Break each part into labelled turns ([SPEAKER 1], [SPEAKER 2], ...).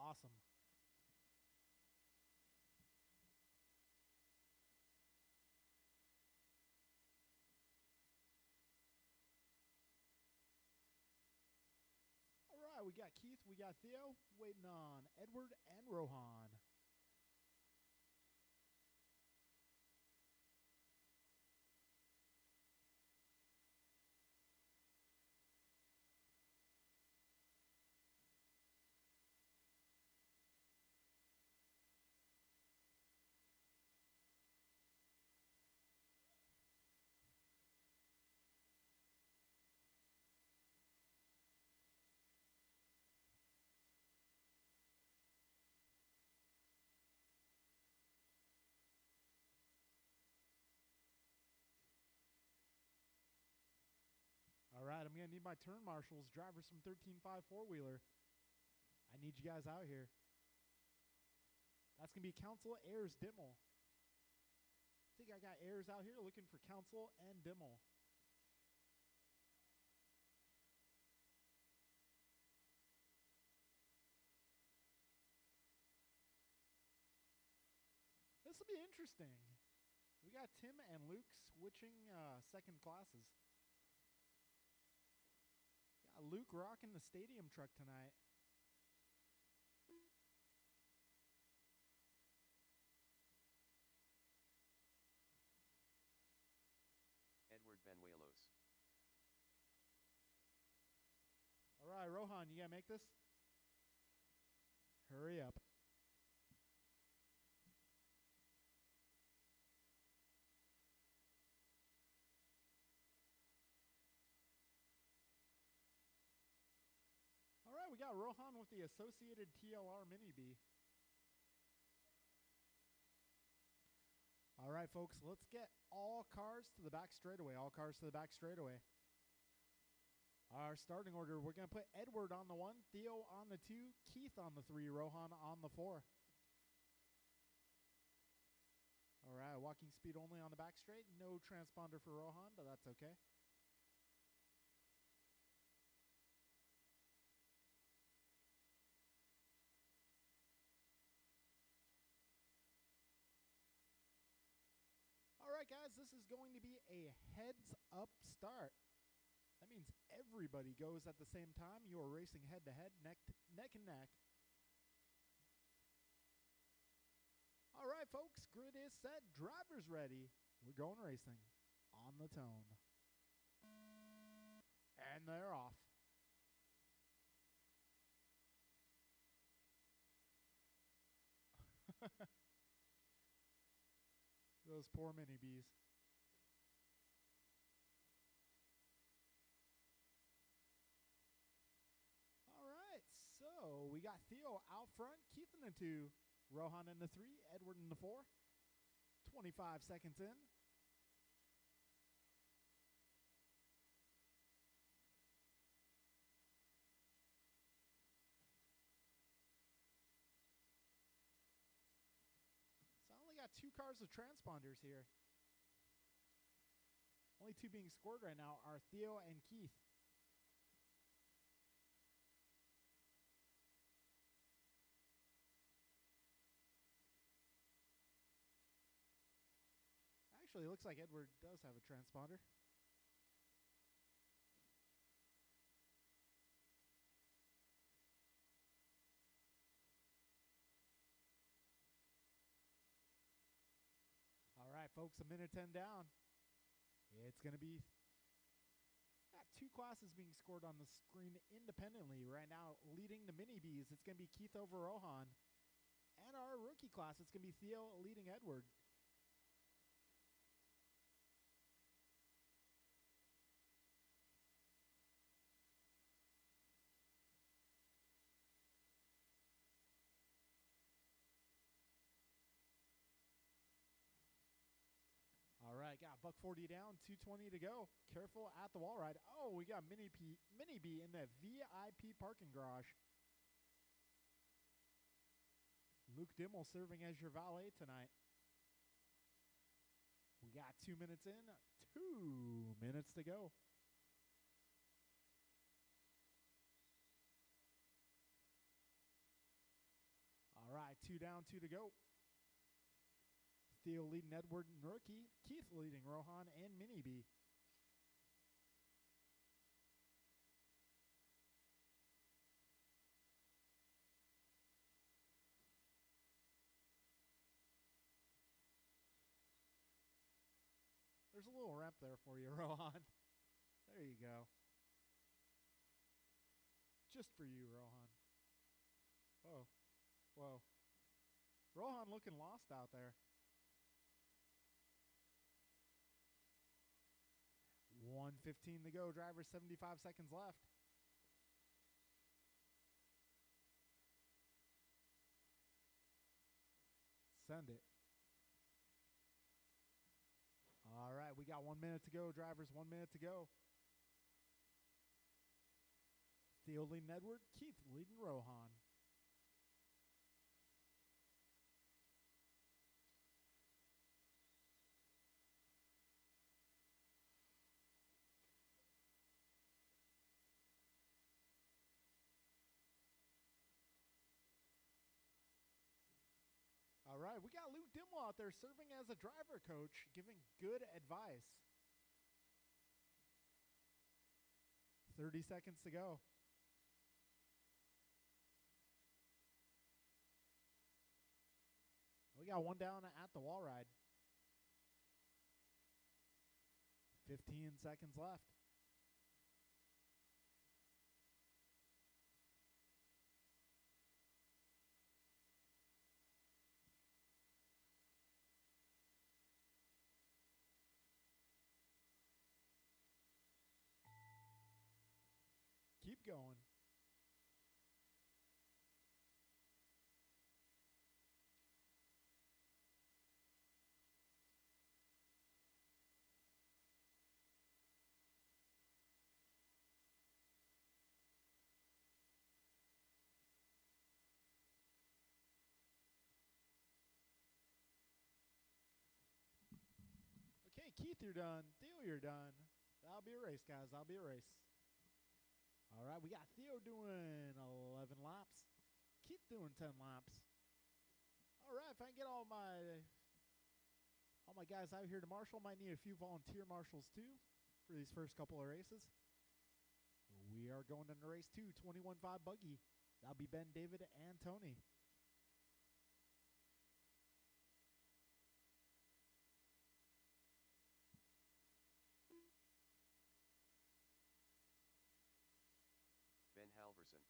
[SPEAKER 1] awesome. All right, we got Keith, we got Theo, waiting on Edward and Rohan. All right, I'm going to need my turn marshals, drivers from 13.5 four-wheeler. I need you guys out here. That's going to be Council Ayers Dimmel. I think I got Ayers out here looking for Council and Dimmel. This will be interesting. We got Tim and Luke switching second classes. Got Luke rocking the stadium truck tonight.
[SPEAKER 2] Edward Benuelos.
[SPEAKER 1] All right, Rohan, you got to make this? Hurry up. All right, we got Rohan with the Associated TLR Mini B. All right, folks, let's get all cars to the back straightaway. All cars to the back straightaway. Our starting order, we're going to put Edward on the 1, Theo on the 2, Keith on the 3, Rohan on the 4. All right, walking speed only on the back straight. No transponder for Rohan, but that's okay. All right, guys, this is going to be a heads-up start. That means everybody goes at the same time. You are racing head-to-head, neck and neck. All right, folks, grid is set. Drivers ready. We're going racing on the tone. And they're off. Those poor mini bees. All right, so we got Theo out front, Keith in the 2, Rohan in the 3, Edward in the 4. 25 seconds in. So I only got 2 cars with transponders here. Only 2 being scored right now are Theo and Keith. Actually, it looks like Edward does have a transponder. All right, folks, a minute 10 down. It's going to be got 2 classes being scored on the screen independently right now, leading the mini Bs. It's going to be Keith over Rohan. And our rookie class, it's going to be Theo leading Edward. All right, got $140 down, 220 to go. Careful at the wall ride. Oh, we got Mini B in the VIP parking garage. Luke Dimmel serving as your valet tonight. We got 2 minutes in, 2 minutes to go. 2 down, 2 to go. Theo leading Edward and Rookie. Keith leading Rohan and Mini B. There's a little ramp there for you, Rohan. There you go. Just for you, Rohan. Whoa. Whoa. Rohan looking lost out there. 1:15 to go. Driver 75 seconds left. Send it. All right, we got 1 minute to go. Drivers, 1 minute to go. Theo leading Edward. Keith leading Rohan. All right, we got Luke Dimwell out there serving as a driver coach, giving good advice. 30 seconds to go. We got 1 down at the wall ride. 15 seconds left. Keep going. Okay, Keith, you're done. Theo, you're done. That'll be a race, guys. That'll be a race. All right, we got Theo doing 11 laps. Keith doing 10 laps. All right, if I can get all my guys out here to marshal, might need a few volunteer marshals too for these first couple of races. We are going into race 2, 21.5 buggy. That'll be Ben, David, and Tony.
[SPEAKER 2] Ben Halverson.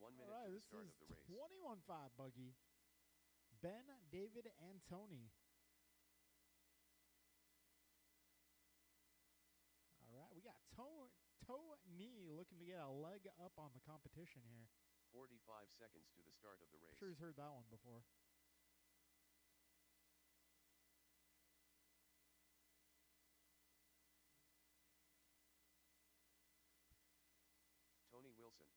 [SPEAKER 2] One minute
[SPEAKER 1] All right,
[SPEAKER 2] to the
[SPEAKER 1] this
[SPEAKER 2] start
[SPEAKER 1] is
[SPEAKER 2] of the race.
[SPEAKER 1] 21.5 buggy. Ben, David, and Tony. All right, we got Tony looking to get a leg up on the competition here.
[SPEAKER 2] 45 seconds to the start of the race.
[SPEAKER 1] I'm sure he's heard that one before.
[SPEAKER 2] Tony Wilson.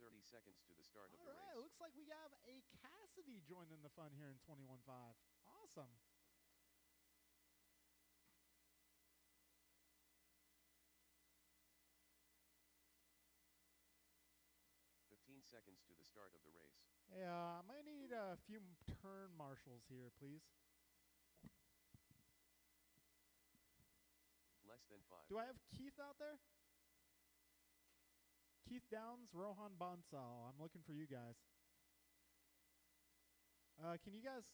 [SPEAKER 2] 30 seconds to the start of
[SPEAKER 1] All
[SPEAKER 2] the
[SPEAKER 1] right,
[SPEAKER 2] race.
[SPEAKER 1] looks like we have a Cassidy joining the fun here in 21.5. Awesome.
[SPEAKER 2] Seconds to the start of the race.
[SPEAKER 1] Hey, I might need a few turn marshals here, please.
[SPEAKER 2] Less than 5.
[SPEAKER 1] Do I have Keith out there? Keith Downs, Rohan Bonsal. I'm looking for you guys. Can you guys...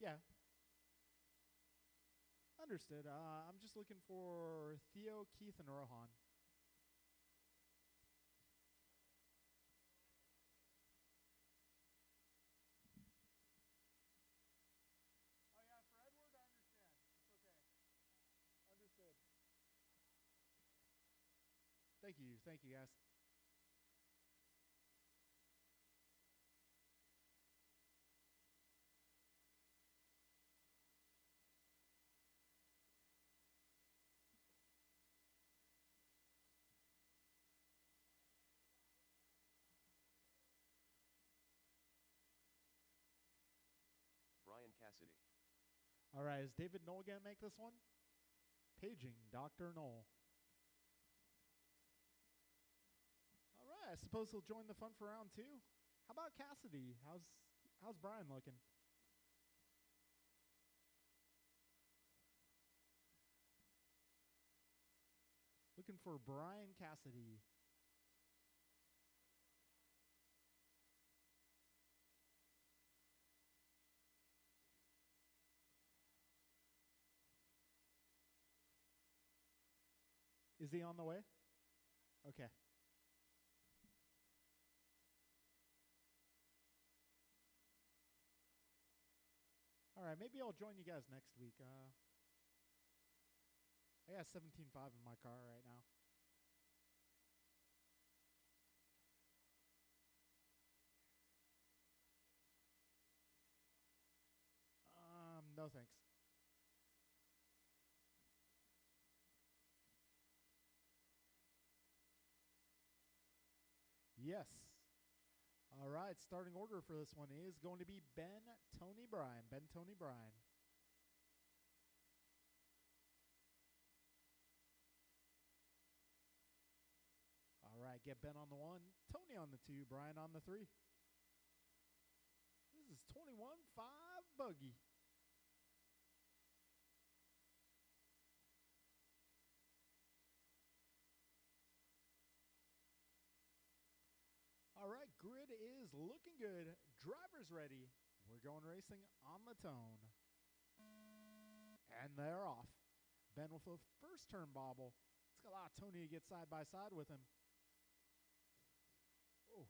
[SPEAKER 1] yeah. Understood. I'm just looking for Theo, Keith, and Rohan. Thank you. Thank you, guys.
[SPEAKER 2] Cassidy.
[SPEAKER 1] All right, is David Knoll going to make this one? Paging Dr. Knoll. All right, I suppose he'll join the fun for round 2. How about Cassidy? How's Brian looking? Looking for Brian Cassidy. Is he on the way? Okay. All right, maybe I'll join you guys next week. I got 17.5 in my car right now. No thanks. Yes. All right, starting order for this one is going to be Ben, Tony, Brian. Ben, Tony, Brian. All right, get Ben on the 1, Tony on the 2, Brian on the 3. This is 21-5 buggy. All right, grid is looking good. Driver's ready. We're going racing on the tone. And they're off. Ben with the first turn bobble. It's going to allow Tony to get side by side with him. Oh.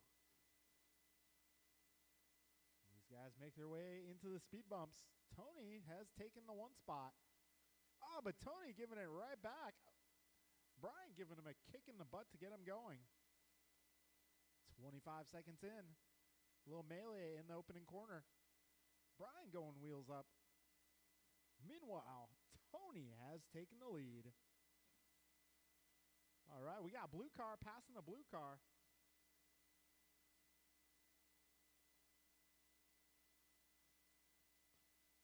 [SPEAKER 1] These guys make their way into the speed bumps. Tony has taken the 1 spot. Oh, but Tony giving it right back. Brian giving him a kick in the butt to get him going. 25 seconds in. A little melee in the opening corner. Brian going wheels up. Meanwhile, Tony has taken the lead. All right, we got blue car passing the blue car.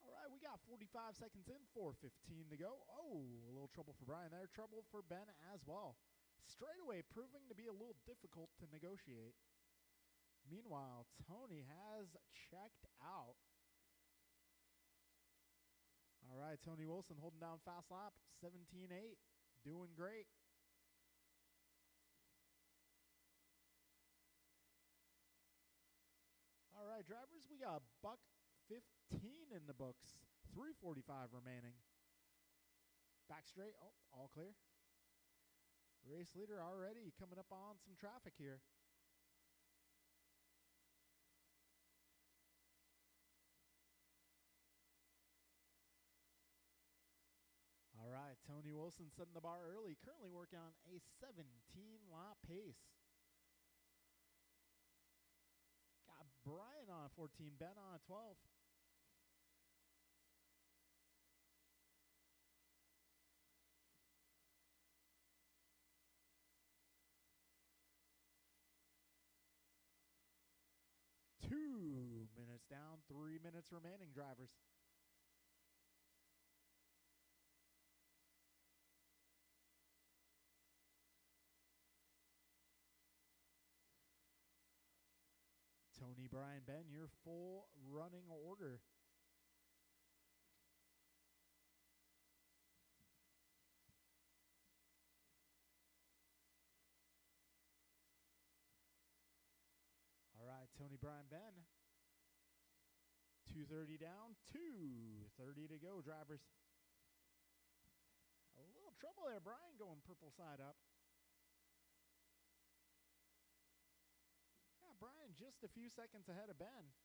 [SPEAKER 1] All right, we got 45 seconds in, 4:15 to go. Oh, a little trouble for Brian there. Trouble for Ben as well. Straightaway proving to be a little difficult to negotiate. Meanwhile, Tony has checked out. All right, Tony Wilson holding down fast lap, 17-8, doing great. All right, drivers, we got buck 15 in the books, 3:45 remaining. Back straight, oh, all clear. Race leader already coming up on some traffic here. All right, Tony Wilson setting the bar early, currently working on a 17-lap pace. Got Brian on 14, Ben on 12. Minutes down, 3 minutes remaining, drivers. Tony, Brian, Ben, your full running order. All right, Tony, Brian, Ben. 2:30 down, 2:30 to go, drivers. A little trouble there, Brian going purple side up. Yeah, Brian just a few seconds ahead of Ben.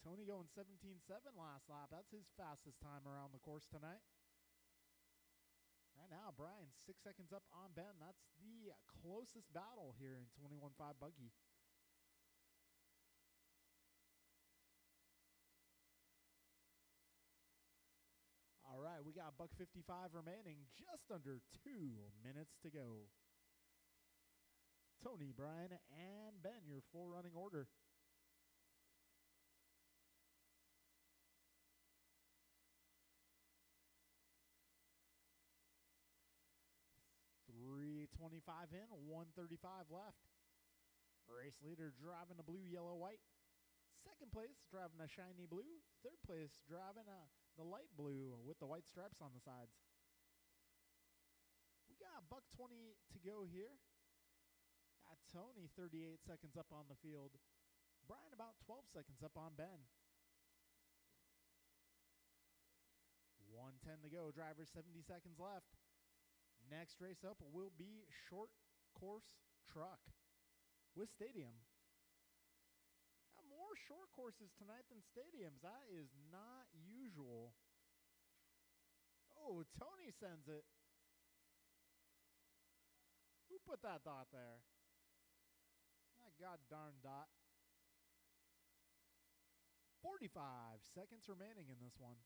[SPEAKER 1] Tony going 17.7 last lap. That's his fastest time around the course tonight. Right now, Brian 6 seconds up on Ben. That's the closest battle here in 21.5 buggy. All right, we got buck 55 remaining, just under 2 minutes to go. Tony, Brian, and Ben, your full running order. 125 in, 135 left. Race leader driving the blue, yellow, white. Second place driving a shiny blue. Third place driving the light blue with the white stripes on the sides. We got $1:20 to go here. Got Tony 38 seconds up on the field. Brian about 12 seconds up on Ben. 1:10 to go. Driver 70 seconds left. Next race up will be short course truck with stadium. Got more short courses tonight than stadiums. That is not usual. Oh, Tony sends it. Who put that dot there? That god darn dot. 45 seconds remaining in this one.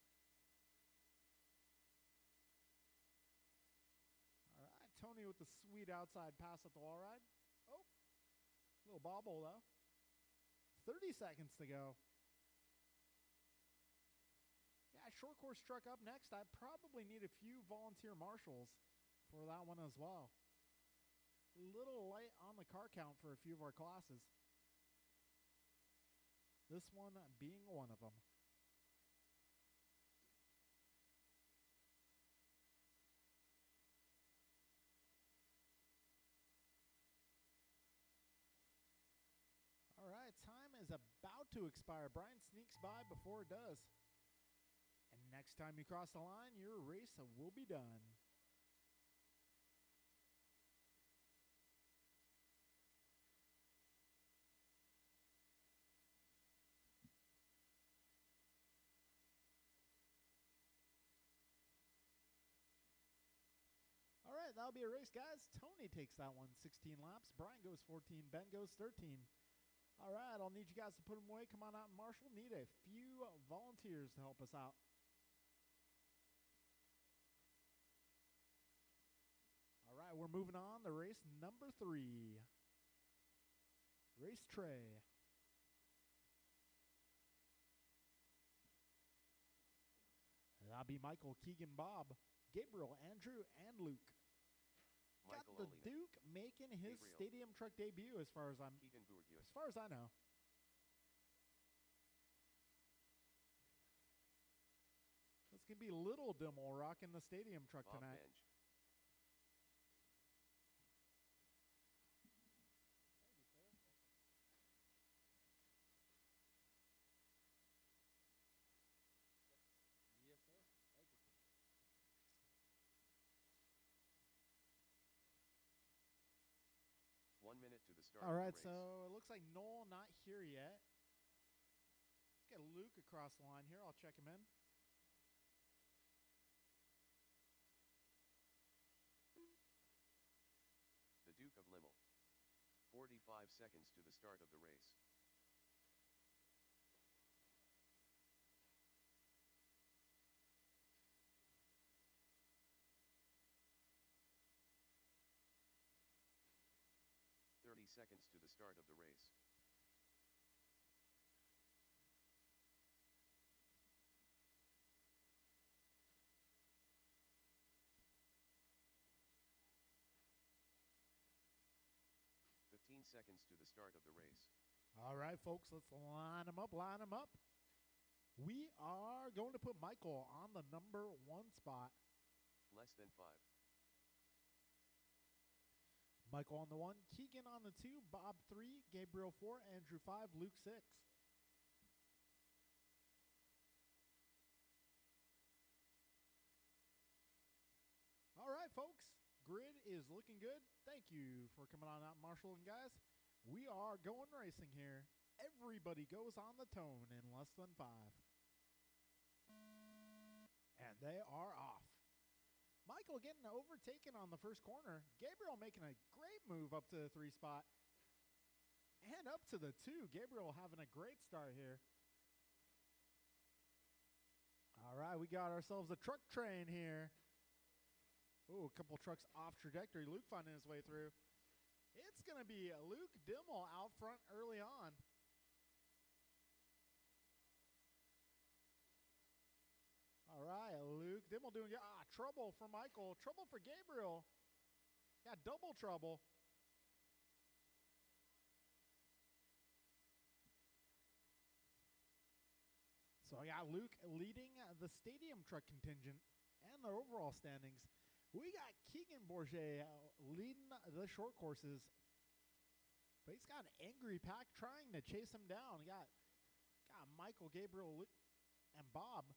[SPEAKER 1] All right, Tony with the sweet outside pass at the wall ride. Oh, little bobble though. 30 seconds to go. Yeah, short course truck up next. I probably need a few volunteer marshals for that one as well. A little light on the car count for a few of our classes. This one being one of them. All right, time is about to expire. Brian sneaks by before it does. And next time you cross the line, your race will be done. All right, that'll be a race, guys. Tony takes that one, 16 laps. Brian goes 14. Ben goes 13. All right, I'll need you guys to put them away. Come on out and marshal. Need a few volunteers to help us out. All right, we're moving on to race number 3. Race tray. That'll be Michael, Keegan, Bob, Gabriel, Andrew, and Luke. Got the
[SPEAKER 2] Michael
[SPEAKER 1] Duke making his
[SPEAKER 2] Gabriel.
[SPEAKER 1] stadium truck debut as far as I know. It's going to be Little Dimmel rocking the stadium truck
[SPEAKER 2] Bob
[SPEAKER 1] tonight.
[SPEAKER 2] Benj.
[SPEAKER 1] Yes, sir. Thank you.
[SPEAKER 2] 1 minute to the start
[SPEAKER 1] All
[SPEAKER 2] of
[SPEAKER 1] right,
[SPEAKER 2] the race.
[SPEAKER 1] so it looks like Noel not here yet. Let's get Luke across the line here. I'll check him in.
[SPEAKER 2] The Duke of Limmel. 45 seconds to the start of the race. Seconds to the start of the race. Seconds to the start of the race.
[SPEAKER 1] All right, folks, let's line them up, line them up. We are going to put Michael on the number 1 spot.
[SPEAKER 2] Less than 5.
[SPEAKER 1] Michael on the 1, Keegan on the 2, Bob 3, Gabriel 4, Andrew 5, Luke 6. All right, folks, grid is looking good. Thank you for coming on out, Marshall and guys. We are going racing here. Everybody goes on the tone in less than 5. And they are off. Michael getting overtaken on the first corner. Gabriel making a great move up to the 3 spot. And up to the 2. Gabriel having a great start here. All right, we got ourselves a truck train here. Ooh, a couple trucks off trajectory. Luke finding his way through. It's going to be Luke Dimmel out front early on. All right, Luke Dimmel doing trouble for Michael. Trouble for Gabriel. Got double trouble. So I got Luke leading the stadium truck contingent and the overall standings. We got Keegan Bourget leading the short courses. But he's got an angry pack trying to chase him down. He got Michael, Gabriel, and Bob.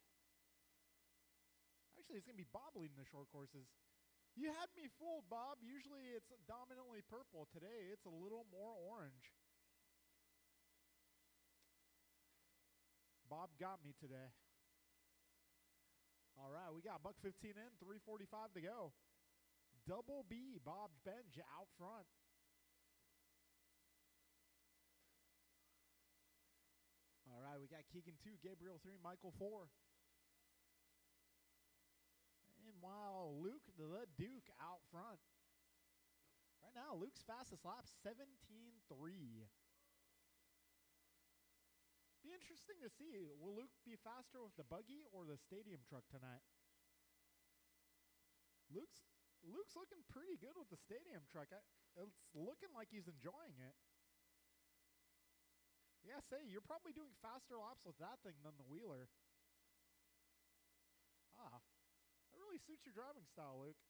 [SPEAKER 1] Actually, it's going to be Bob leading the short courses. You had me fooled, Bob. Usually it's dominantly purple. Today it's a little more orange. Bob got me today. All right, we got buck 15 in, 3:45 to go. Double B, Bob Benj out front. All right, we got Keegan 2, Gabriel 3, Michael 4. And while Luke the Duke out front. Right now, Luke's fastest lap, 17:3. Be interesting to see. Will Luke be faster with the buggy or the stadium truck tonight? Luke's looking pretty good with the stadium truck. It's looking like he's enjoying it. Yeah, say, you're probably doing faster laps with that thing than the Wheeler. That really suits your driving style, Luke.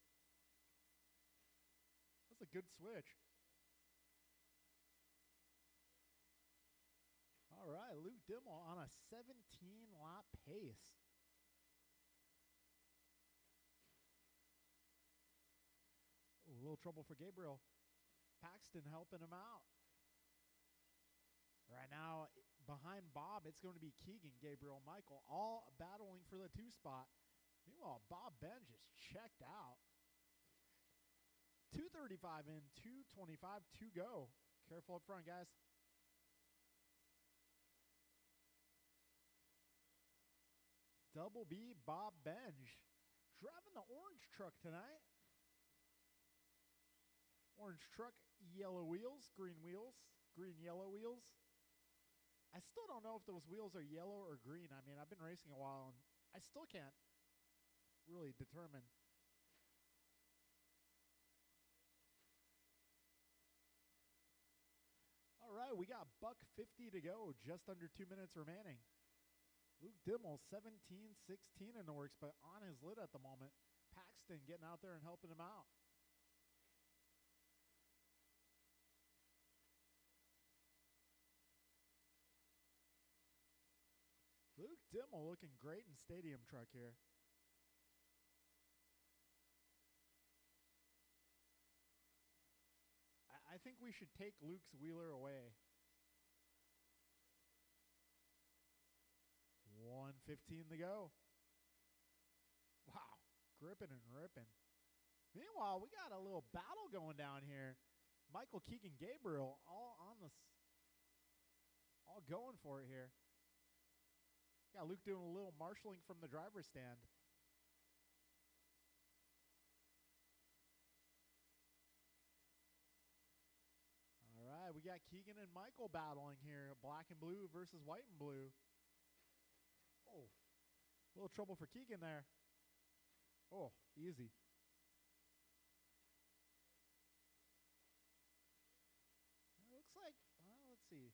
[SPEAKER 1] That's a good switch. All right, Luke Dimmel on a 17-lap pace. Ooh, a little trouble for Gabriel. Paxton helping him out. Right now, behind Bob, it's going to be Keegan, Gabriel, Michael, all battling for the 2 spot. Meanwhile, Bob Benj is checked out. 2:35 in, 2:25 to go. Careful up front, guys. Double B, Bob Benj, driving the orange truck tonight. Orange truck, yellow wheels, green, yellow wheels. I still don't know if those wheels are yellow or green. I mean, I've been racing a while, and I still can't really determine. All right, we got buck 50 to go, just under 2 minutes remaining. Luke Dimmel, 17-16 in the works, but on his lid at the moment. Paxton getting out there and helping him out. Luke Dimmel looking great in stadium truck here. I think we should take Luke's Wheeler away. 1:15 to go. Wow, gripping and ripping. Meanwhile, we got a little battle going down here. Michael, Keegan, Gabriel, all going for it here. Got Luke doing a little marshaling from the driver's stand. All right, we got Keegan and Michael battling here. Black and blue versus white and blue. Oh, a little trouble for Keegan there. Oh, easy. It looks like, well, let's see.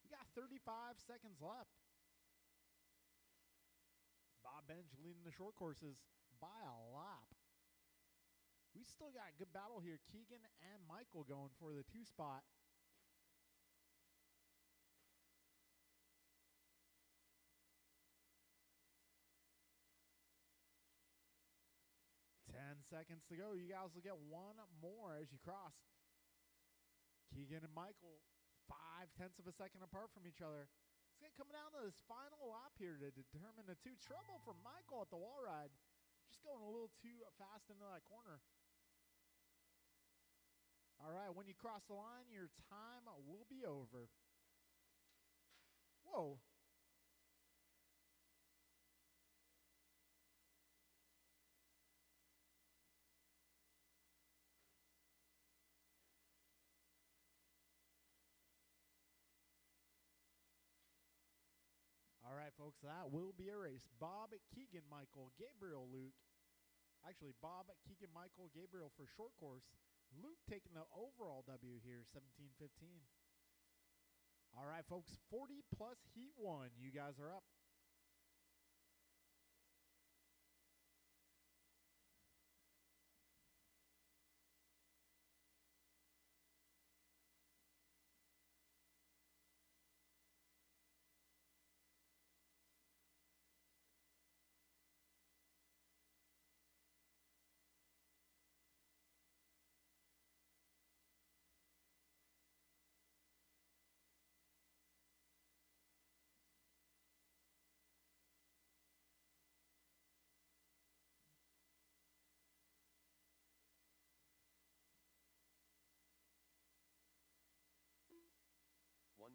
[SPEAKER 1] We got 35 seconds left. Bob Benj leading the short courses by a lap. We still got a good battle here. Keegan and Michael going for the 2 spot. Seconds to go. You guys will get one more as you cross. Keegan and Michael, 0.5 of a second apart from each other. It's coming down to this final lap here to determine the 2. Trouble for Michael at the wall ride. Just going a little too fast into that corner. All right, when you cross the line, your time will be over. Whoa. All right, folks, that will be a race. Bob, Keegan, Michael, Gabriel, Luke Actually, Bob, Keegan, Michael, Gabriel for short course. Luke taking the overall W here, 17-15. All right, folks, 40 plus heat 1. You guys are up.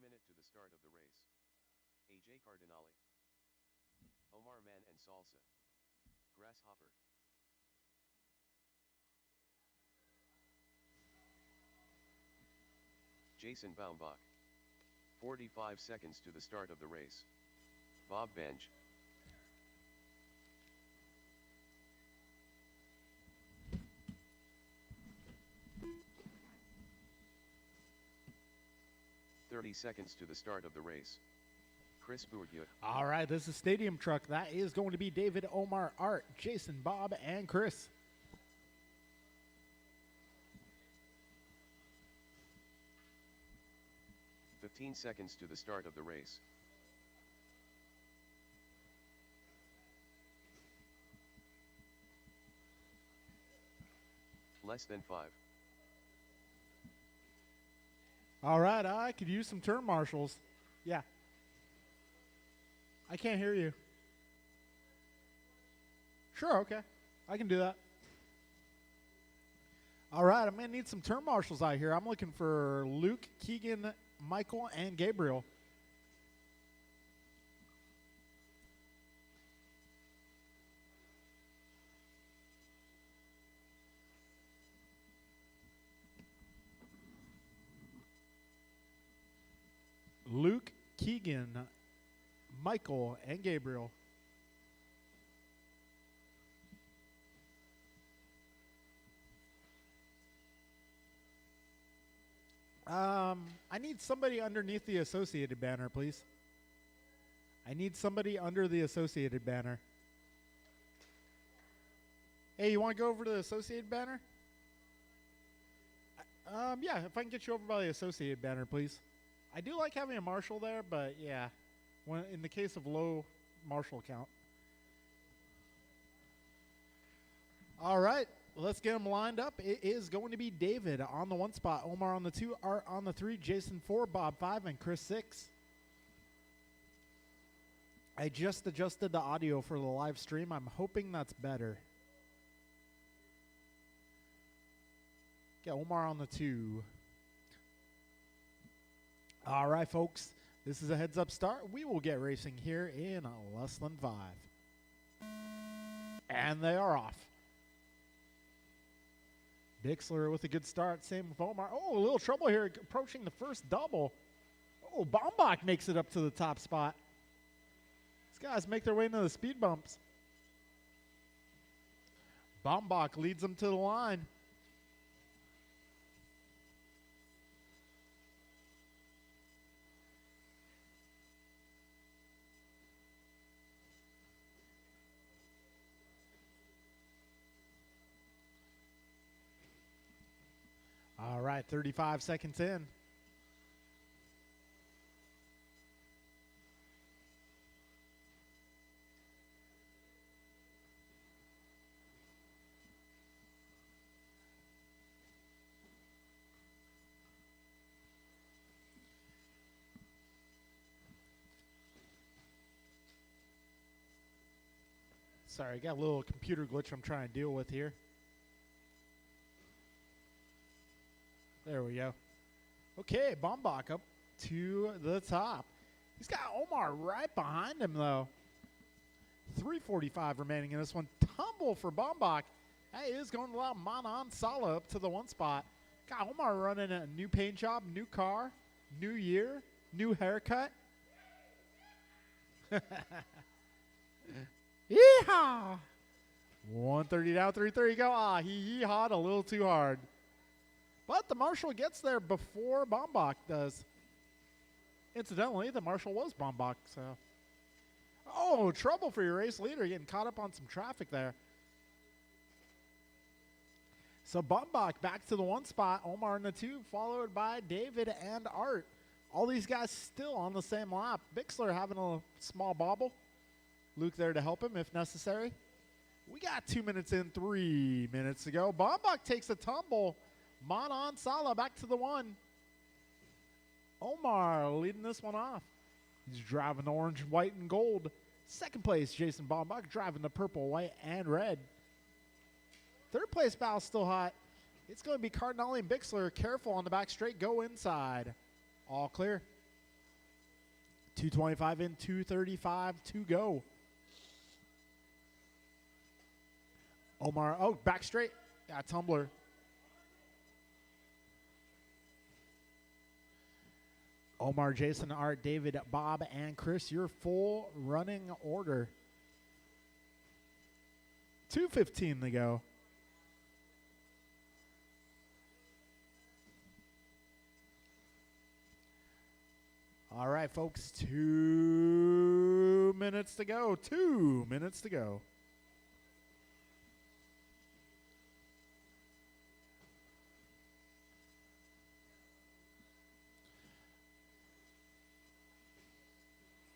[SPEAKER 2] Minute to the start of the race. AJ Cardinale, Omar Man and Salsa, Grasshopper, Jason Baumbach. 45 seconds to the start of the race. Bob Benj. Seconds to the start of the race. Chris Bourdieu.
[SPEAKER 1] All right, this is Stadium Truck. That is going to be David, Omar, Art, Jason, Bob, and Chris.
[SPEAKER 2] "15 seconds to the start of the race. Less than 5.
[SPEAKER 1] All right, I could use some turn marshals. Yeah. I can't hear you. Sure, okay. I can do that. All right, I'm going to need some turn marshals out here. I'm looking for Luke, Keegan, Michael, and Gabriel. Luke, Keegan, Michael, and Gabriel. I need somebody underneath the Associated banner, please. I need somebody under the Associated banner. Hey, you want to go over to the Associated banner? Yeah, if I can get you over by the Associated banner, please. I do like having a marshal there, but yeah, when in the case of low marshal count. All right, let's get them lined up. It is going to be David on the 1 spot, Omar on the 2, Art on the 3, Jason 4, Bob 5, and Chris 6. I just adjusted the audio for the live stream. I'm hoping that's better. Get Omar on the 2. All right, folks, this is a heads-up start. We will get racing here in less than 5. And they are off. Bixler with a good start. Same with Omar. Oh, a little trouble here approaching the first double. Oh, Baumbach makes it up to the top spot. These guys make their way into the speed bumps. Baumbach leads them to the line. All right, 35 seconds in. Sorry, I got a little computer glitch I'm trying to deal with here. There we go. Okay, Baumbach up to the top. He's got Omar right behind him, though. 3:45 remaining in this one. Tumble for Baumbach. That is going to allow Manan Sala up to the 1 spot. Got Omar running a new paint job, new car, new year, new haircut. Yeehaw! 130 down, 3-3 go. Ah, he hawed a little too hard. But the Marshall gets there before Bombach does. Incidentally, the Marshall was Bombach, so. Oh, trouble for your race leader, getting caught up on some traffic there. So Bombach back to the 1 spot, Omar in the 2, followed by David and Art. All these guys still on the same lap. Bixler having a small bobble. Luke there to help him if necessary. We got 2 minutes in, 3 minutes to go. Bombach takes a tumble. Manan Sala back to the 1. Omar leading this one off. He's driving the orange, white, and gold. Second place, Jason Bombach driving the purple, white, and red. Third place battle still hot. It's going to be Cardinale and Bixler. Careful on the back straight. Go inside. All clear. 225 in, 235 to go. Omar, oh, back straight. Got tumbler. Omar, Jason, Art, David, Bob, and Chris, your full running order. 2:15 to go. All right, folks, 2 minutes to go. 2 minutes to go.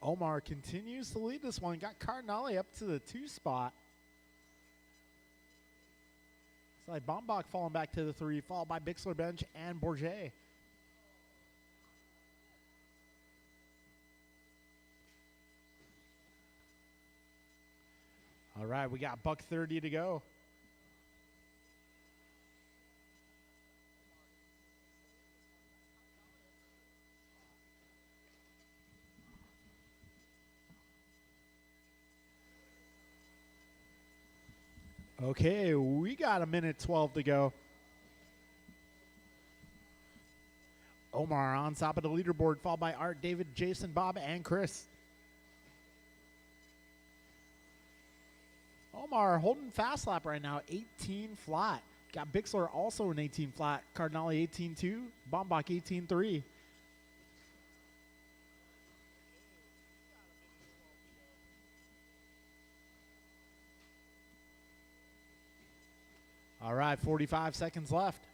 [SPEAKER 1] Omar continues to lead this one. Got Cardinale up to the 2 spot. It's like Bombach falling back to the 3, followed by Bixler, Bench, and Bourget. All right, we got $1:30 to go. Okay, we got 1:12 to go. Omar on top of the leaderboard, followed by Art, David, Jason, Bob, and Chris. Omar holding fast lap right now, 18 flat. Got Bixler also in 18 flat. Cardinale 18.2, Bombach 18.3. All right, 45 seconds left.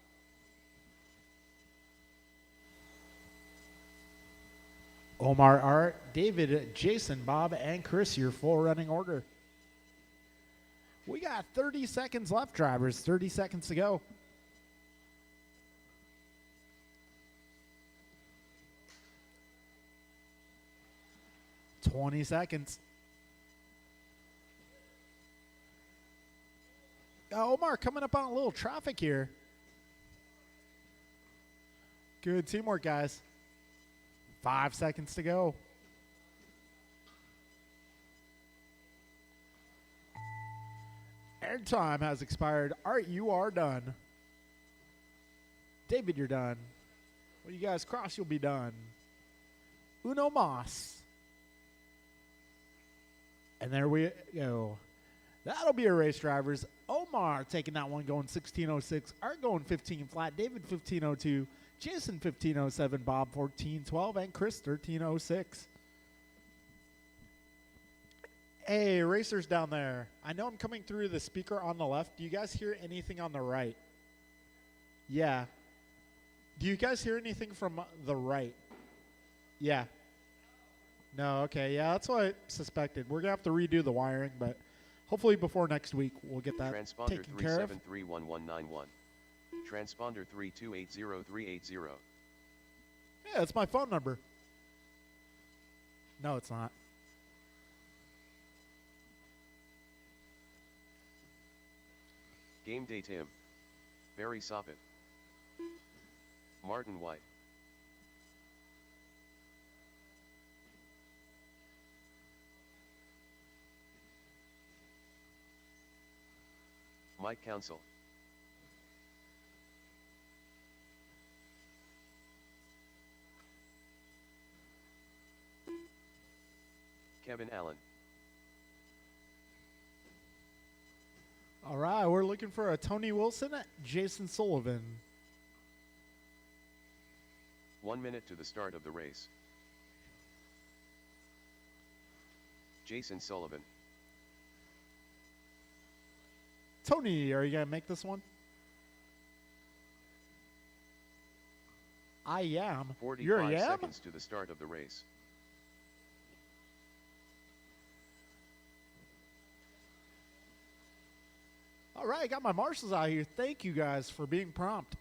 [SPEAKER 1] Omar, Art, David, Jason, Bob, and Chris, your full running order. We got 30 seconds left, drivers. 30 seconds to go. $20 seconds. Omar coming up on a little traffic here. Good teamwork, guys. 5 seconds to go. Airtime has expired. Art, you are done. David, you're done. When you guys cross, you'll be done. Uno mas. And there we go. That'll be a race, drivers. Omar taking that one, going 16.06. Art going 15 flat. David 15.02. Jason 15.07. Bob 14.12. And Chris 13.06. Hey, racers down there. I know I'm coming through the speaker on the left. Do you guys hear anything on the right? Yeah. Do you guys hear anything from the right? Yeah. No, okay. Yeah, that's what I suspected. We're going to have to redo the wiring, but hopefully before next week we'll get that taken care of.
[SPEAKER 2] Transponder 3731191. Transponder 3280380.
[SPEAKER 1] Yeah, that's my phone number. No, it's not.
[SPEAKER 2] Game day Tim. Barry Soppet. Martin White. Mike Council. Kevin Allen.
[SPEAKER 1] All right, we're looking for a Tony Wilson, Jason Sullivan.
[SPEAKER 2] 1 minute to the start of the race. Jason Sullivan.
[SPEAKER 1] Tony, are you going to make this one? I am.
[SPEAKER 2] 45
[SPEAKER 1] You're a yam?
[SPEAKER 2] seconds to the start of the race.
[SPEAKER 1] All right, I got my marshals out here. Thank you guys for being prompt.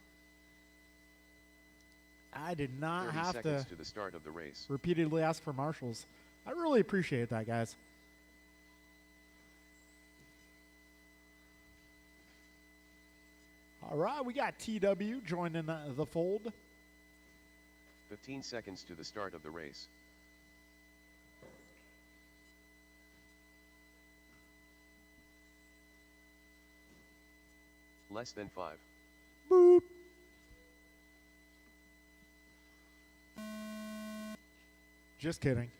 [SPEAKER 1] I did not
[SPEAKER 2] 30
[SPEAKER 1] have
[SPEAKER 2] seconds to the start of the race.
[SPEAKER 1] repeatedly ask for marshals. I really appreciate that, guys. All right, we got TW joining the fold.
[SPEAKER 2] 15 seconds to the start of the race. Less than 5.
[SPEAKER 1] Boop. Just kidding.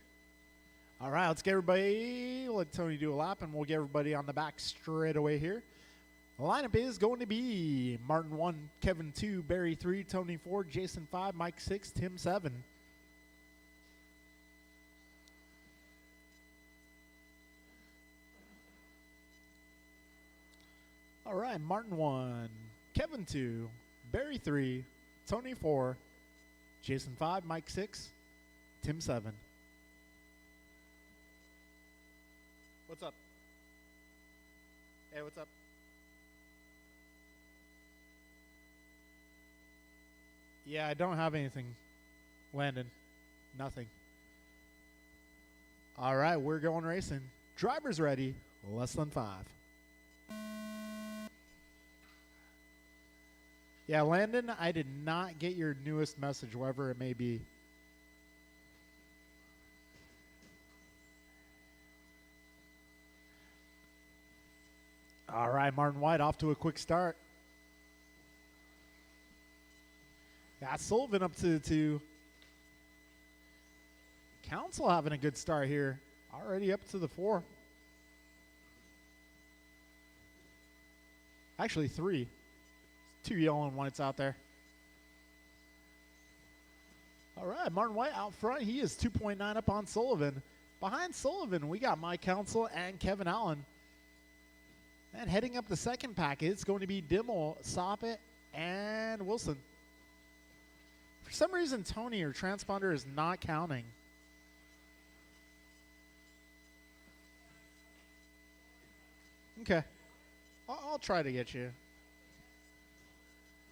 [SPEAKER 1] All right, let's get everybody, let Tony do a lap, and we'll get everybody on the back straight away here. The lineup is going to be Martin 1, Kevin 2, Barry 3, Tony 4, Jason 5, Mike 6, Tim 7. All right, Martin 1, Kevin 2, Barry 3, Tony 4, Jason 5, Mike 6, Tim 7. What's up? Hey, what's up? Yeah, I don't have anything, Landon. Nothing. All right, we're going racing. Driver's ready. Less than 5. Yeah, Landon, I did not get your newest message, whatever it may be. All right, Martin White off to a quick start. Got Sullivan up to 2. Council having a good start here. Already up to the 4. Actually, 3. 2 yellow and whites out there. All right, Martin White out front. He is 2.9 up on Sullivan. Behind Sullivan, we got Mike Council and Kevin Allen. And heading up the second pack, it's going to be Dimmel, Soppet, and Wilson. For some reason, Tony, your transponder is not counting. Okay. I'll try to get you.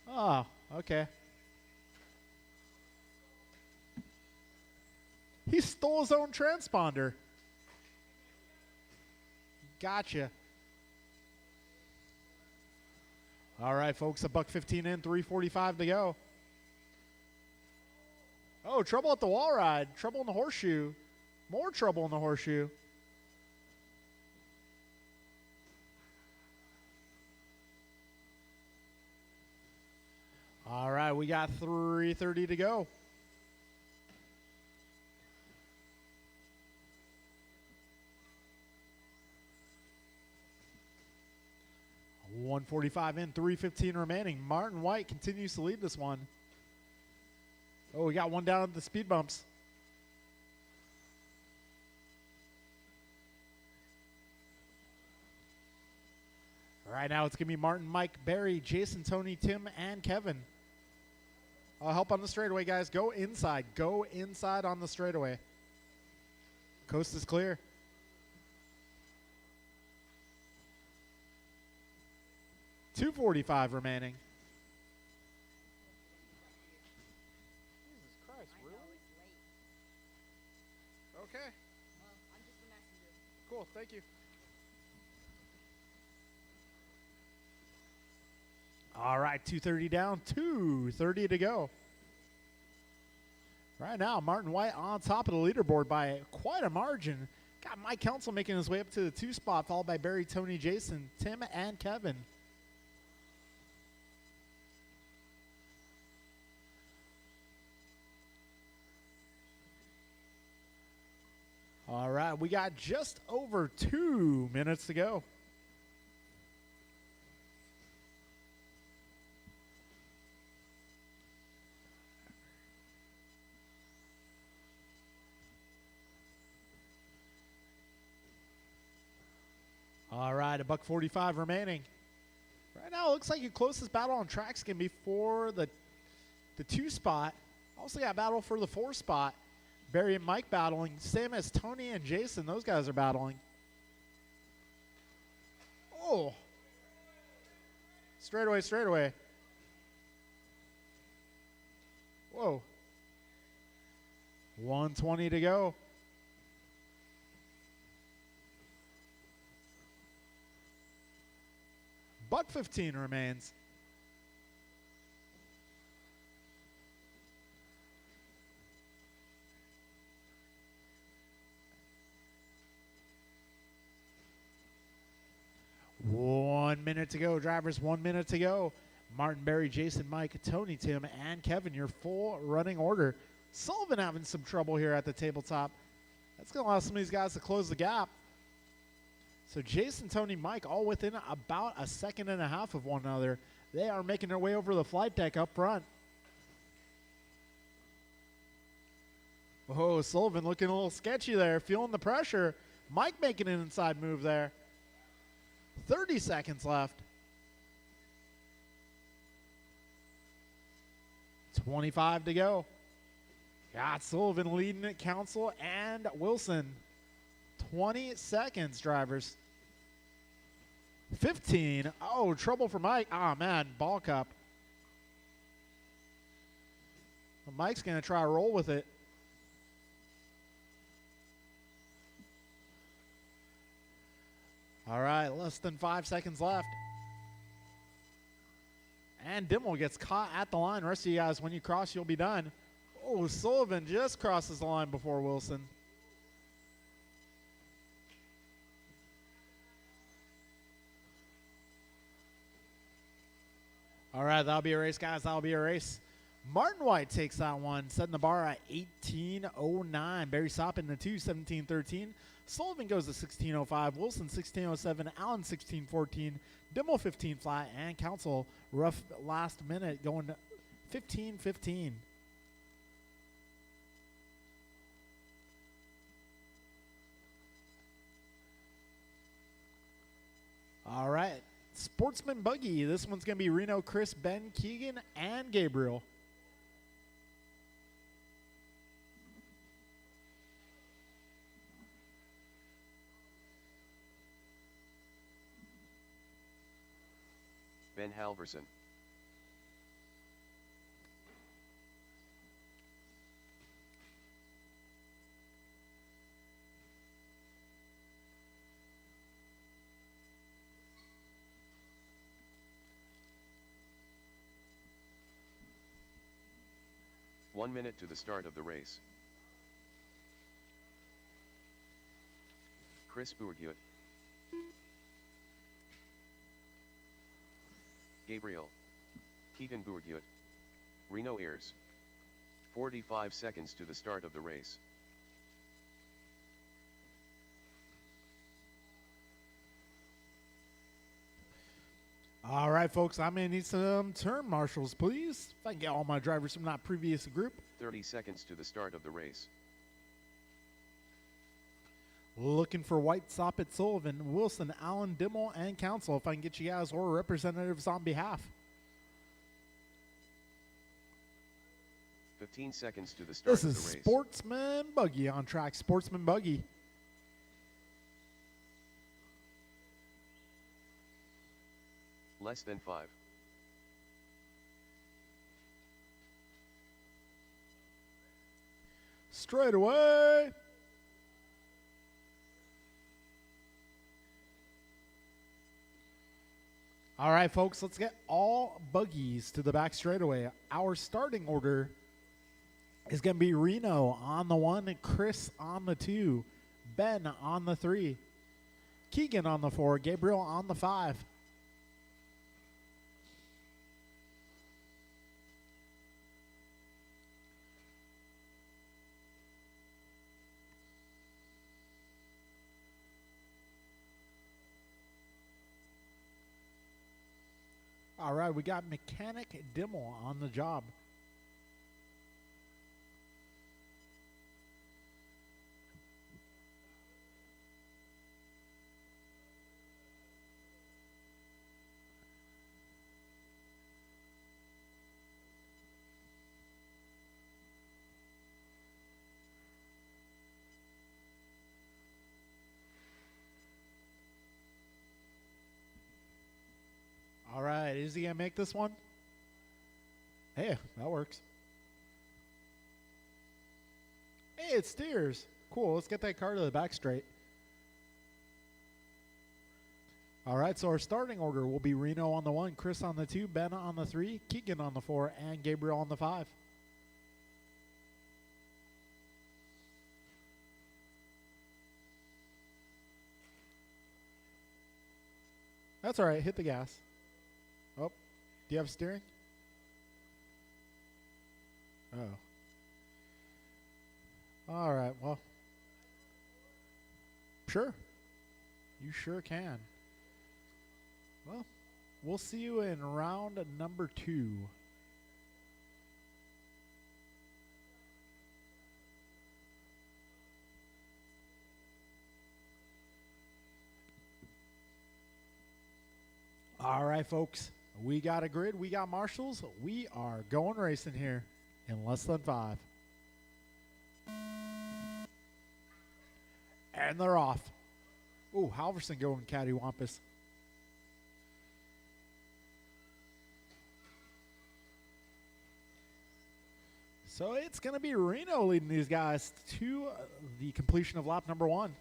[SPEAKER 1] Oh, okay. He stole his own transponder. Gotcha. All right, folks, $1:15 in, 3:45 to go. Oh, trouble at the wall ride. Trouble in the horseshoe. More trouble in the horseshoe. All right, we got 3:30 to go. $1:45 in, 3:15 remaining. Martin White continues to lead this one. Oh, we got one down at the speed bumps. All right, now it's going to be Martin, Mike, Barry, Jason, Tony, Tim, and Kevin. I'll help on the straightaway, guys. Go inside. Go inside on the straightaway. Coast is clear. $2:45 remaining. Jesus Christ, really? Okay.
[SPEAKER 3] Well, I'm just a messenger.
[SPEAKER 1] Cool, thank you. All right, 2:30 down, 2:30 to go. Right now, Martin White on top of the leaderboard by quite a margin. Got Mike Council making his way up to the 2 spot, followed by Barry, Tony, Jason, Tim, and Kevin. All right, we got just over 2 minutes to go. All right, $1:45 remaining. Right now, it looks like your closest battle on track's going to be for the 2 spot. Also got battle for the 4 spot. Barry and Mike battling. Same as Tony and Jason. Those guys are battling. Oh. Straightaway, straightaway. Whoa. 1:20 to go. $1:15 remains. One minute to go, drivers. 1 minute to go. Martin, Barry, Jason, Mike, Tony, Tim, and Kevin, your full running order. Sullivan having some trouble here at the tabletop. That's going to allow some of these guys to close the gap. So Jason, Tony, Mike, all within about a second and a half of one another. They are making their way over the flight deck up front. Oh, Sullivan looking a little sketchy there, feeling the pressure. Mike making an inside move there. 30 seconds left. 25 to go. Got Sullivan leading it, Council and Wilson. 20 seconds, drivers. 15. Oh, trouble for Mike. Ah, man, ball cup. Well, Mike's going to try to roll with it. All right, less than 5 seconds left. And Dimmel gets caught at the line. Rest of you guys, when you cross, you'll be done. Oh, Sullivan just crosses the line before Wilson. All right, that'll be a race, guys. That'll be a race. Martin White takes that one, setting the bar at 18:09. Barry Sopp in the 2, 17:13. Sullivan goes to 16:05. Wilson 16:07. Allen 16:14. Dimmel 15 flat. And Council rough last minute going to 15:15. All right. Sportsman Buggy. This one's going to be Reno, Chris, Ben, Keegan, and Gabriel.
[SPEAKER 2] Ben Halverson. One minute to the start of the race. Chris Bourguet. Gabriel. Keegan Bourguet. Reno Ayers. 45 seconds to the start of the race.
[SPEAKER 1] All right, folks, I'm going to need some turn marshals, please. If I can get all my drivers from that previous group.
[SPEAKER 2] 30 seconds to the start of the race.
[SPEAKER 1] Looking for White, Soppet, Sullivan, Wilson, Allen, Dimmel, and Council. If I can get you guys or representatives on behalf.
[SPEAKER 2] 15 seconds to the start of the race.
[SPEAKER 1] This is Sportsman Buggy on track. Sportsman Buggy.
[SPEAKER 2] Less than 5.
[SPEAKER 1] Straight away. All right, folks, let's get all buggies to the back straightaway. Our starting order is going to be Reno on the 1, Chris on the 2, Ben on the 3, Keegan on the 4, Gabriel on the 5. All right, we got Mechanic Dimmel on the job. Is he going to make this one? Hey, that works. Hey, it steers. Cool. Let's get that car to the back straight. All right, so our starting order will be Reno on the 1, Chris on the 2, Ben on the 3, Keegan on the 4, and Gabriel on the 5. That's all right. Hit the gas. Oh, do you have steering? Oh. All right, well. Sure. You sure can. Well, we'll see you in round number 2. All right, folks. We got a grid. We got marshals. We are going racing here in less than 5. And they're off. Ooh, Halverson going cattywampus. So it's going to be Reno leading these guys to the completion of lap number 1.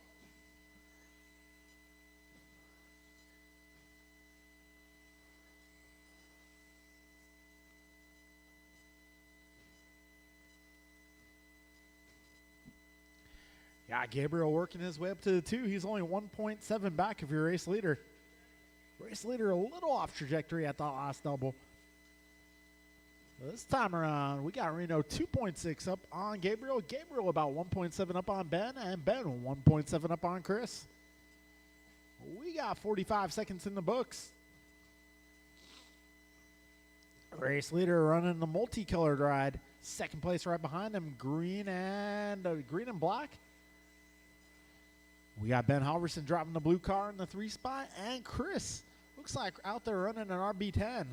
[SPEAKER 1] Yeah, Gabriel working his way up to the 2. He's only 1.7 back of your race leader. Race leader a little off trajectory at the last double. This time around, we got Reno 2.6 up on Gabriel. Gabriel about 1.7 up on Ben, and Ben 1.7 up on Chris. We got 45 seconds in the books. Race leader running the multicolored ride. Second place right behind him, green and black. We got Ben Halverson dropping the blue car in the 3 spot, and Chris looks like out there running an RB10.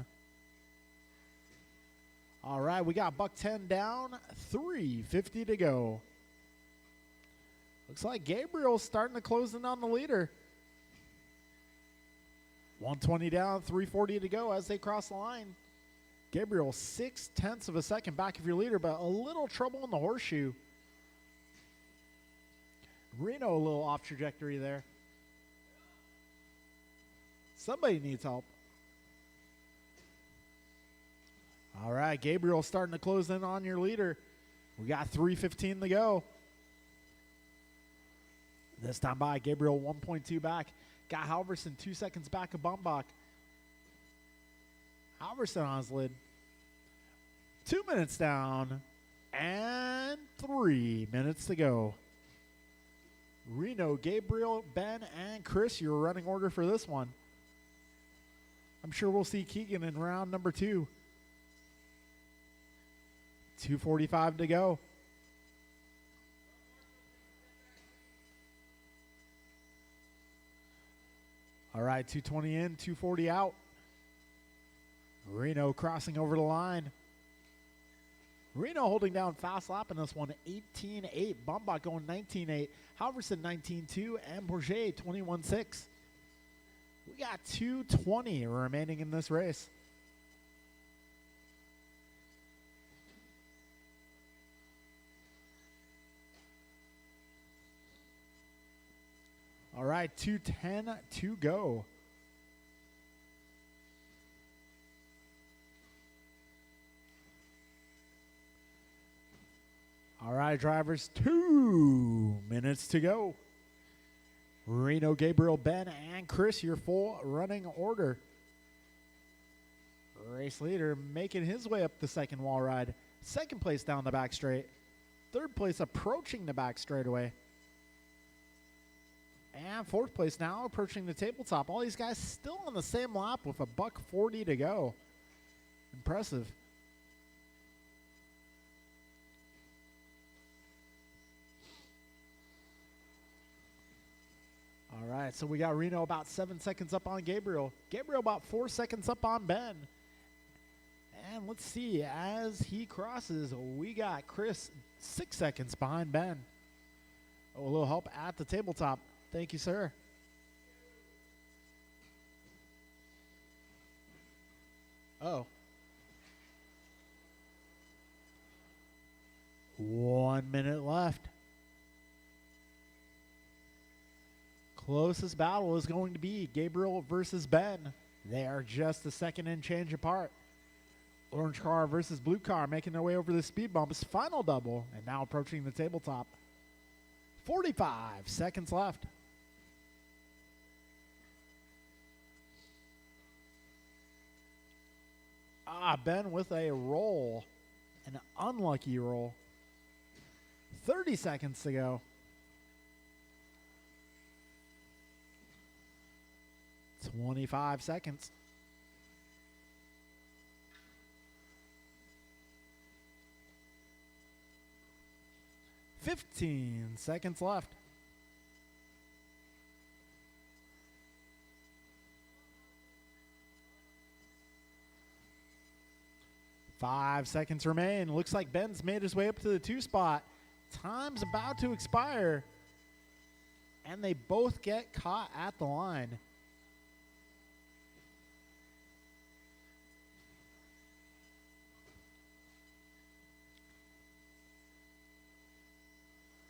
[SPEAKER 1] All right, we got Buck 10 down, 3:50 to go. Looks like Gabriel's starting to close in on the leader. 120 down, 3:40 to go as they cross the line. Gabriel 0.6 of a second back of your leader, but a little trouble in the horseshoe. Reno a little off trajectory there. Somebody needs help. All right, Gabriel starting to close in on your leader. We got 3:15 to go. This time by, Gabriel 1.2 back. Got Halverson 2 seconds back of Bumbach. Halverson on his lid. 2 minutes down and 3 minutes to go. Reno, Gabriel, Ben, and Chris, your running order for this one. I'm sure we'll see Keegan in round number 2. 2:45 to go. All right, 2:20 in, 2:40 out. Reno crossing over the line. Reno holding down fast lap in this one, 18.8. Bumbach going 19.8. Halverson 19.2. And Bourget 21.6. We got 2:20 remaining in this race. All right, 2:10 to go. All right, drivers, 2 minutes to go. Reno, Gabriel, Ben, and Chris, your full running order. Race leader making his way up the second wall ride. Second place down the back straight. Third place approaching the back straightaway. And fourth place now approaching the tabletop. All these guys still on the same lap with a $1:40 to go. Impressive. All right, so we got Reno about 7 seconds up on Gabriel. Gabriel about 4 seconds up on Ben. And let's see, as he crosses, we got Chris 6 seconds behind Ben. Oh, a little help at the tabletop. Thank you, sir. Oh. 1 minute left. Closest battle is going to be Gabriel versus Ben. They are just a second and change apart. Orange car versus blue car making their way over the speed bumps. Final double, and now approaching the tabletop. 45 seconds left. Ben with a roll. An unlucky roll. 30 seconds to go. 25 seconds. 15 seconds left. 5 seconds remain. Looks like Ben's made his way up to the 2 spot. Time's about to expire. And they both get caught at the line.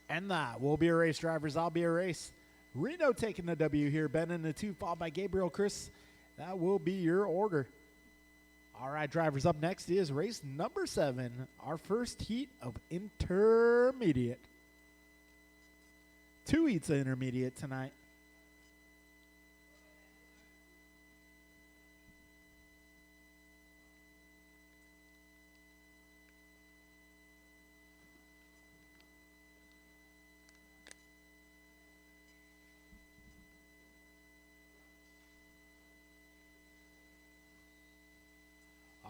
[SPEAKER 1] And that will be a race, drivers. I'll be a race. Reno taking the W here. Ben in the 2, followed by Gabriel Chris. That will be your order. All right, drivers, up next is race number 7, our first heat of intermediate. 2 heats of intermediate tonight.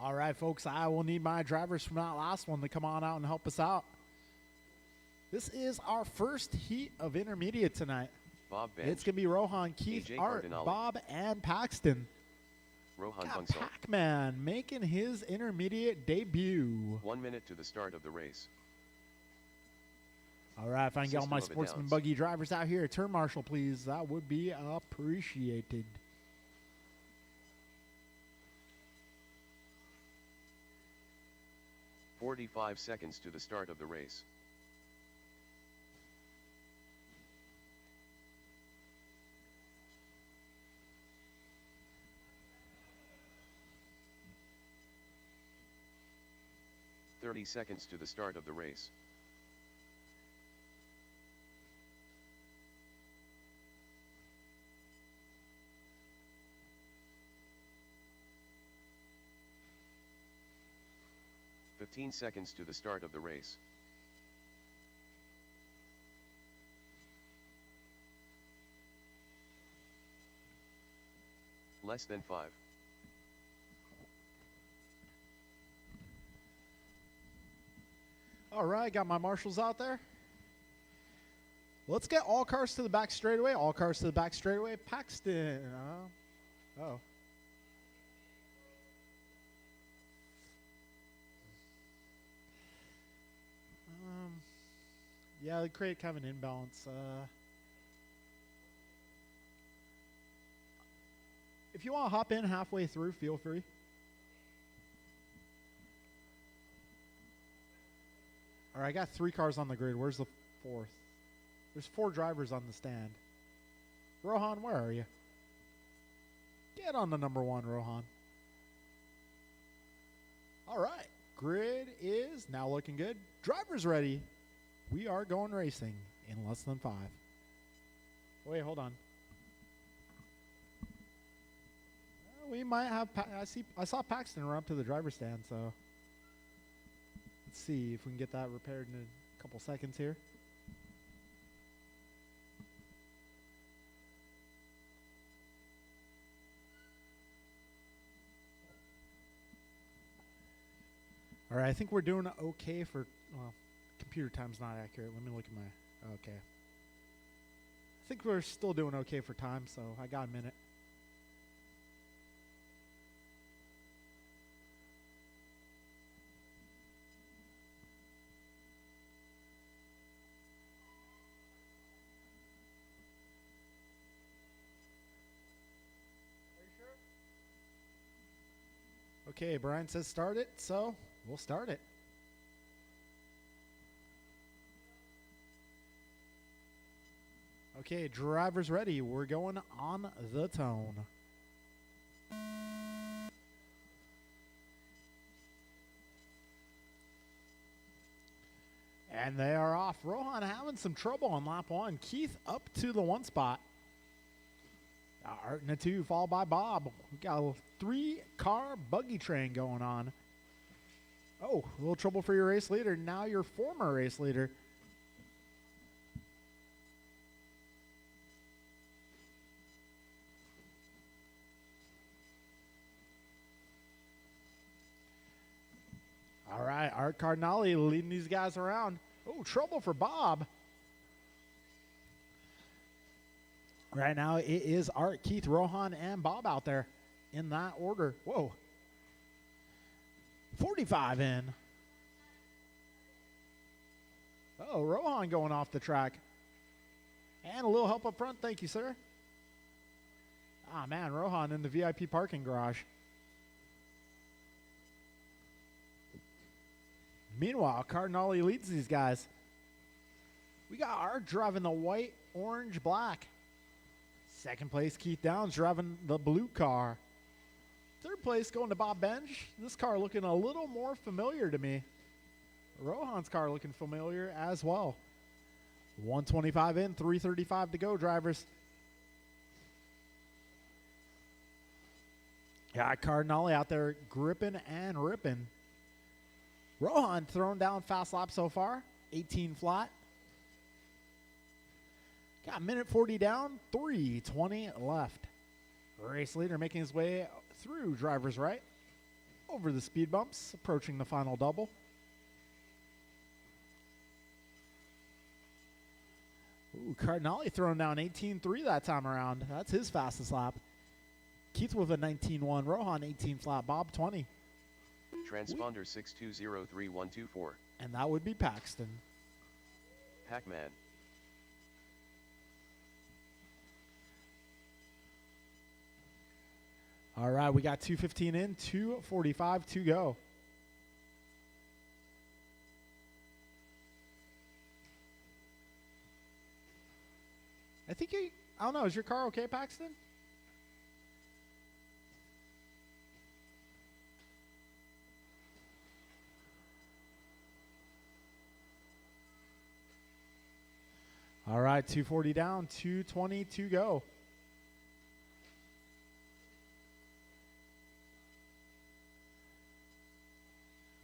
[SPEAKER 1] All right, folks, I will need my drivers from that last one to come on out and help us out. This is our first heat of intermediate tonight.
[SPEAKER 2] Bob Bench.
[SPEAKER 1] It's going to be Rohan, Keith,
[SPEAKER 2] AJ
[SPEAKER 1] Art,
[SPEAKER 2] Cardinale.
[SPEAKER 1] Bob, and Paxton.
[SPEAKER 2] Rohan
[SPEAKER 1] Got
[SPEAKER 2] Bunsel.
[SPEAKER 1] Pac-Man making his intermediate debut.
[SPEAKER 2] 1 minute to the start of the race.
[SPEAKER 1] All right, if I can get all
[SPEAKER 2] System
[SPEAKER 1] my
[SPEAKER 2] of a
[SPEAKER 1] sportsman
[SPEAKER 2] Downs.
[SPEAKER 1] buggy drivers out here, turn marshal, please. That would be appreciated.
[SPEAKER 2] "45 seconds to the start of the race. "30 seconds to the start of the race. "15 seconds to the start of the race. Less than 5.
[SPEAKER 1] All right, got my marshals out there. Let's get all cars to the back straightaway. All cars to the back straightaway. Paxton. Oh. Yeah, they create kind of an imbalance. If you want to hop in halfway through, feel free. All right, I got 3 cars on the grid. Where's the 4th? There's 4 drivers on the stand. Rohan, where are you? Get on the number 1, Rohan. All right, grid is now looking good. Drivers ready. We are going racing in less than 5. Wait, hold on. We might have. I saw Paxton run up to the driver's stand, so let's see if we can get that repaired in a couple seconds here. All right, I think we're doing okay for. Well, computer time's not accurate. Let me look at my. Okay. I think we're still doing okay for time, so I got a minute. Okay, Brian says start it, so we'll start it. Okay, drivers ready. We're going on the tone. And they are off. Rohan having some trouble on lap 1. Keith up to the 1 spot. Art in a 2, followed by Bob. We got a 3-car buggy train going on. Oh, a little trouble for your race leader. Now your former race leader. All right, Art Cardinale leading these guys around. Oh, trouble for Bob. Right now, it is Art, Keith, Rohan, and Bob out there in that order. Whoa. 45 in. Oh, Rohan going off the track. And a little help up front. Thank you, sir. Ah, man, Rohan in the VIP parking garage. Meanwhile, Cardinale leads these guys. We got Art driving the white, orange, black. Second place, Keith Downs driving the blue car. Third place going to Bob Bench. This car looking a little more familiar to me. Rohan's car looking familiar as well. 125 in, 335 to go, drivers. Got Cardinale out there gripping and ripping. Rohan thrown down fast lap so far, 18 flat. Got a minute 40 down, 3:20 left. Race leader making his way through drivers right, over the speed bumps, approaching the final double. Ooh, Cardinale throwing down 18.3 that time around. That's his fastest lap. Keith with a 19.1, Rohan 18 flat, Bob 20.
[SPEAKER 2] Transponder 6203124.
[SPEAKER 1] And that would be Paxton.
[SPEAKER 2] Pac-Man.
[SPEAKER 1] All right, we got 2:15 in, 2:45 to go. I don't know, is your car okay, Paxton? All right, 2:40 down, 2:20 to go.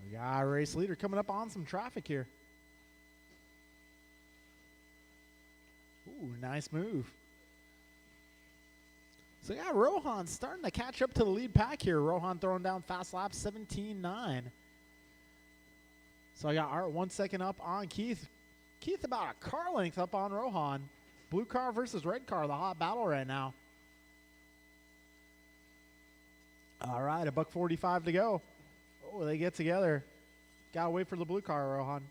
[SPEAKER 1] We got our race leader coming up on some traffic here. Ooh, nice move. So yeah, Rohan starting to catch up to the lead pack here. Rohan throwing down fast lap 17.9. So I got Art 1 second up on Keith. Keith about a car length up on Rohan. Blue car versus red car, the hot battle right now. All right, a $1:45 to go. Oh, they get together. Gotta wait for the blue car, Rohan.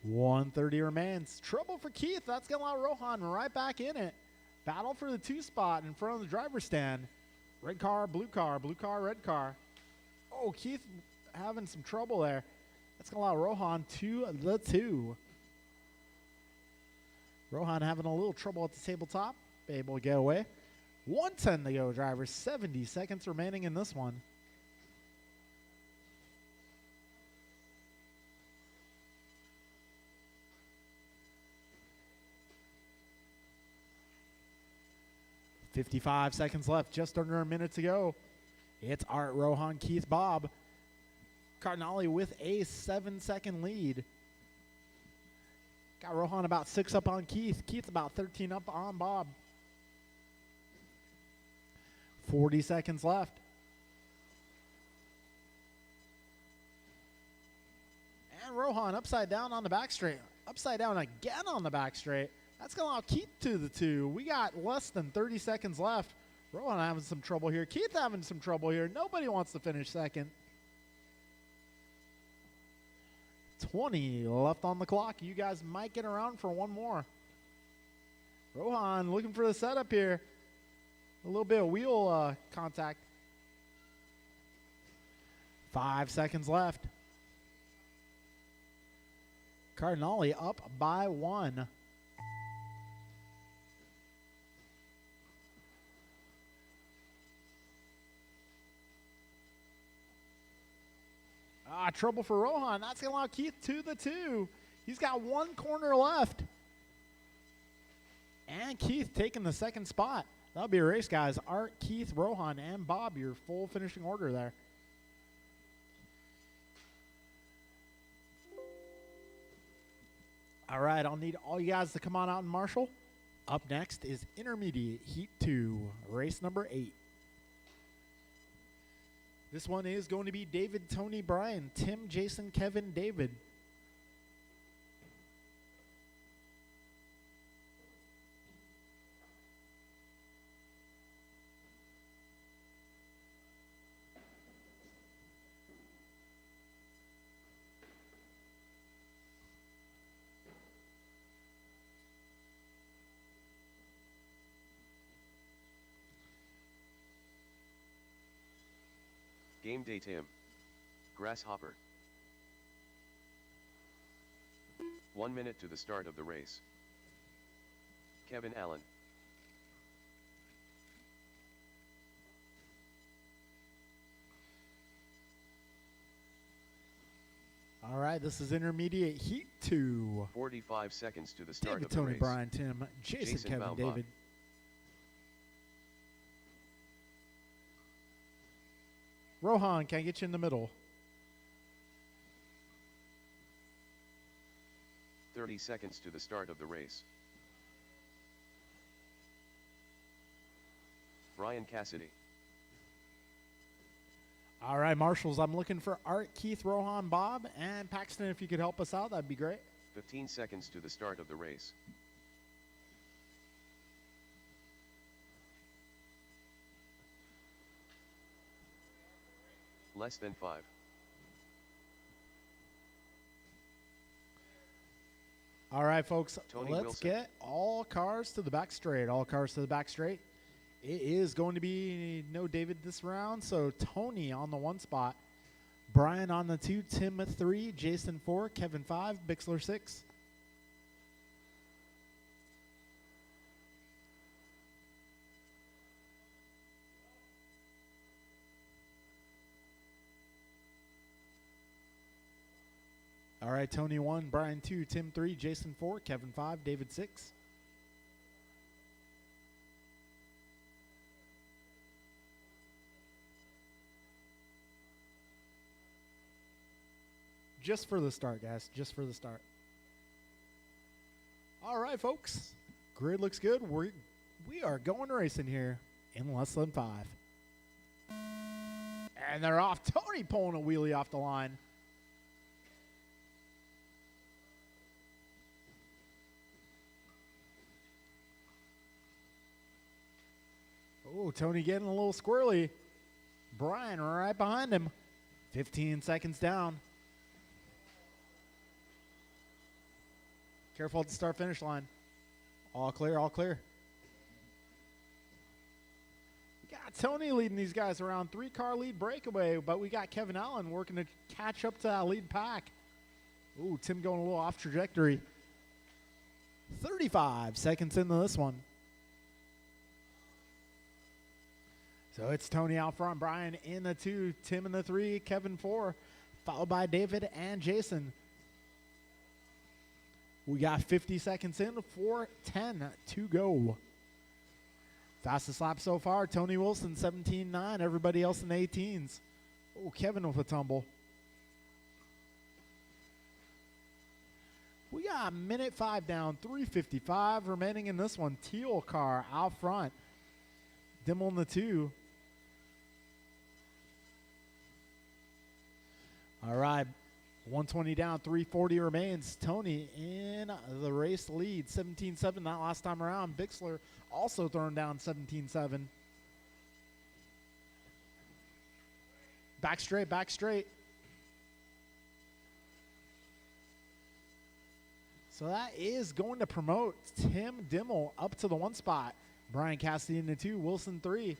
[SPEAKER 1] $1:30 remains. Trouble for Keith. That's going to allow Rohan right back in it. Battle for the 2 spot in front of the driver's stand. Red car, blue car, red car. Oh, Keith having some trouble there. That's going to allow Rohan to the 2. Rohan having a little trouble at the tabletop. Able to get away. 1:10 to go, drivers. 70 seconds remaining in this one. $55 seconds left, just under a minute to go. It's Art, Rohan, Keith, Bob. Cardinale with a 7-second lead. Got Rohan about 6 up on Keith. Keith about 13 up on Bob. 40 seconds left. And Rohan upside down on the back straight. Upside down again on the back straight. That's going to allow Keith to the 2. We got less than 30 seconds left. Rohan having some trouble here. Keith having some trouble here. Nobody wants to finish second. 20 left on the clock. You guys might get around for one more. Rohan looking for the setup here. A little bit of wheel contact. 5 seconds left. Cardinale up by 1. Trouble for Rohan. That's going to allow Keith to the 2. He's got 1 corner left. And Keith taking the 2nd spot. That'll be a race, guys. Art, Keith, Rohan, and Bob, your full finishing order there. All right, I'll need all you guys to come on out and marshal. Up next is Intermediate Heat 2, race number 8. This one is going to be David, Tony, Brian, Tim, Jason, Kevin, David.
[SPEAKER 2] Game day Tim. Grasshopper. 1 minute to the start of the race. Kevin Allen.
[SPEAKER 1] All right, this is Intermediate Heat 2.
[SPEAKER 2] 45 seconds to the start
[SPEAKER 1] David,
[SPEAKER 2] of the
[SPEAKER 1] Tony,
[SPEAKER 2] race.
[SPEAKER 1] Brian, Tim, Jason, Kevin,
[SPEAKER 2] Valbach.
[SPEAKER 1] David. Rohan, can I get you in the middle?
[SPEAKER 2] 30 seconds to the start of the race. Brian Cassidy.
[SPEAKER 1] All right, marshals, I'm looking for Art, Keith, Rohan, Bob, and Paxton. If you could help us out, that'd be great.
[SPEAKER 2] 15 seconds to the start of the race. Less than 5.
[SPEAKER 1] All right, folks,
[SPEAKER 2] Tony
[SPEAKER 1] let's
[SPEAKER 2] Wilson.
[SPEAKER 1] get all cars to the back straight. All cars to the back straight. It is going to be no David this round, so Tony on the 1 spot, Brian on the 2, Tim 3, Jason 4, Kevin 5, Bixler 6. All right, Tony 1, Brian 2, Tim 3, Jason 4, Kevin 5, David 6. Just for the start, guys. Just for the start. All right, folks. Grid looks good. We are going racing here in less than 5. And they're off. Tony pulling a wheelie off the line. Oh, Tony getting a little squirrely. Brian right behind him. 15 seconds down. Careful at the start-finish line. All clear, all clear. We got Tony leading these guys around. 3-car lead breakaway, but we got Kevin Allen working to catch up to that lead pack. Ooh, Tim going a little off trajectory. 35 seconds into this one. So it's Tony out front, Brian in the 2, Tim in the 3, Kevin 4, followed by David and Jason. We got 50 seconds in, 4:10 to go. Fastest lap so far, Tony Wilson, 17.9. Everybody else in the 18s. Oh, Kevin with a tumble. We got minute 5 down, 3:55 remaining in this one. Teal car out front. Dimmel in the 2. All right. 120 down, 340 remains. Tony in the race lead, 17.7 that last time around. Bixler also thrown down 17.7. Back straight, back straight. So that is going to promote Tim Dimmel up to the 1 spot. Brian Cassidy in the 2, Wilson 3.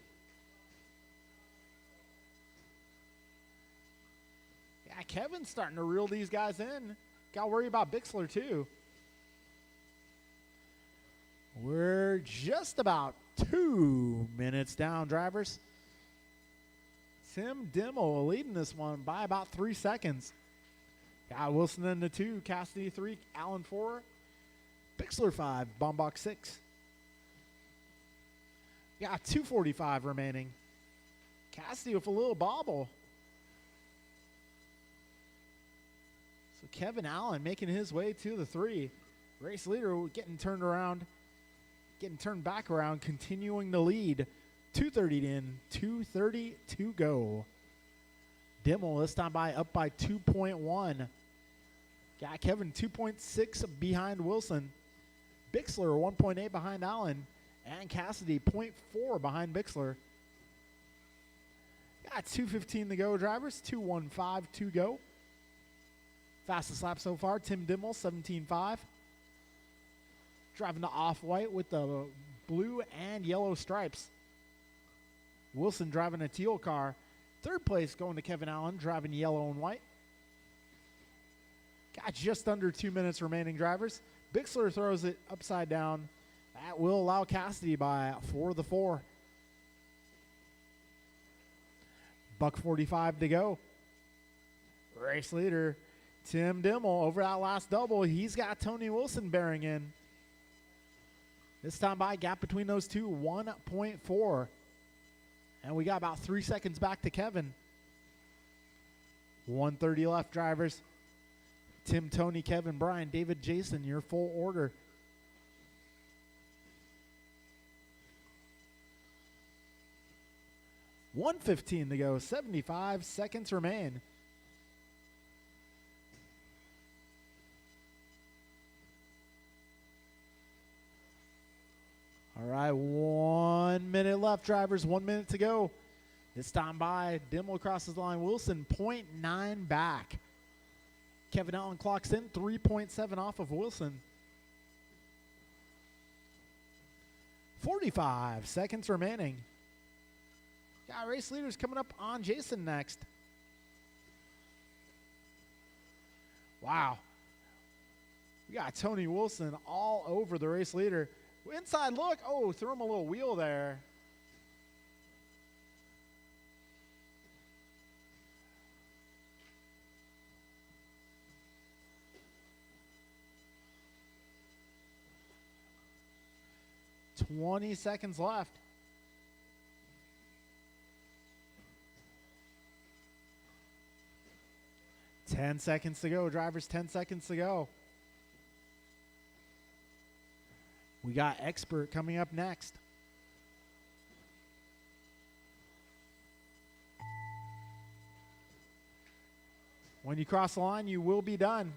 [SPEAKER 1] Yeah, Kevin's starting to reel these guys in. Got to worry about Bixler too. We're just about 2 minutes down, drivers. Tim Dimmel leading this one by about 3 seconds. Got Wilson in the 2, Cassidy 3, Allen 4, Bixler 5, Bombach 6. Got 2:45 remaining. Cassidy with a little bobble. So Kevin Allen making his way to the 3. Race leader getting turned around, getting turned back around, continuing to lead. 2:30 in, 2:30 to go. Dimmel this time up by 2.1. Got Kevin 2.6 behind Wilson. Bixler 1.8 behind Allen. And Cassidy 0.4 behind Bixler. Got 2:15 to go, drivers. 2:15 to go. Fastest lap so far, Tim Dimmel, 17.5. Driving the off-white with the blue and yellow stripes. Wilson driving a teal car. 3rd place going to Kevin Allen, driving yellow and white. Got just under 2 minutes remaining, drivers. Bixler throws it upside down. That will allow Cassidy by for the 4. $1:45 to go. Race leader, Tim Dimmel, over that last double. He's got Tony Wilson bearing in. This time by, gap between those two, 1.4. And we got about 3 seconds back to Kevin. 1:30 left, drivers. Tim, Tony, Kevin, Brian, David, Jason, your full order. $1:15 to go, 75 seconds remain. All right, 1 minute left, drivers. 1 minute to go. This time by, Dimmel crosses the line. Wilson 0.9 back. Kevin Allen clocks in 3.7 off of Wilson. 45 seconds remaining. Got race leaders coming up on Jason next. Wow. We got Tony Wilson all over the race leader. Inside look. Oh, threw him a little wheel there. $20 seconds left. $10 seconds to go, drivers. 10 seconds to go. We got Expert coming up next. When you cross the line, you will be done.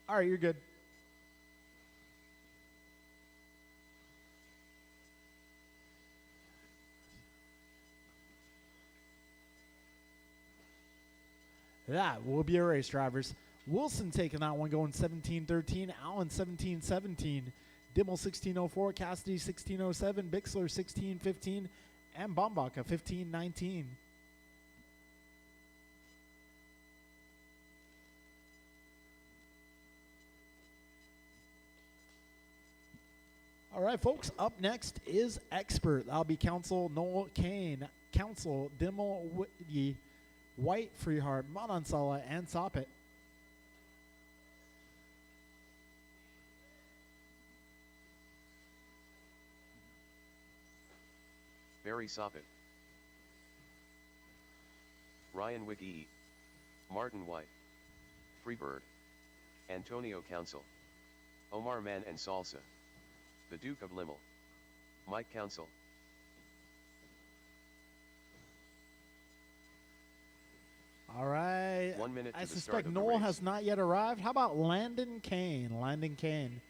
[SPEAKER 1] All right, you're good. That will be a race, drivers. Wilson taking that one, going 17-13. Allen 17-17. Dimmel 16-04. Cassidy 16-07. Bixler 16-15. And Bombach a 15-19. All right, folks, up next is Expert. That'll be Council Noel Kane, Council Dimmel Whitty, White, Freehart, Manansala, and Soppet.
[SPEAKER 2] Barry Soppet, Ryan Wiggy, Martin White, Freebird, Antonio Council, Omar Man and Salsa, the Duke of Limmel, Mike Council.
[SPEAKER 1] All right.
[SPEAKER 2] 1 minute to
[SPEAKER 1] I
[SPEAKER 2] the start
[SPEAKER 1] suspect
[SPEAKER 2] of the
[SPEAKER 1] Noel
[SPEAKER 2] race.
[SPEAKER 1] has not yet arrived. How about Landon Kane? Landon Kane.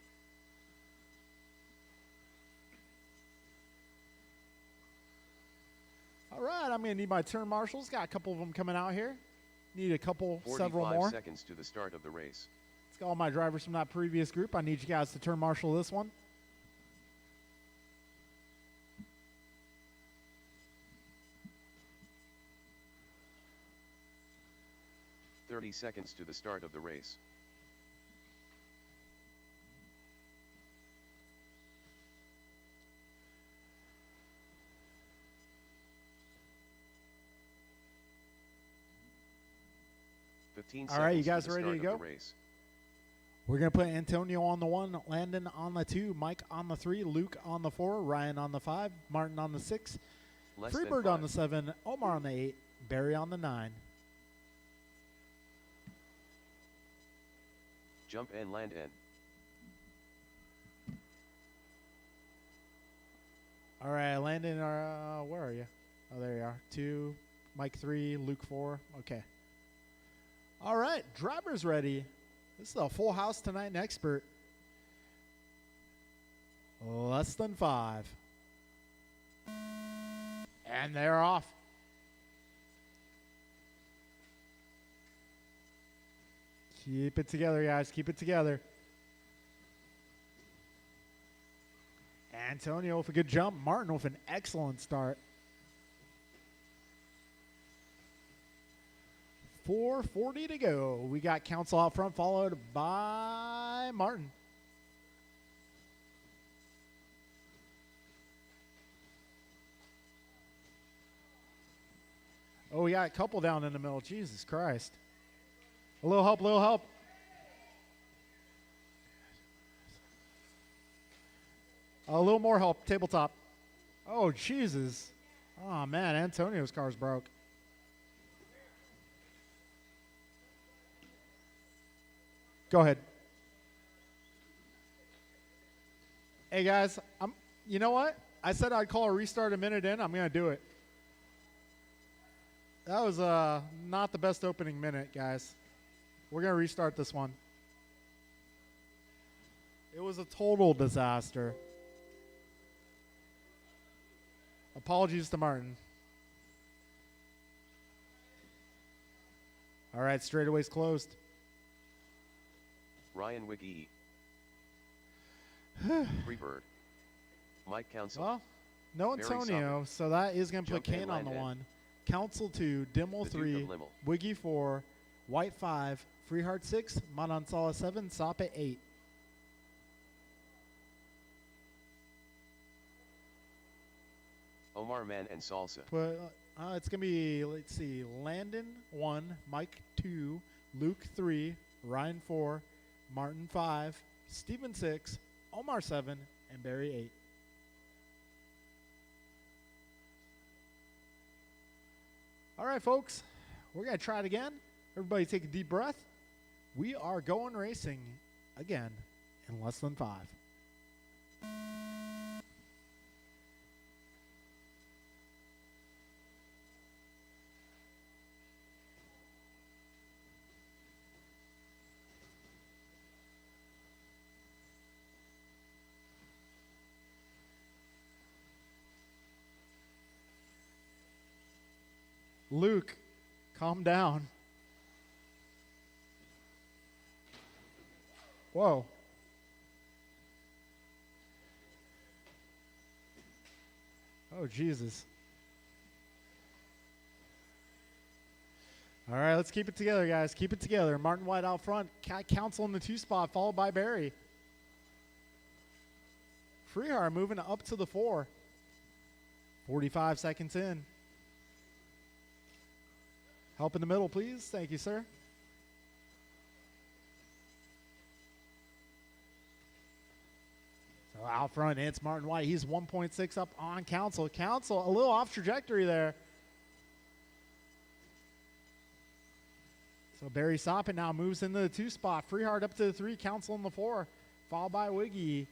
[SPEAKER 1] All right, I'm going to need my turn marshals. Got a couple of them coming out here. Need a couple,
[SPEAKER 2] 45
[SPEAKER 1] several more.
[SPEAKER 2] seconds to the start of the race.
[SPEAKER 1] Let's get all my drivers from that previous group. I need you guys to turn marshal this one.
[SPEAKER 2] "30 seconds to the start of the race.
[SPEAKER 1] All right, you guys
[SPEAKER 2] to the
[SPEAKER 1] ready to
[SPEAKER 2] start
[SPEAKER 1] go?
[SPEAKER 2] of the race.
[SPEAKER 1] We're going to put Antonio on the 1, Landon on the 2, Mike on the 3, Luke on the 4, Ryan on the 5, Martin on the 6,
[SPEAKER 2] Less than
[SPEAKER 1] Freebird on
[SPEAKER 2] 5.
[SPEAKER 1] the 7, Omar on the 8, Barry on the 9.
[SPEAKER 2] Jump and land in.
[SPEAKER 1] All right, Landon, where are you? Oh, there you are. 2, Mike 3, Luke 4. Okay. All right, drivers ready. This is a full house tonight in Expert. Less than 5. And they're off. Keep it together, guys. Keep it together. Antonio with a good jump. Martin with an excellent start. 4:40 to go. We got Council out front, followed by Martin. Oh, we got a couple down in the middle. Jesus Christ. A little help, little help. A little more help, tabletop. Oh, Jesus. Oh, man, Antonio's car's broke. Go ahead. Hey, guys, you know what? I said I'd call a restart a minute in. I'm going to do it. That was not the best opening minute, guys. We're going to restart this one. It was a total disaster. Apologies to Martin. All right, straightaway's closed.
[SPEAKER 2] Ryan Wiggy. Freebird. Mike Council.
[SPEAKER 1] Well, no
[SPEAKER 2] Barry
[SPEAKER 1] Antonio, so that is going to put
[SPEAKER 2] Jump in,
[SPEAKER 1] Kane on the
[SPEAKER 2] land in.
[SPEAKER 1] 1. Council 2, Dimmel
[SPEAKER 2] The Duke
[SPEAKER 1] 3,
[SPEAKER 2] of Limmel.
[SPEAKER 1] Wiggy 4, White 5, Freeheart 6, Manansala 7, Soppe 8.
[SPEAKER 2] Omar Man and Salsa.
[SPEAKER 1] But it's going to be, let's see, Landon 1, Mike 2, Luke 3, Ryan 4, Martin 5, Steven 6, Omar 7, and Barry 8. All right, folks, we're going to try it again. Everybody take a deep breath. We are going racing again in less than 5. Luke, calm down. Whoa. Oh, Jesus. All right, let's keep it together, guys. Keep it together. Martin White out front. Council in the 2 spot, followed by Barry. Freehar moving up to the 4. 45 seconds in. Help in the middle, please. Thank you, sir. So out front, it's Martin White. He's 1.6 up on Council. Council, a little off trajectory there. So Barry Soppin now moves into the 2 spot. Freehard up to the 3. Council in the 4. Followed by Wiggy.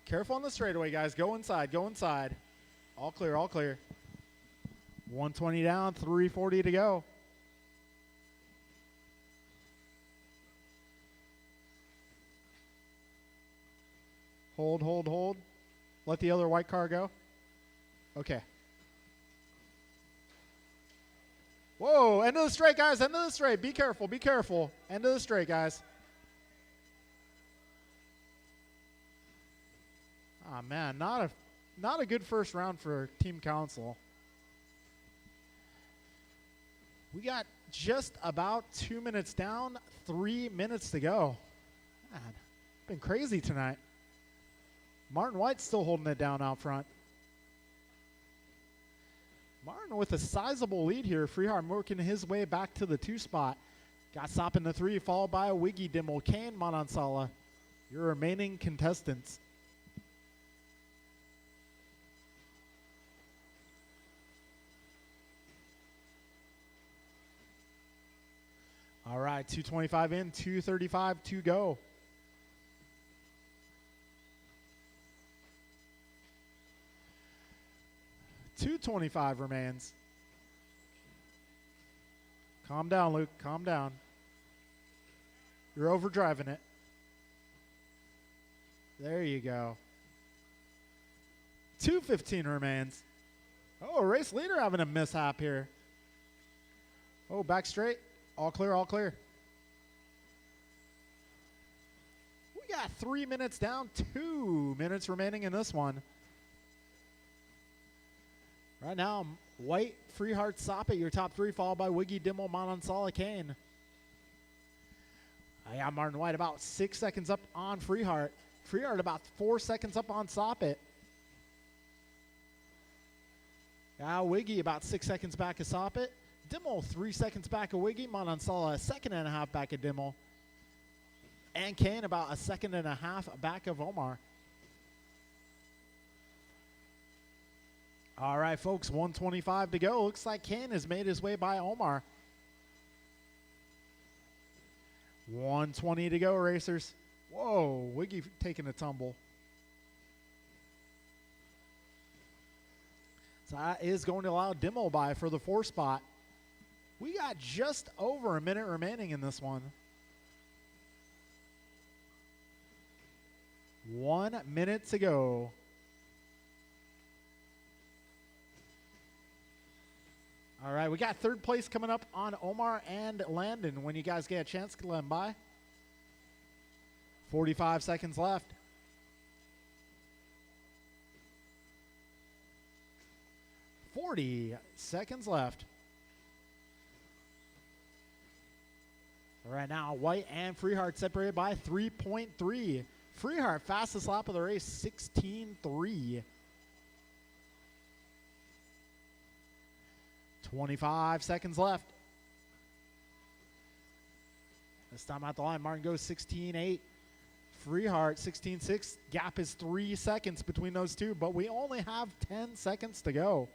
[SPEAKER 1] Careful on the straightaway, guys. Go inside. Go inside. All clear. All clear. 120 down, 340 to go. Hold, hold, hold. Let the other white car go. Okay. Whoa, end of the straight, guys. End of the straight. Be careful. Be careful. End of the straight, guys. Oh, man. Not a good first round for Team Council. We got just about 2 minutes down, 3 minutes to go. Man, been crazy tonight. Martin White's still holding it down out front. Martin with a sizable lead here. Freehard working his way back to the 2 spot. Got Sop in the 3, followed by a Wiggy, Dimmel, Kane, Manansala. Your remaining contestants. All right, 2:25 in, 2:35 to go. $2.25 remains. Calm down, Luke. Calm down. You're overdriving it. There you go. 2:15 remains. Oh, race leader having a mishap here. Oh, back straight. All clear, all clear. We got 3 minutes down, 2 minutes remaining in this one. Right now, White, Freehart, Soppet, your top 3, followed by Wiggy, Dimmel, Manansala, Kane. I got Martin White about 6 seconds up on Freehart. Freehart about 4 seconds up on Soppet. Now Wiggy about 6 seconds back of Soppet. Dimmel 3 seconds back of Wiggy. Manansala a second and a half back of Dimmel. And Kane about a second and a half back of Omar. All right, folks, 1:25 to go. Looks like Kane has made his way by Omar. 1:20 to go, racers. Whoa, Wiggy taking a tumble. So that is going to allow Dimmel by for the 4 spot. We got just over a minute remaining in this one. 1 minute to go. All right, we got 3rd place coming up on Omar and Landon. When you guys get a chance, let them by. 45 seconds left. $40 left. So right now, White and Freehart separated by 3.3. Freehart, fastest lap of the race, 16.3. 25 seconds left. This time at the line, Martin goes 16.8. Freehart 16.6. Gap is 3 seconds between those two, but we only have 10 seconds to go.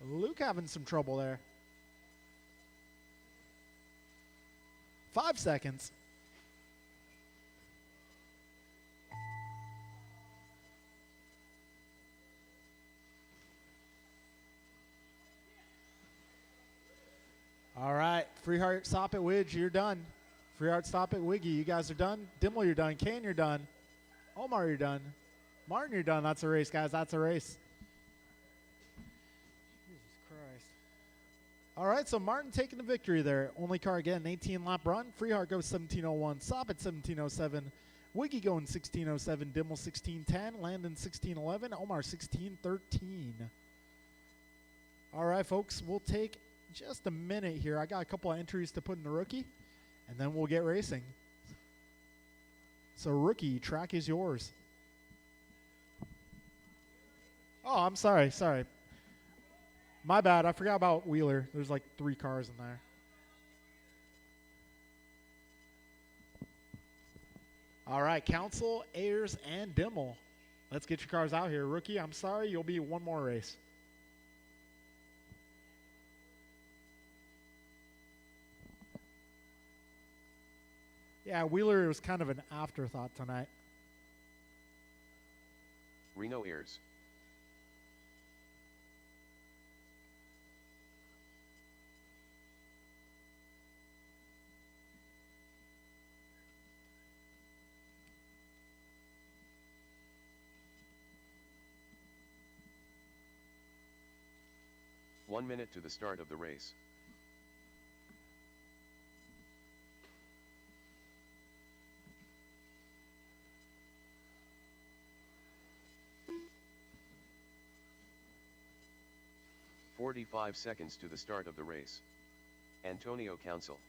[SPEAKER 1] Luke having some trouble there. 5 seconds. All right, Freehart, Soppet, Widge, you're done. Freehart, Soppet, Wiggy, you guys are done. Dimmel, you're done. Kane, you're done. Omar, you're done. Martin, you're done. That's a race, guys. That's a race. Jesus Christ. All right, so Martin taking the victory there. Only car again, 18-lap run. Freehart goes 17:01. Soppet 17:07. Wiggy going 16:07. Dimmel 16:10. Landon 16:11. Omar 16:13. All right, folks, we'll take just a minute here. I got a couple of entries to put in the rookie, and then we'll get racing. So, rookie, track is yours. Oh, I'm sorry. My bad. I forgot about Wheeler. There's like 3 cars in there. All right, Council, Ayers, and Dimmel. Let's get your cars out here. Rookie, I'm sorry. You'll be one more race. Yeah, Wheeler was kind of an afterthought tonight.
[SPEAKER 2] Reno Ayers. 1 minute to the start of the race. "45 seconds to the start of the race. Antonio Council.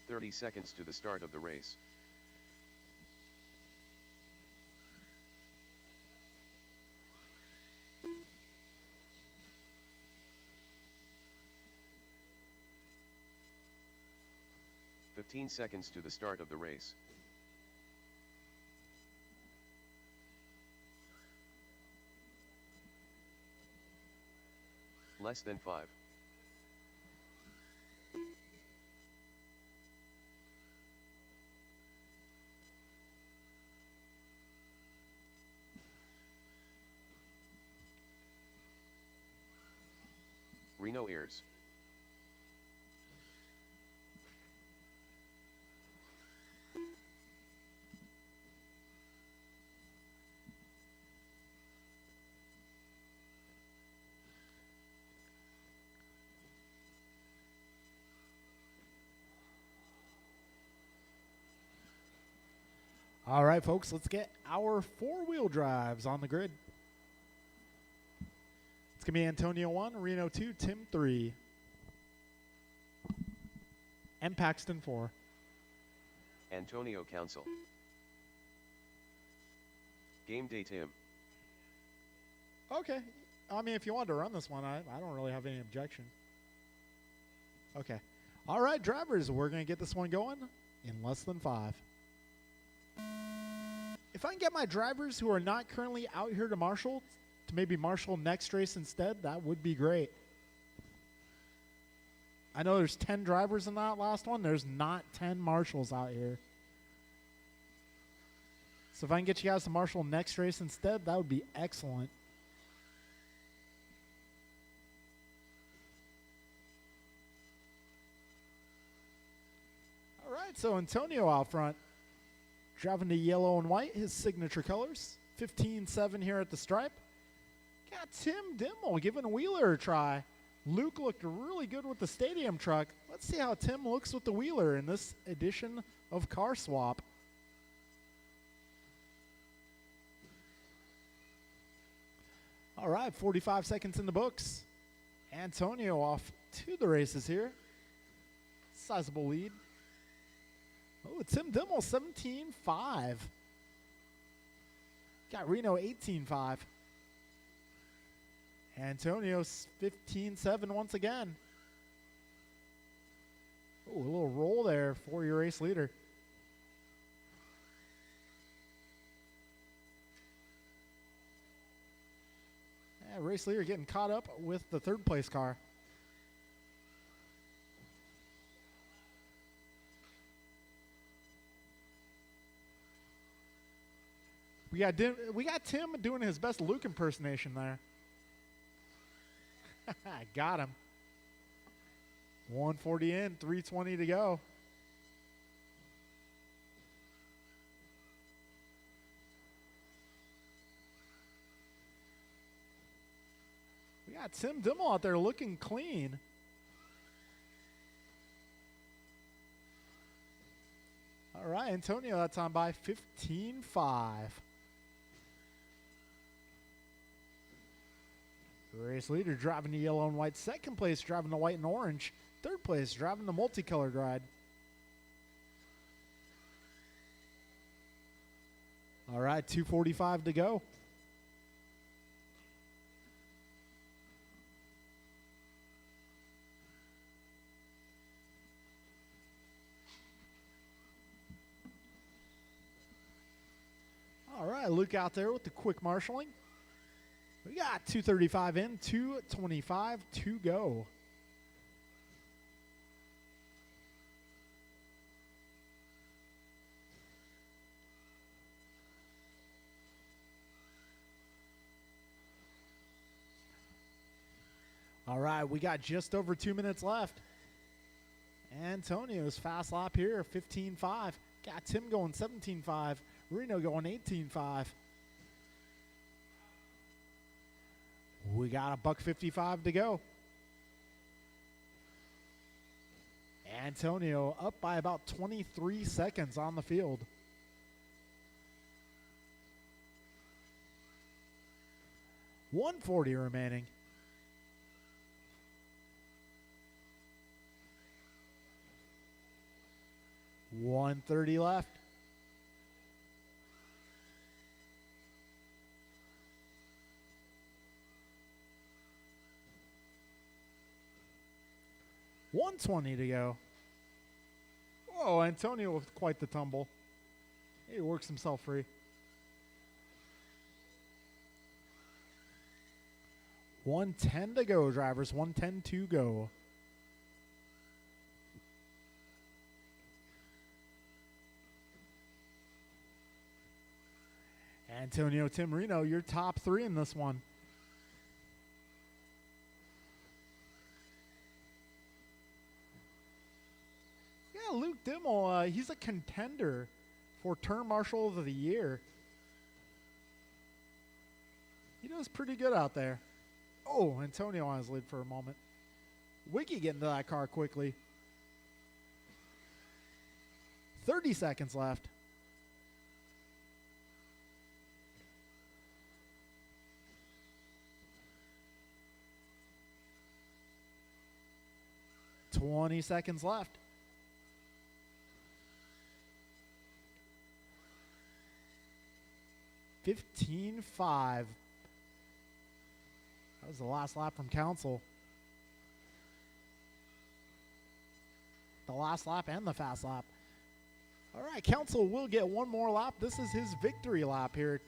[SPEAKER 2] "30 seconds to the start of the race. "15 seconds to the start of the race. Less than 5. Reno ears.
[SPEAKER 1] All right, folks, let's get our four-wheel drives on the grid. It's going to be Antonio 1, Reno 2, Tim 3, and Paxton 4.
[SPEAKER 2] Antonio Council. Game day Tim.
[SPEAKER 1] Okay. I mean, if you wanted to run this one, I don't really have any objection. Okay. All right, drivers, we're going to get this one going in less than 5. If I can get my drivers who are not currently out here to marshal, to maybe marshal next race instead, that would be great. I know there's 10 drivers in that last one. There's not 10 marshals out here. So if I can get you guys to marshal next race instead, that would be excellent. All right, so Antonio out front. Driving the yellow and white, his signature colors. 15-7 here at the stripe. Got Tim Dimmel giving Wheeler a try. Luke looked really good with the stadium truck. Let's see how Tim looks with the Wheeler in this edition of Car Swap. All right, 45 seconds in the books. Antonio off to the races here. Sizable lead. Oh, Tim Dimmel, 17-5. Got Reno, 18-5. Antonio's 15-7 once again. Oh, a little roll there for your race leader. Yeah, race leader getting caught up with the third place car. We got Tim doing his best Luke impersonation there. Got him. 140 in, 320 to go. We got Tim Dimmel out there looking clean. All right, Antonio, that's on by 15-5. Race leader driving the yellow and white. Second place driving the white and orange. Third place driving the multicolored ride. All right, 2:45 to go. All right, Luke out there with the quick marshaling. We got 2:35 in, 2:25 to go. All right, we got just over 2 minutes left. Antonio's fast lap here, 15.5. Got Tim going 17.5. Reno going 18.5. We got a $1:55 to go. Antonio up by about 23 seconds on the field. $140 remaining. $130 left. $120 to go. Whoa, Antonio with quite the tumble. He works himself free. $110 to go, drivers. $110 to go. Antonio, Tim, Reno, your top three in this one. Yeah, Luke Dimmel, he's a contender for Turn Marshal of the Year. He does pretty good out there. Oh, Antonio on his lead for a moment. Wiki getting to that car quickly. 30 seconds left. $20 seconds left. $15.5. That was the last lap from Council. The last lap and the fast lap. All right, Council will get one more lap. This is his victory lap here.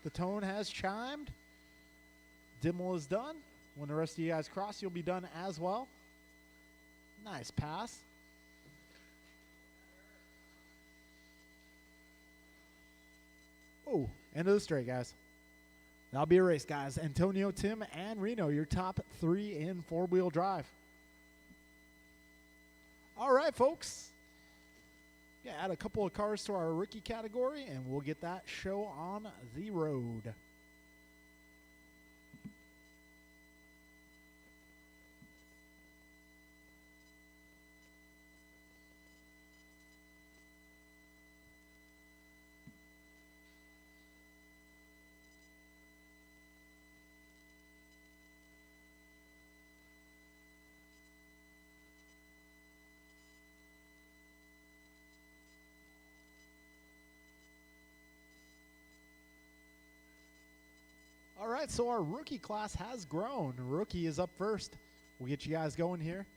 [SPEAKER 1] The tone has chimed. Dimmel is done. When the rest of you guys cross, you'll be done as well. Nice pass. Oh, end of the straight, guys. That'll be a race, guys. Antonio, Tim, and Reno, your top three in four-wheel drive. All right, folks. Yeah, add a couple of cars to our rookie category, and we'll get that show on the road. All right, so our rookie class has grown. Rookie is up first. We'll get you guys going here.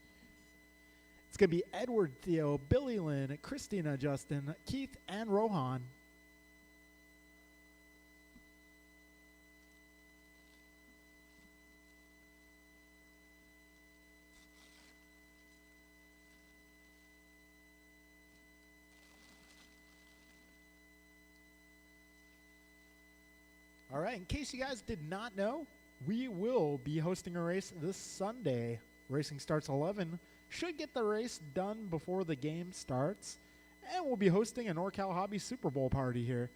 [SPEAKER 1] It's going to be Edward, Theo, Billy Lynn, Christina, Justin, Keith, and Rohan. All right, in case you guys did not know, we will be hosting a race this Sunday. Racing starts 11. Should get the race done before the game starts. And we'll be hosting a NorCal Hobby Super Bowl party here.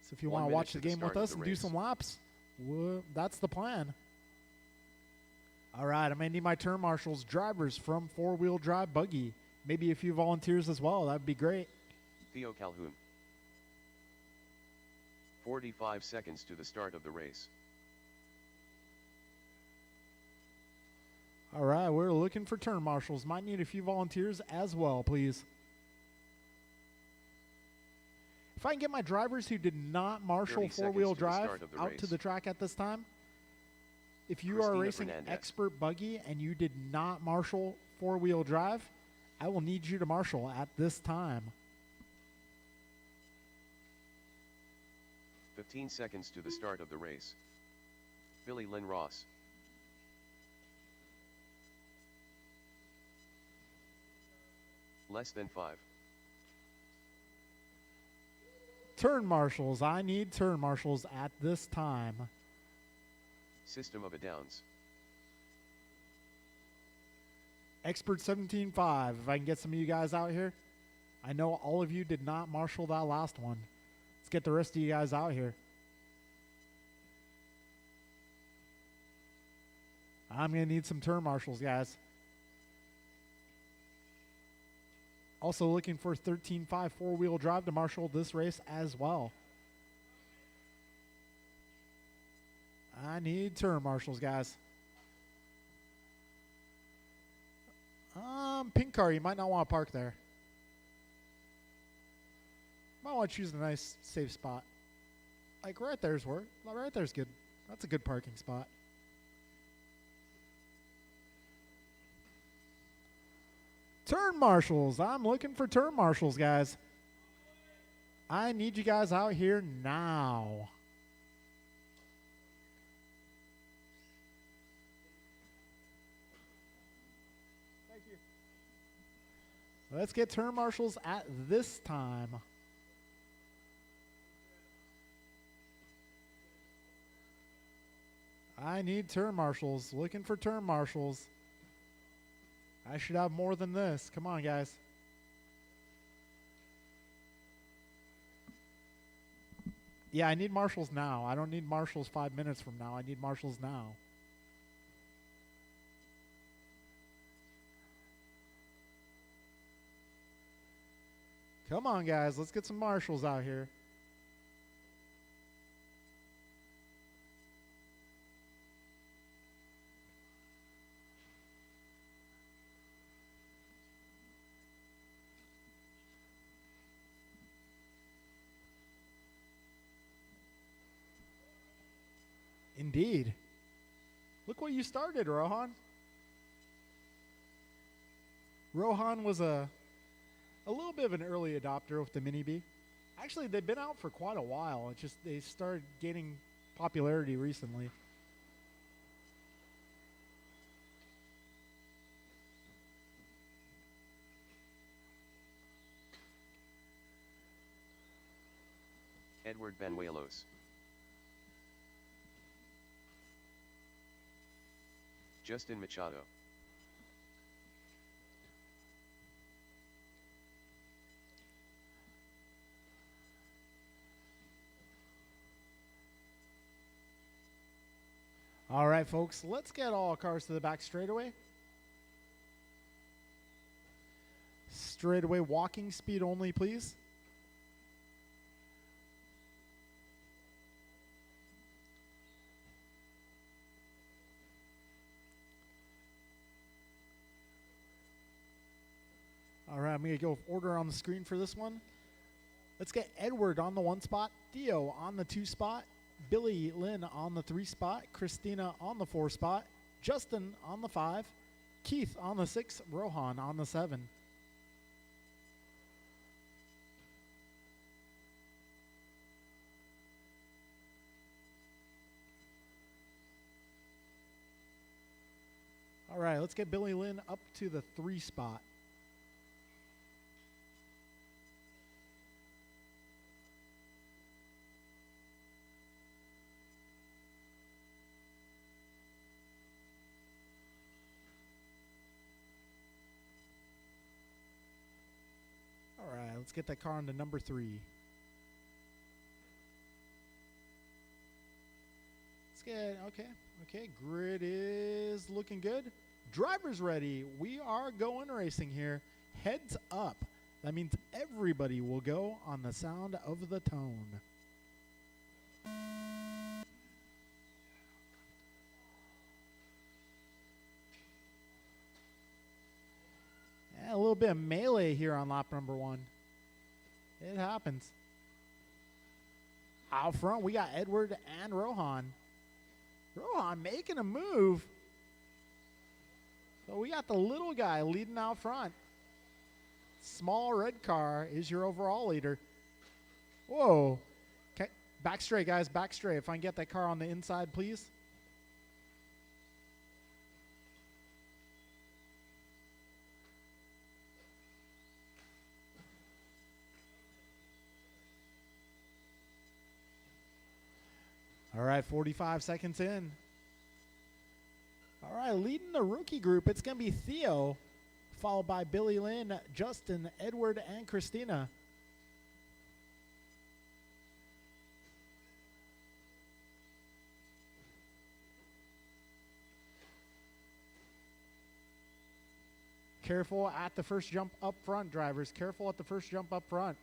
[SPEAKER 1] So if you want to watch the game with us and do some laps, that's the plan. All right, I'm going to need my turn marshals, drivers from four-wheel drive buggy. Maybe a few volunteers as well. That would be great.
[SPEAKER 2] Theo Calhoun. 45 seconds to the start of the race.
[SPEAKER 1] All right, we're looking for turn marshals. Might need a few volunteers as well, please. If I can get my drivers who did not marshal four-wheel drive out to the track at this time. If you are racing expert buggy and you did not marshal four-wheel drive, I will need you to marshal at this time.
[SPEAKER 2] 15 seconds to the start of the race. Billy Lynn Ross. Less than 5.
[SPEAKER 1] Turn marshals. I need turn marshals at this time.
[SPEAKER 2] System of a Downs.
[SPEAKER 1] Expert 17.5, if I can get some of you guys out here. I know all of you did not marshal that last one. Let's get the rest of you guys out here. I'm going to need some turn marshals, guys. Also looking for 13.5 four-wheel drive to marshal this race as well. I need turn marshals, guys. Pink car, you might not want to park there. Might want to choose a nice, safe spot. Like right there's work. Right there's good. That's a good parking spot. Turn marshals. I'm looking for turn marshals, guys. I need you guys out here now. Thank you. Let's get turn marshals at this time. I need turn marshals. Looking for turn marshals. I should have more than this. Come on, guys. Yeah, I need marshals now. I don't need marshals 5 minutes from now. I need marshals now. Come on, guys. Let's get some marshals out here. Indeed. Look what you started, Rohan. Rohan was a little bit of an early adopter with the Mini B. Actually, they've been out for quite a while. It's just they started gaining popularity recently.
[SPEAKER 2] Edward Benuelos. Justin Machado.
[SPEAKER 1] All right, folks, let's get all cars to the back straightaway. Straightaway walking speed only, please. All right, I'm going to go order on the screen for this one. Let's get Edward on the 1 spot, Theo on the 2 spot, Billy Lynn on the 3 spot, Christina on the 4 spot, Justin on the 5, Keith on the 6, Rohan on the 7. All right, let's get Billy Lynn up to the 3 spot. Let's get that car into number 3. Let's get, okay, grid is looking good. Driver's ready. We are going racing here. Heads up. That means everybody will go on the sound of the tone. A little bit of melee here on lap number 1. It happens. Out front, we got Edward and Rohan. Rohan making a move. So we got the little guy leading out front. Small red car is your overall leader. Whoa. Okay. Back straight, guys. Back straight. If I can get that car on the inside, please. All right, 45 seconds in. All right, leading the rookie group, it's going to be Theo followed by Billy Lynn, Justin, Edward, and Christina. Careful at the first jump up front, drivers. Careful at the first jump up front.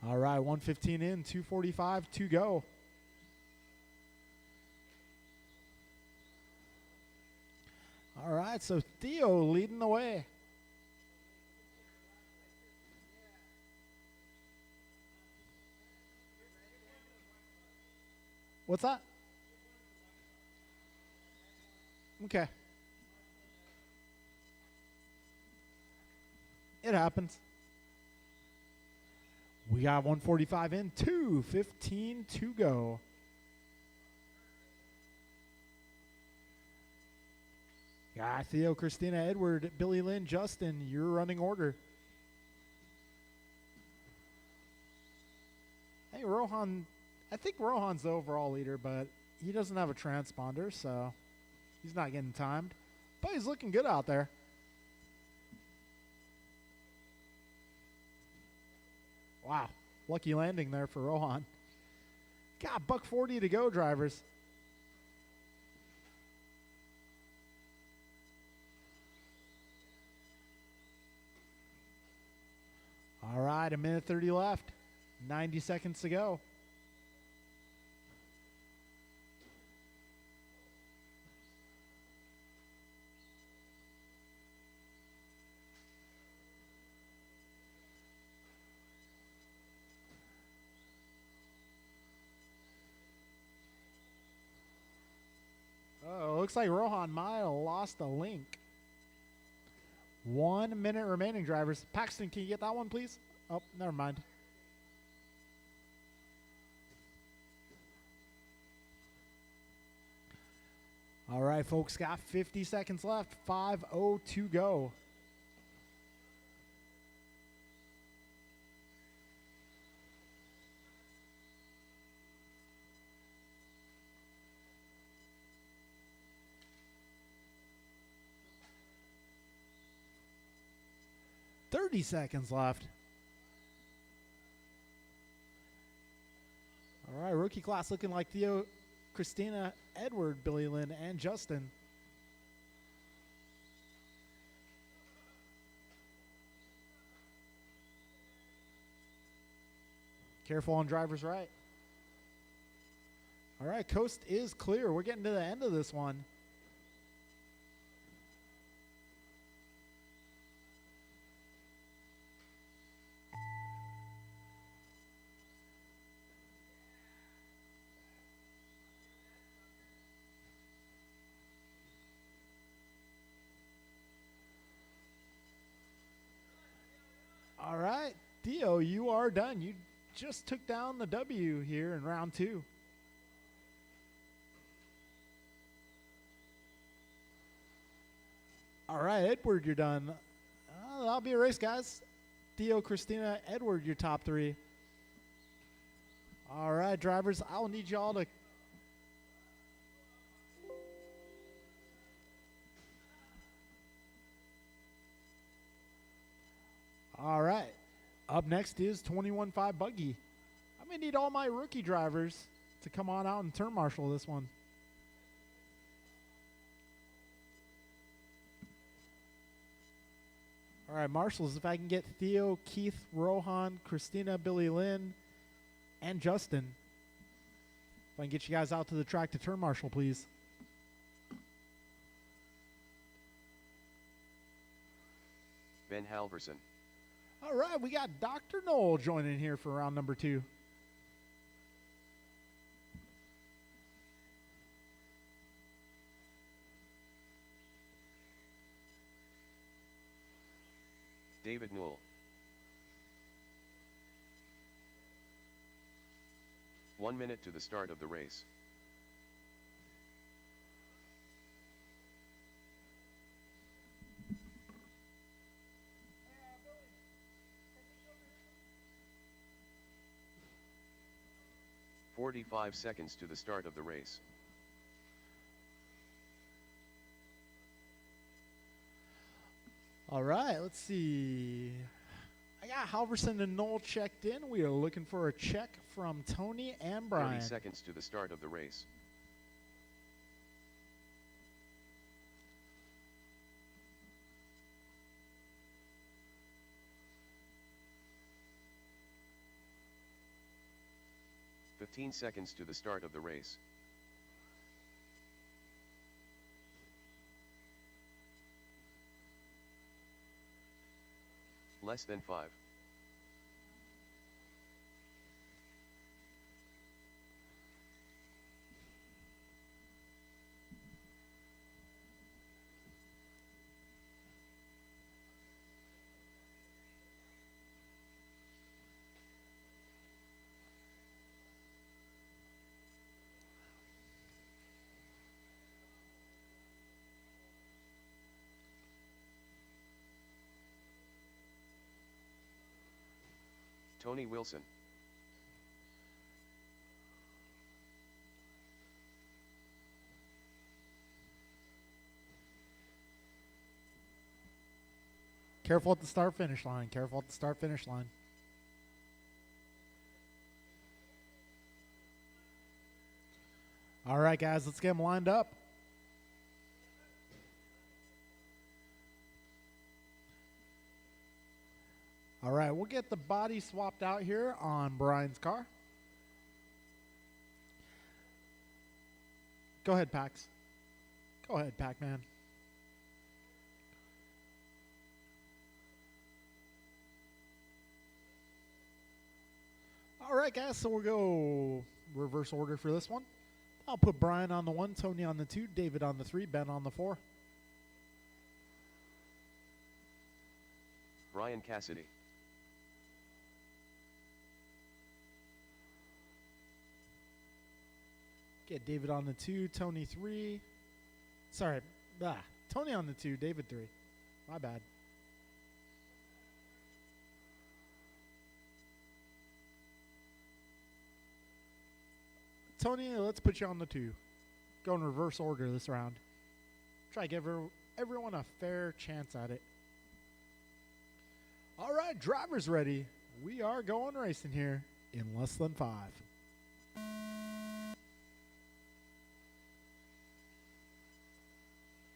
[SPEAKER 1] All right, 1:15 in, 2:45 to go. All right, so Theo leading the way. What's that? Okay. It happens. We got 1:45 in, 2:15 to go. Yeah, Theo, Christina, Edward, Billy Lynn, Justin, your running order. Hey, Rohan, I think Rohan's the overall leader, but he doesn't have a transponder, so he's not getting timed. But he's looking good out there. Wow, lucky landing there for Rohan. Got $140 to go, drivers. All right, 1:30 left. 90 seconds to go. Oh, looks like Rohan might have lost a link. 1 minute remaining, drivers. Paxton, can you get that one, please? Oh, never mind. All right, folks, got 50 seconds left. 5:02 to go. Thirty seconds left. All right, rookie class looking like Theo, Christina, Edward, Billy Lynn, and Justin. Careful on driver's right. All right, coast is clear. We're getting to the end of this one. All right, Theo, you are done. You just took down the W here in round 2. All right, Edward, you're done. That'll be a race, guys. Theo, Christina, Edward, your top 3. All right, drivers, I'll need y'all to... All right. Up next is 21.5 Buggy. I'm going to need all my rookie drivers to come on out and turn marshal this one. All right, marshals, if I can get Theo, Keith, Rohan, Christina, Billy Lynn, and Justin. If I can get you guys out to the track to turn marshal, please.
[SPEAKER 2] Ben Halverson.
[SPEAKER 1] All right, we got Dr. Knoll joining here for round number 2.
[SPEAKER 2] David Newell. 1 minute to the start of the race. "45 seconds to the start of the race."
[SPEAKER 1] All right, let's see. I got Halverson and Noel checked in. We are looking for a check from Tony and Brian.
[SPEAKER 2] 30 seconds to the start of the race. "15 seconds to the start of the race. Less than 5. Tony Wilson.
[SPEAKER 1] Careful at the start-finish line. Careful at the start-finish line. All right, guys, let's get them lined up. All right, we'll get the body swapped out here on Brian's car. Go ahead, Pax. Go ahead, Pac-Man. All right, guys, so we'll go reverse order for this one. I'll put Brian on the 1, Tony on the 2, David on the 3, Ben on the 4.
[SPEAKER 2] Brian Cassidy.
[SPEAKER 1] Get David on the 2, Tony 3. Sorry, Tony on the 2, David 3. My bad. Tony, let's put you on the 2. Go in reverse order this round. Try to give everyone a fair chance at it. All right, drivers ready. We are going racing here in less than 5.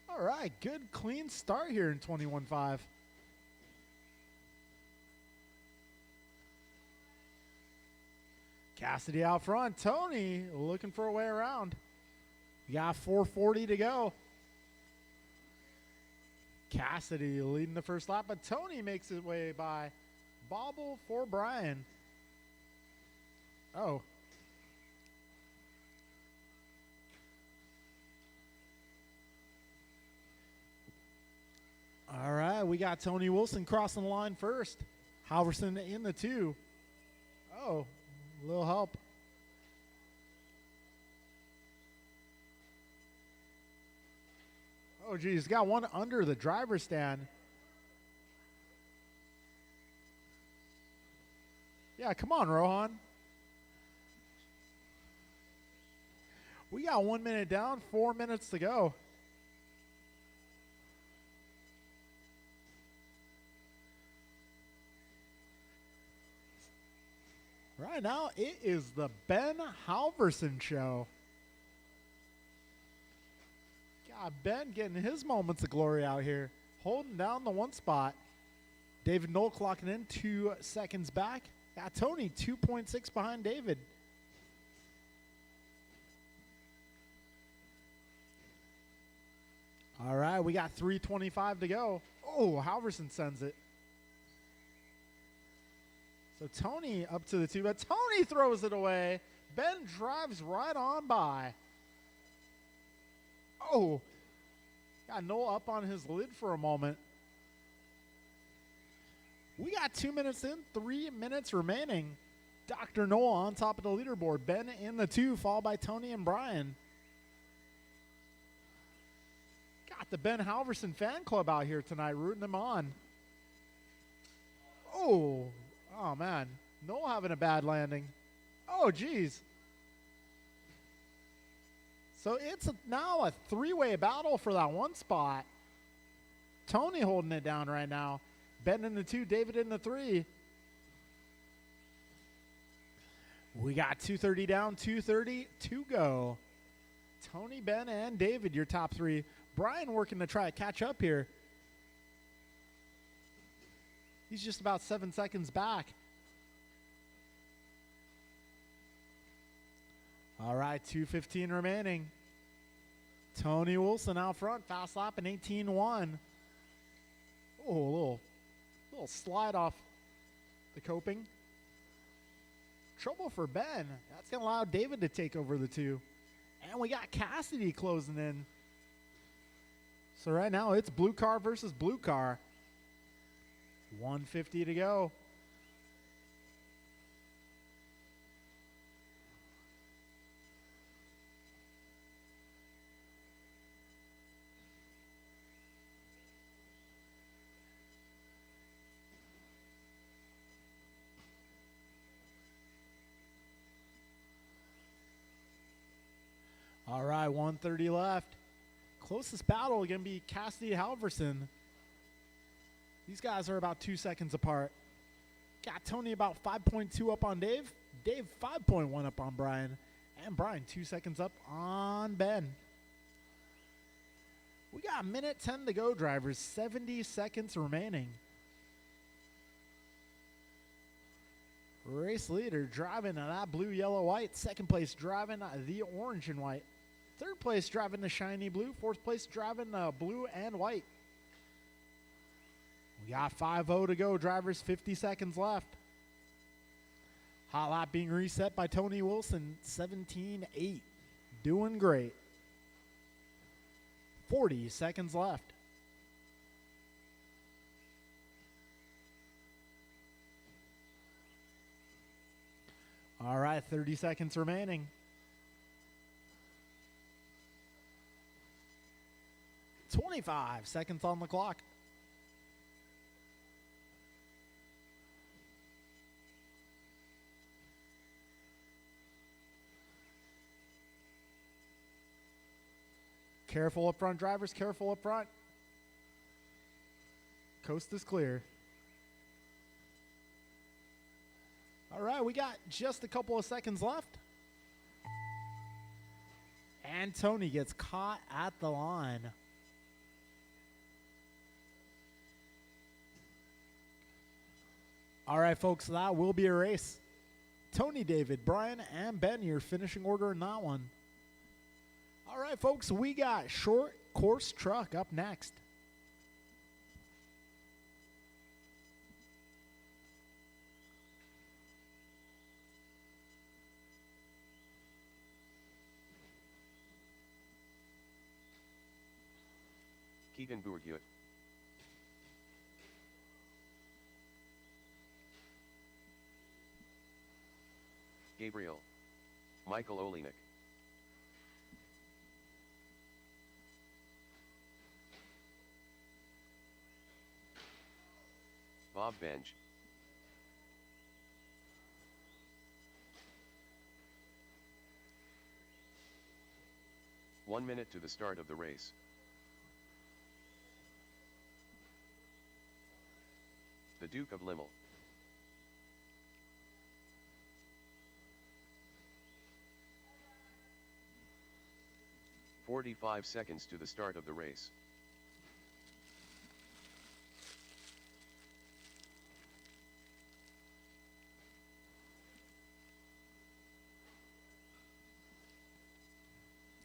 [SPEAKER 1] All right, good clean start here in 21.5. Cassidy out front. Tony looking for a way around. We got 4:40 to go. Cassidy leading the first lap, but Tony makes his way by. Bobble for Brian. Oh. All right, we got Tony Wilson crossing the line first. Halverson in the 2. Oh, a little help. Oh, geez, got one under the driver's stand. Yeah, come on, Rohan. We got 1 minute down, 4 minutes to go. Right now, it is the Ben Halverson show. God, Ben getting his moments of glory out here, holding down the 1 spot. David Knoll clocking in 2 seconds back. Got Tony 2.6 behind David. All right, we got 3:25 to go. Oh, Halverson sends it. So Tony up to the 2, but Tony throws it away. Ben drives right on by. Oh, got Noel up on his lid for a moment. We got 2 minutes in, 3 minutes remaining. Dr. Noel on top of the leaderboard. Ben in the 2, followed by Tony and Brian. Got the Ben Halverson fan club out here tonight, rooting them on. Oh, man. Noel having a bad landing. Oh, geez. So it's now a 3-way battle for that 1 spot. Tony holding it down right now. Ben in the 2, David in the 3. We got 2:30 down, 2:30 to go. Tony, Ben, and David, your top 3. Brian working to try to catch up here. He's just about 7 seconds back. All right, 2:15 remaining. Tony Wilson out front, fast lap in 18.1. Oh, a little slide off the coping. Trouble for Ben. That's going to allow David to take over the 2. And we got Cassidy closing in. So right now it's blue car versus blue car. 150 to go. All right, 130 left. Closest battle going to be Cassidy Halverson. These guys are about 2 seconds apart. Got Tony about 5.2 up on Dave. Dave 5.1 up on Brian. And Brian 2 seconds up on Ben. We got 1:10 to go, drivers. 70 seconds remaining. Race leader driving that blue, yellow, white. Second place driving the orange and white. Third place driving the shiny blue. Fourth place driving the blue and white. We got 5:0 to go, drivers. 50 seconds left. Hot lap being reset by Tony Wilson. 17.8. Doing great. 40 seconds left. All right, 30 seconds remaining. $25 seconds on the clock. Careful up front, drivers. Careful up front. Coast is clear. All right, we got just a couple of seconds left. And Tony gets caught at the line. All right, folks, that will be a race. Tony, David, Brian, and Ben, your finishing order in that one. All right, folks, we got short course truck up next.
[SPEAKER 2] Keaton Bourguet. Gabriel. Michael Olenek. Bob Bench. One minute to the start of the race. The Duke of Limmel. "45 seconds to the start of the race.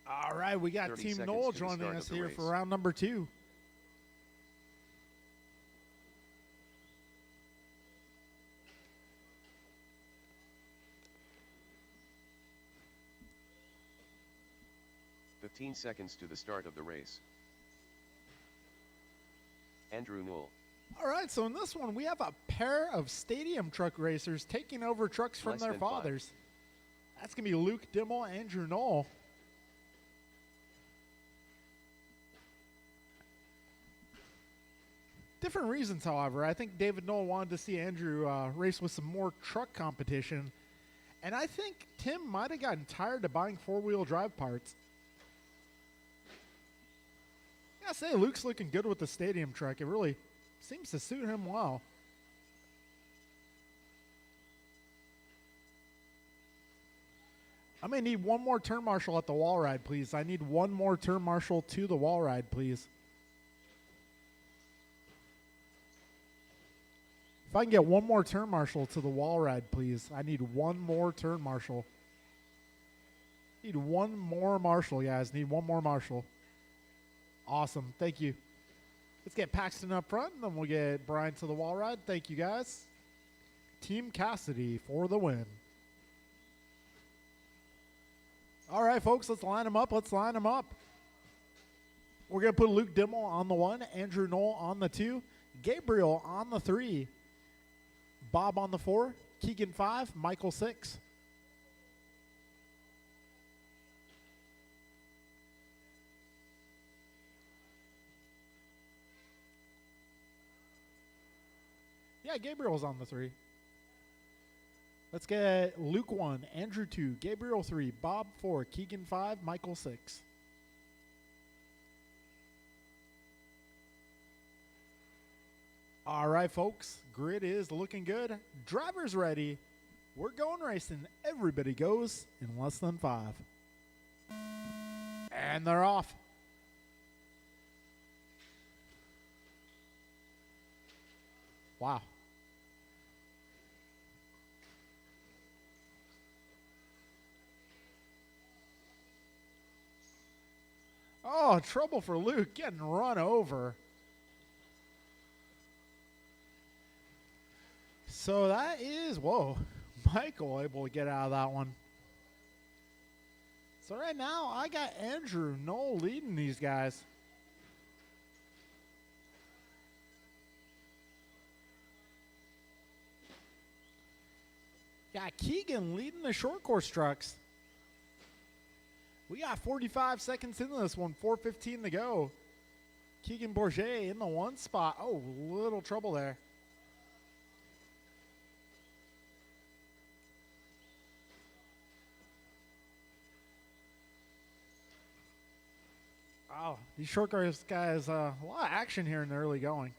[SPEAKER 1] All right, we got
[SPEAKER 2] 30
[SPEAKER 1] Team
[SPEAKER 2] seconds
[SPEAKER 1] Knoll
[SPEAKER 2] to the
[SPEAKER 1] joining
[SPEAKER 2] start
[SPEAKER 1] us
[SPEAKER 2] of the
[SPEAKER 1] here
[SPEAKER 2] race.
[SPEAKER 1] for round number 2. "15 seconds to the start of the race. Andrew Knoll. All right, so in this one, we have a pair of stadium truck racers taking over trucks from
[SPEAKER 2] Less
[SPEAKER 1] their
[SPEAKER 2] than 5.
[SPEAKER 1] fathers. That's going to be Luke Dimmel, Andrew Knoll. Different reasons, however. I think David Knoll wanted to see Andrew race with some more truck competition. And I think Tim might have gotten tired of buying four-wheel drive parts. I gotta say, Luke's looking good with the stadium truck. It really seems to suit him well. I'm going to need one more turn marshal at the wall ride, please. I need one more turn marshal to the wall ride, please. If I can get one more turn marshal to the wall ride, please. I need one more turn marshal. Need one more marshal, guys. Need one more marshal. Awesome. Thank you. Let's get Paxton up front, and then we'll get Brian to the wall ride. Thank you, guys. Team Cassidy for the win. All right, folks, let's line them up. Let's line them up. We're going to put Luke Dimmel on the 1, Andrew Knoll on the 2, Gabriel on the 3, Bob on the 4, Keegan 5, Michael 6. Yeah, Gabriel's on the 3. Let's get Luke 1, Andrew 2, Gabriel 3, Bob 4, Keegan 5, Michael 6. All right, folks. Grid is looking good. Drivers ready. We're going racing. Everybody goes in less than 5. And they're off. Wow. Oh, trouble for Luke, getting run over. So that is, whoa, Michael able to get out of that one. So right now, I got Andrew Knoll leading these guys. Got Keegan leading the short course trucks. We got 45 seconds into this one, 4:15 to go. Keegan Bourget in the 1 spot. Oh, little trouble there. Wow, these short course guys, a lot of action here in the early going.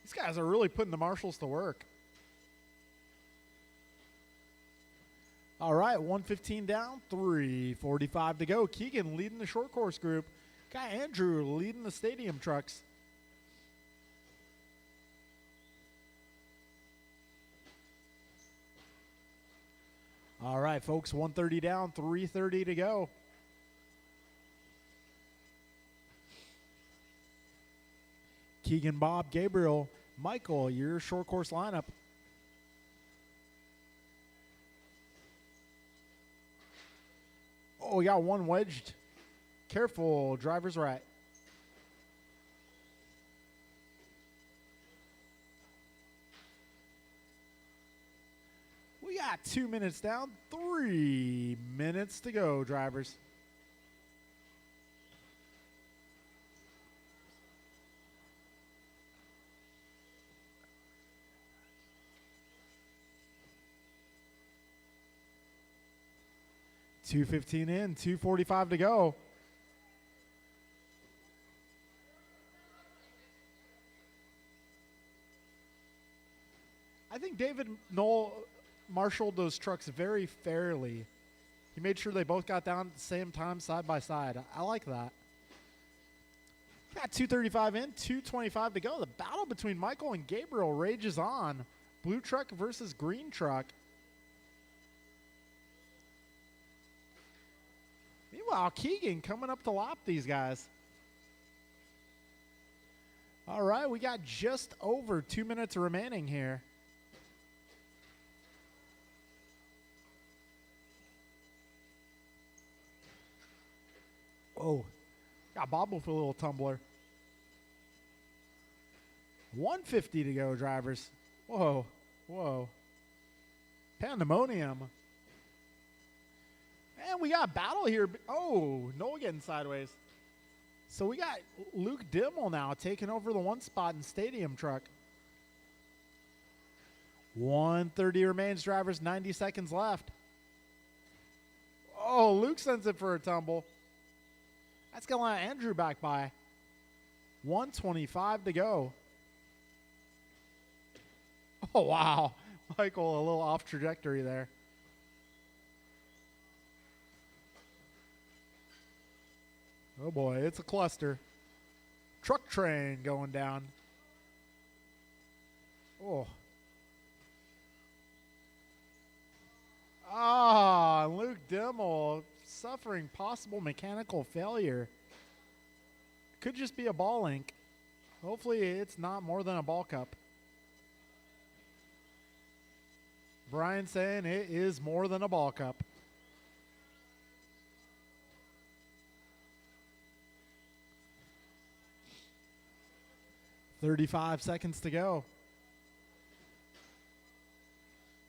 [SPEAKER 1] These guys are really putting the marshals to work. All right, 1:15 down, 3:45 to go. Keegan leading the short course group. Got Andrew leading the stadium trucks. All right, folks, 1:30 down, 3:30 to go. Keegan, Bob, Gabriel, Michael, your short course lineup. Oh, we got one wedged. Careful, driver's right. We got 2 minutes down, 3 minutes to go, drivers. $2:15 in, 2:45 to go. I think David Knoll marshaled those trucks very fairly. He made sure they both got down at the same time, side by side. I like that. Got 2:35 in, 2:25 to go. The battle between Michael and Gabriel rages on. Blue truck versus green truck. Meanwhile, Keegan coming up to lap these guys. All right, we got just over 2 minutes remaining here. Oh, got Bob with a little tumbler. 1:50 to go, drivers. Whoa, whoa. Pandemonium. And we got battle here. Oh, Noah getting sideways. So we got Luke Dimmel now taking over the 1 spot in stadium truck. 1:30 remains, drivers. 90 seconds left. Oh, Luke sends it for a tumble. That's going to let Andrew back by. 1:25 to go. Oh, wow. Michael, a little off trajectory there. Oh, boy, it's a cluster. Truck train going down. Oh. Ah, Luke Dimmel suffering possible mechanical failure. Could just be a ball link. Hopefully it's not more than a ball cup. Brian saying it is more than a ball cup. "35 seconds to go."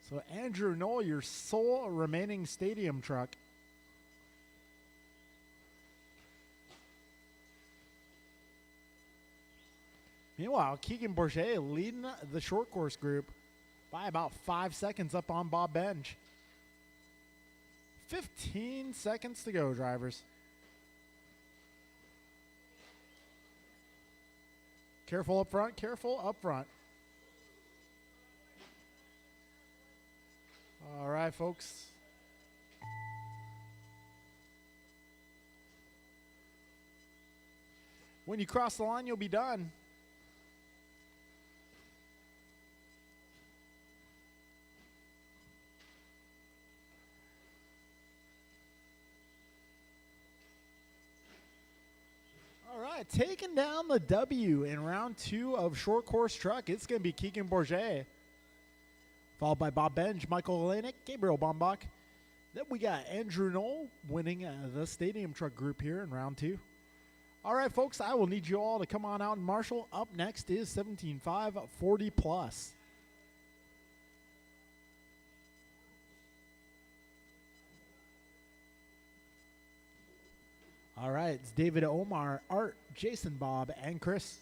[SPEAKER 1] So Andrew Knoll, your sole remaining stadium truck. Meanwhile, Keegan Bourget leading the short course group by about 5 seconds up on Bob Benj. 15 seconds to go, drivers. Careful up front, careful up front. All right, folks. When you cross the line, you'll be done. All right, taking down the W in round 2 of short course truck. It's going to be Keegan Bourget, followed by Bob Benj, Michael Olenek, Gabriel Bombach. Then we got Andrew Knoll winning the stadium truck group here in round 2. All right, folks, I will need you all to come on out and marshal. Up next is 17.5 40 plus. All right, it's David, Omar, Art, Jason, Bob, and Chris.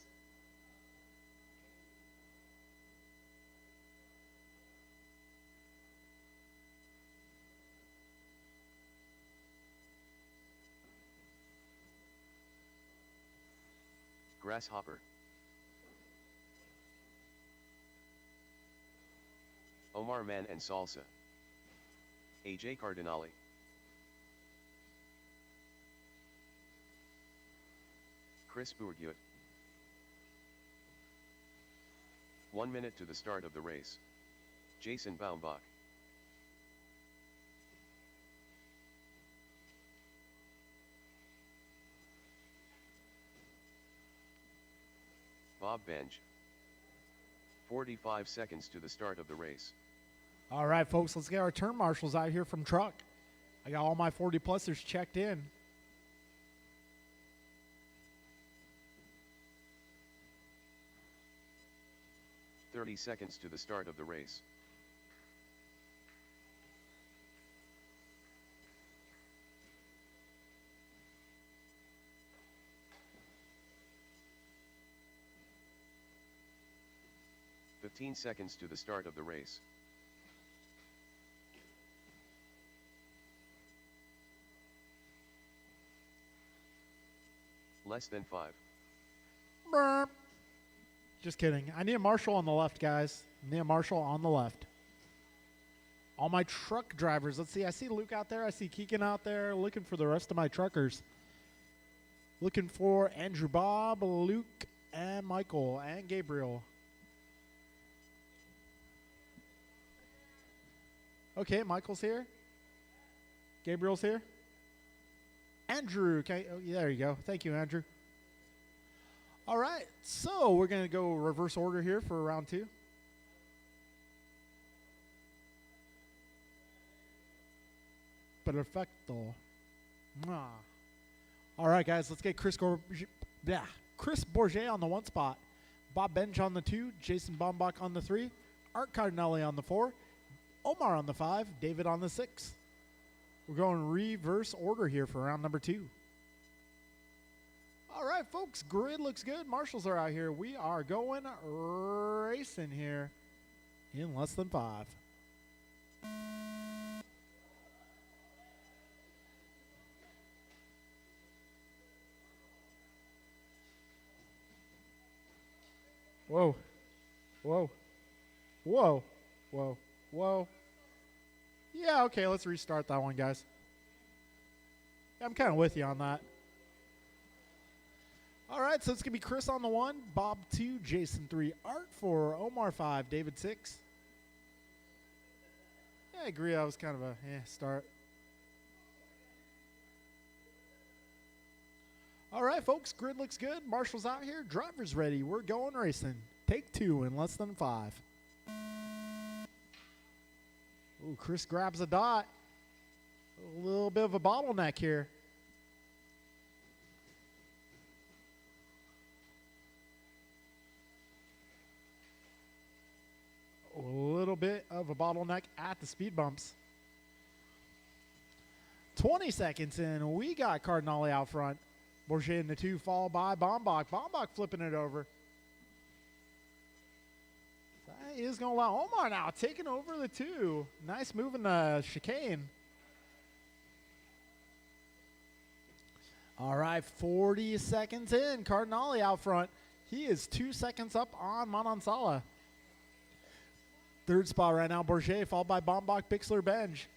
[SPEAKER 2] Grasshopper. Omar Man and Salsa. AJ Cardinale. Chris Bourguet. 1 minute to the start of the race. Jason Baumbach. Bob Benj. 45 seconds to the start of the race.
[SPEAKER 1] All right, folks, let's get our turn marshals out here from truck. I got all my 40-plussers checked in.
[SPEAKER 2] "30 seconds to the start of the race. "15 seconds to the start of the race. Less than 5.
[SPEAKER 1] Burp. Just kidding. I need a marshal on the left, guys. I need a marshal on the left. All my truck drivers. Let's see. I see Luke out there. I see Keegan out there. Looking for the rest of my truckers. Looking for Andrew, Bob, Luke, and Michael, and Gabriel. Okay, Michael's here. Gabriel's here. Andrew, okay, oh, yeah, there you go. Thank you, Andrew. All right, so we're going to go reverse order here for round 2. Perfecto. Mwah. All right, guys, let's get Chris Bourget on the 1 spot. Bob Benj on the 2, Jason Bombach on the 3, Art Cardinale on the 4, Omar on the 5, David on the 6. We're going reverse order here for round number 2. All right, folks, grid looks good. Marshals are out here. We are going racing here in less than 5. Whoa. Whoa. Whoa. Whoa. Whoa. Yeah, okay, let's restart that one, guys. I'm kind of with you on that. All right, so it's going to be Chris on the 1, Bob 2, Jason 3, Art 4, Omar 5, David 6. Yeah, I agree. That was kind of a start. All right, folks, grid looks good. Marshall's out here. Driver's ready. We're going racing. Take 2 in less than 5. Ooh, Chris grabs a dot. A little bit of a bottleneck here. A little bit of a bottleneck at the speed bumps. 20 seconds in, we got Cardinale out front. Bourget in the 2, followed by Bombach. Bombach flipping it over. That is going to allow Omar now taking over the 2. Nice move in the chicane. All right, 40 seconds in. Cardinale out front. He is 2 seconds up on Manansala. Third spot right now, Bourget, followed by Bombach, Bixler, Benj.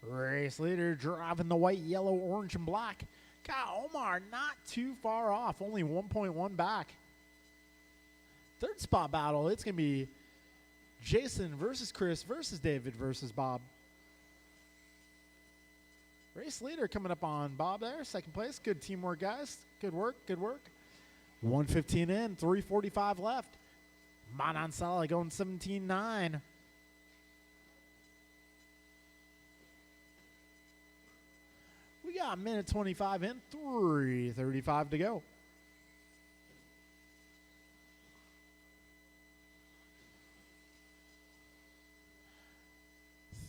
[SPEAKER 1] Race leader driving the white, yellow, orange, and black. Got Omar not too far off, only 1.1 back. Third spot battle, it's going to be Jason versus Chris versus David versus Bob. Race leader coming up on Bob there, second place. Good teamwork, guys. Good work, good work. 1:15 in, 3:45 left. Manansala going 17.9. We got a minute 25 in, 3:35 to go.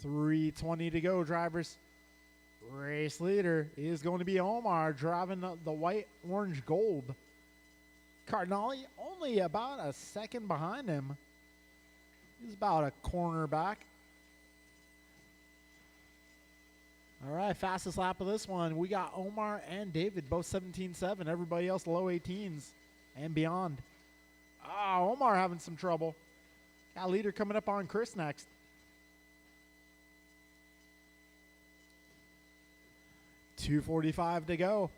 [SPEAKER 1] $3:20 to go, drivers. Race leader is going to be Omar driving the white, orange, gold. Cardinale only about a second behind him. He's about a corner back. All right, fastest lap of this one. We got Omar and David, both 17.7. Everybody else low 18s and beyond. Oh, Omar having some trouble. Got leader coming up on Chris next. $2:45 to go.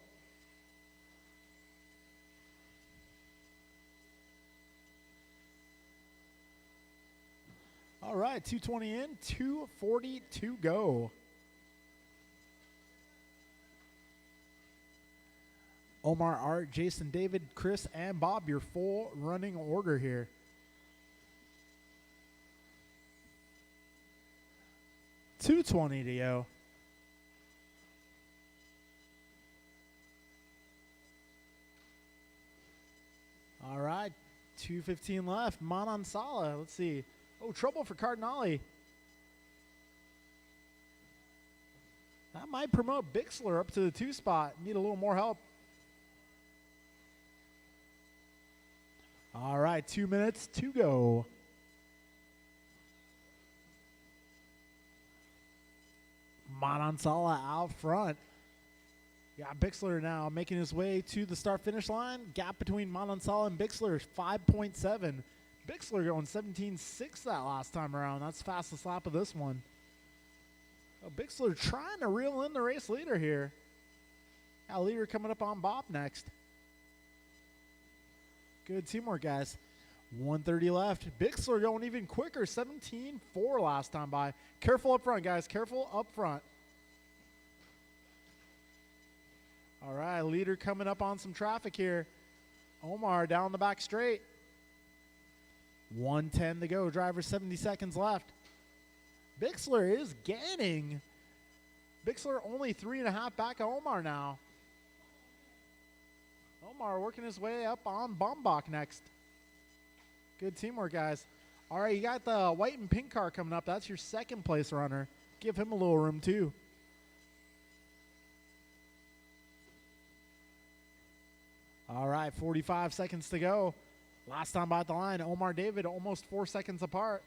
[SPEAKER 1] All right, 2:20 in, 2:40 to go. Omar, Art, Jason, David, Chris, and Bob, your full running order here. $2:20 to go. All right, 2:15 left. Manansala, let's see. Oh, trouble for Cardinale. That might promote Bixler up to the 2 spot. Need a little more help. All right, 2 minutes to go. Manansala out front. Got Bixler now making his way to the start-finish line. Gap between Manansala and Bixler is 5.7. Bixler going 17.6 that last time around. That's the fastest lap of this one. Oh, Bixler trying to reel in the race leader here. Got leader coming up on Bob next. Good teamwork, guys. 1:30 left. Bixler going even quicker. 17.4 last time by. Careful up front, guys. Careful up front. All right, leader coming up on some traffic here. Omar down the back straight. 1:10 to go. Driver 70 seconds left. Bixler is gaining. Bixler only 3.5 back of Omar now. Omar working his way up on Bombach next. Good teamwork, guys. All right, you got the white and pink car coming up. That's your second place runner. Give him a little room, too. All right, 45 seconds to go. Last time by the line, Omar, David almost 4 seconds apart.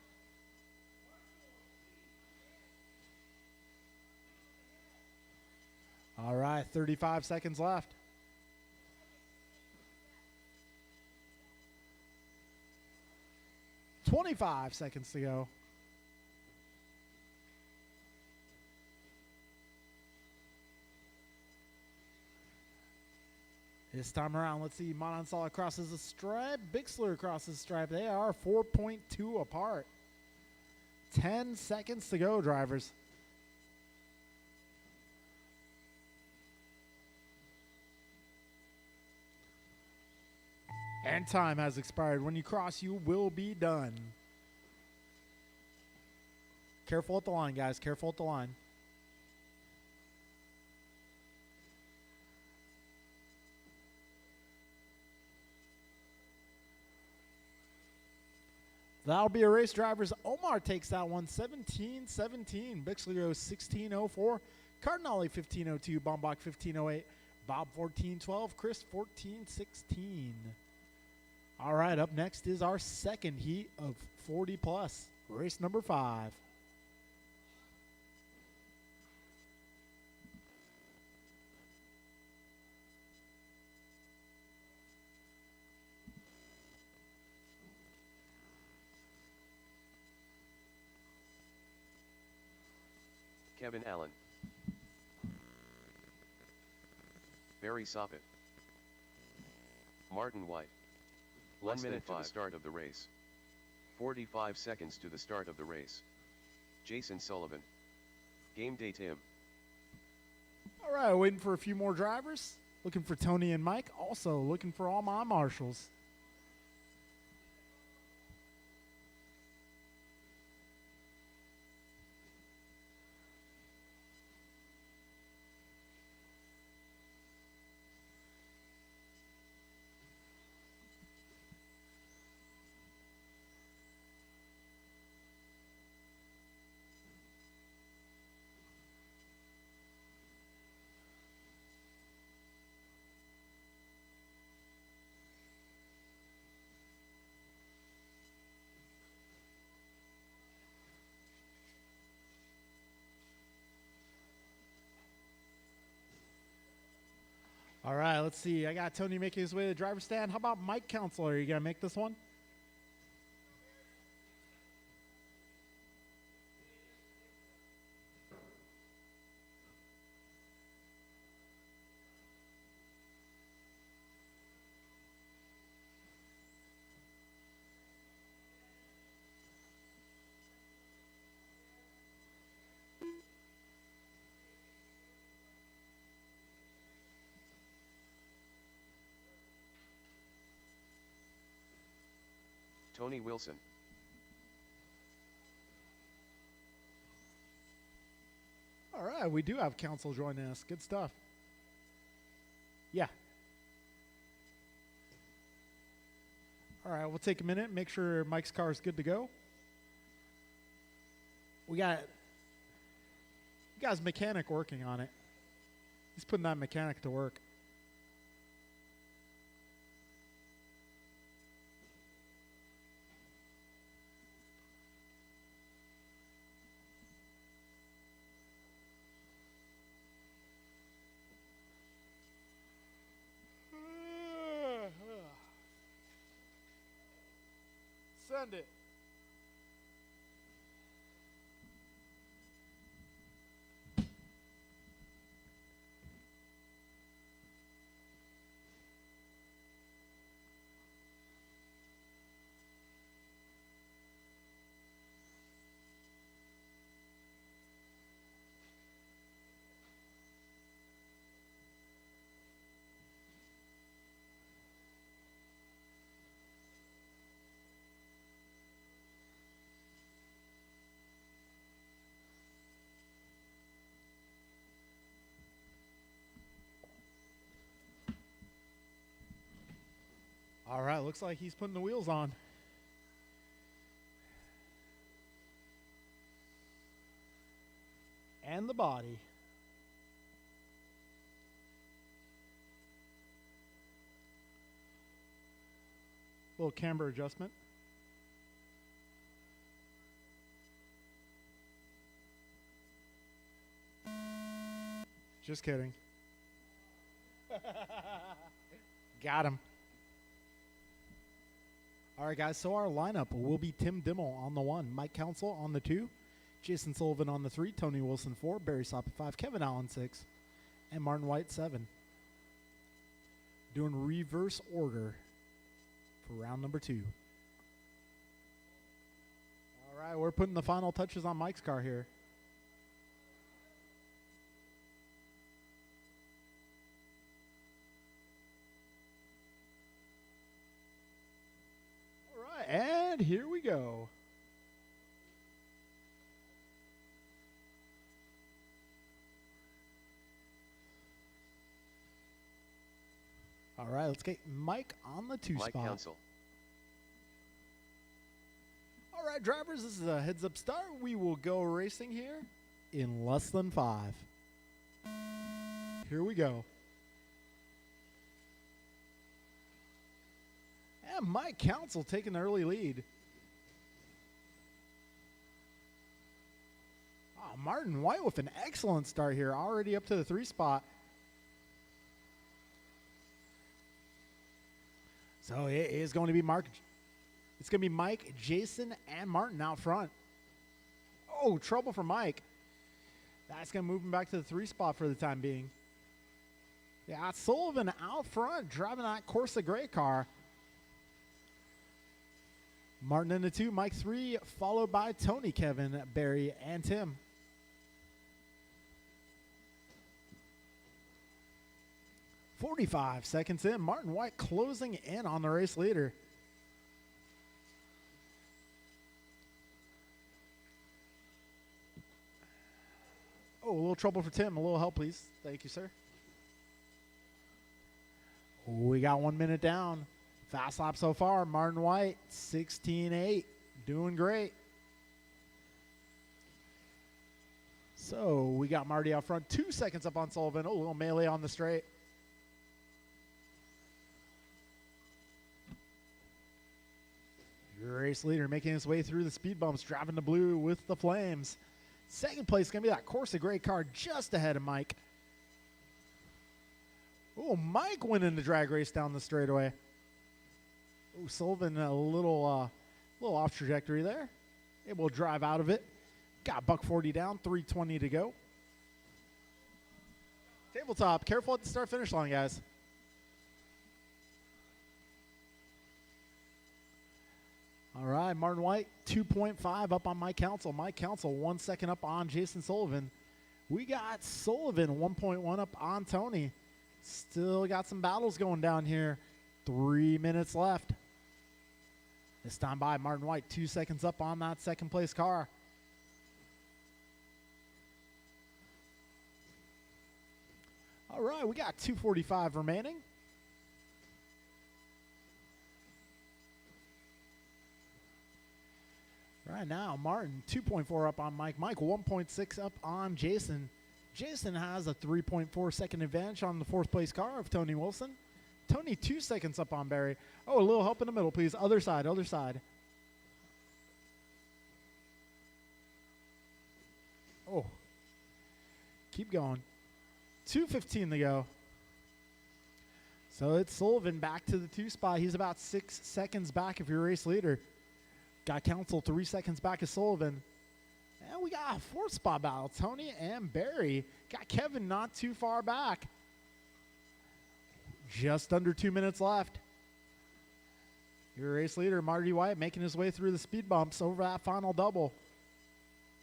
[SPEAKER 1] All right, 35 seconds left. 25 seconds to go. This time around, let's see. Manansala crosses the stripe. Bixler crosses the stripe. They are 4.2 apart. 10 seconds to go, drivers. And time has expired. When you cross, you will be done. Careful at the line, guys. Careful at the line. That'll be a race, drivers. Omar takes that one, 17-17. Bixler goes 16:04. Cardinale 15:02. Bombach 15:08. Bob 14:12. Chris 14:16. All right, up next is our second heat of 40 plus. Race number 5.
[SPEAKER 2] Kevin Allen, Barry Soppett, Martin White. 1 minute to the start of the race. 45 seconds to the start of the race. Jason Sullivan. Game day Tim.
[SPEAKER 1] All right, waiting for a few more drivers. Looking for Tony and Mike. Also looking for all my marshals. All right, let's see. I got Tony making his way to the driver's stand. How about Mike Counselor? Are you going to make this one?
[SPEAKER 2] Tony Wilson.
[SPEAKER 1] All right, we do have Counsel joining us. Good stuff. Yeah. All right, we'll take a minute, make sure Mike's car is good to go. We got you guys mechanic working on it. He's putting that mechanic to work. Send it. All right, looks like he's putting the wheels on. And the body. Little camber adjustment. Just kidding. Got him. All right, guys, so our lineup will be Tim Dimmel on the 1, Mike Council on the 2, Jason Sullivan on the 3, Tony Wilson 4, Barry Sopp at 5, Kevin Allen 6, and Martin White 7. Doing reverse order for round number 2. All right, we're putting the final touches on Mike's car here. And here we go. All right, let's get Mike on the 2
[SPEAKER 2] Mike
[SPEAKER 1] spot.
[SPEAKER 2] Council.
[SPEAKER 1] All right, drivers, this is a heads-up start. We will go racing here in less than 5. Here we go. And Mike Council taking the early lead. Oh, Martin White with an excellent start here, already up to the 3 spot. So it is going to be It's going to be Mike, Jason, and Martin out front. Oh, trouble for Mike. That's going to move him back to the 3 spot for the time being. Yeah, Sullivan out front driving that Corsa gray car. Martin in the 2, Mike 3, followed by Tony, Kevin, Barry, and Tim. "45 seconds in, Martin White closing in on the race leader. Oh, a little trouble for Tim. A little help, please. Thank you, sir. We got 1 minute down. Fast lap so far. Martin White, 16.8. Doing great. So we got Marty out front. 2 seconds up on Sullivan. Oh, a little melee on the straight. Your race leader making his way through the speed bumps, driving the blue with the flames. Second place is going to be that Corsa gray car just ahead of Mike. Oh, Mike winning the drag race down the straightaway. Oh, Sullivan a little off trajectory there. Able to drive out of it. Got $140 down, 3:20 to go. Tabletop, careful at the start finish line, guys. All right, Martin White, 2.5 up on Mike Council. Mike Council, 1 second up on Jason Sullivan. We got Sullivan, 1.1 up on Tony. Still got some battles going down here. 3 minutes left. This time by Martin White, 2 seconds up on that second place car. All right, we got 2:45 remaining. Right now, Martin, 2.4 up on Mike. Mike, 1.6 up on Jason. Jason has a 3.4 second advantage on the 4th place car of Tony Wilson. Tony, 2 seconds up on Barry. Oh, a little help in the middle, please. Other side, other side. Oh. Keep going. 2:15 to go. So it's Sullivan back to the 2 spot. He's about 6 seconds back of your race leader. Got Council 3 seconds back of Sullivan. And we got a 4th spot battle. Tony and Barry. Got Kevin not too far back. Just under 2 minutes left. Your race leader, Marty White, making his way through the speed bumps over that final double.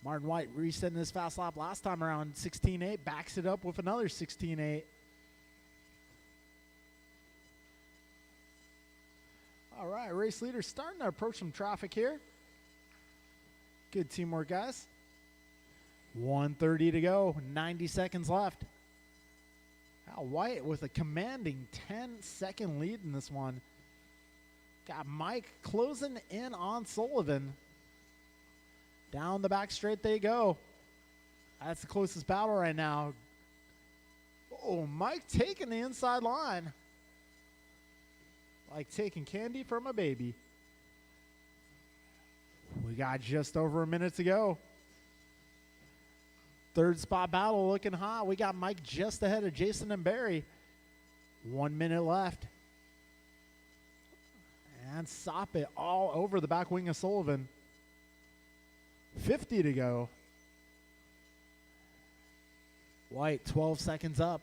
[SPEAKER 1] Martin White resetting his fast lap last time around, 16.8. Backs it up with another 16.8. All right, race leader starting to approach some traffic here. Good teamwork, guys. 1:30 to go, 90 seconds left. Al White with a commanding 10-second lead in this one. Got Mike closing in on Sullivan. Down the back straight they go. That's the closest battle right now. Oh, Mike taking the inside line. Like taking candy from a baby. We got just over a minute to go. 3rd spot battle looking hot. We got Mike just ahead of Jason and Barry. 1 minute left. and Soppit all over the back wing of Sullivan. 50 to go. White 12 seconds up.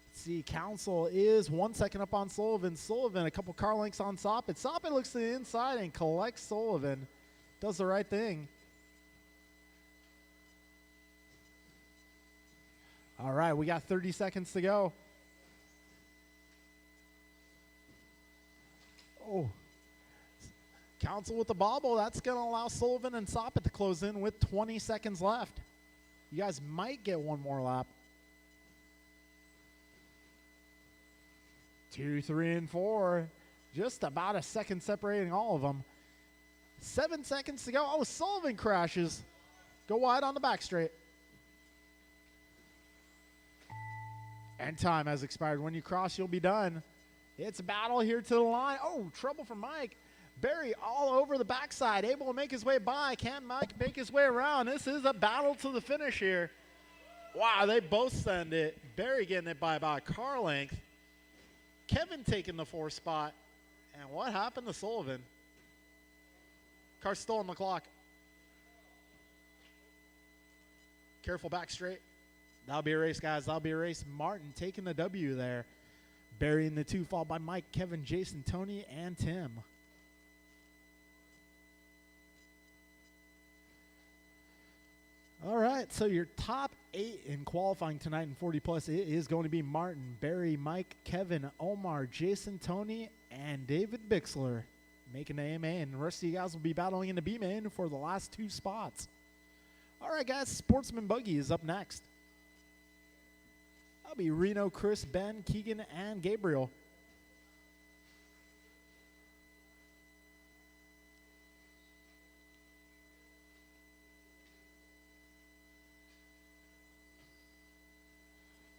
[SPEAKER 1] Let's see, Council is 1 second up on Sullivan. Sullivan a couple car lengths on Soppit. Soppit looks to the inside and collects Sullivan. Does the right thing. All right, we got 30 seconds to go. Oh, Council with the bobble. That's going to allow Sullivan and Soppit to close in with 20 seconds left. You guys might get one more lap. 2, 3, and 4. Just about a second separating all of them. 7 seconds to go. Oh, Sullivan crashes. Go wide on the back straight. And time has expired. When you cross, you'll be done. It's a battle here to the line. Oh, trouble for Mike. Barry all over the backside, able to make his way by. Can Mike make his way around? This is a battle to the finish here. Wow, they both send it. Barry getting it by about a car length. Kevin taking the 4th spot. And what happened to Sullivan? Car still on the clock. Careful back straight. That'll be a race, guys. That'll be a race. Martin taking the W there. Barry in the 2, followed by Mike, Kevin, Jason, Tony, and Tim. All right, so your top 8 in qualifying tonight in 40 plus, it is going to be Martin, Barry, Mike, Kevin, Omar, Jason, Tony, and David Bixler making the A main. The rest of you guys will be battling in the B main for the last 2 spots. All right, guys, Sportsman Buggy is up next. That'll be Reno, Chris, Ben, Keegan, and Gabriel.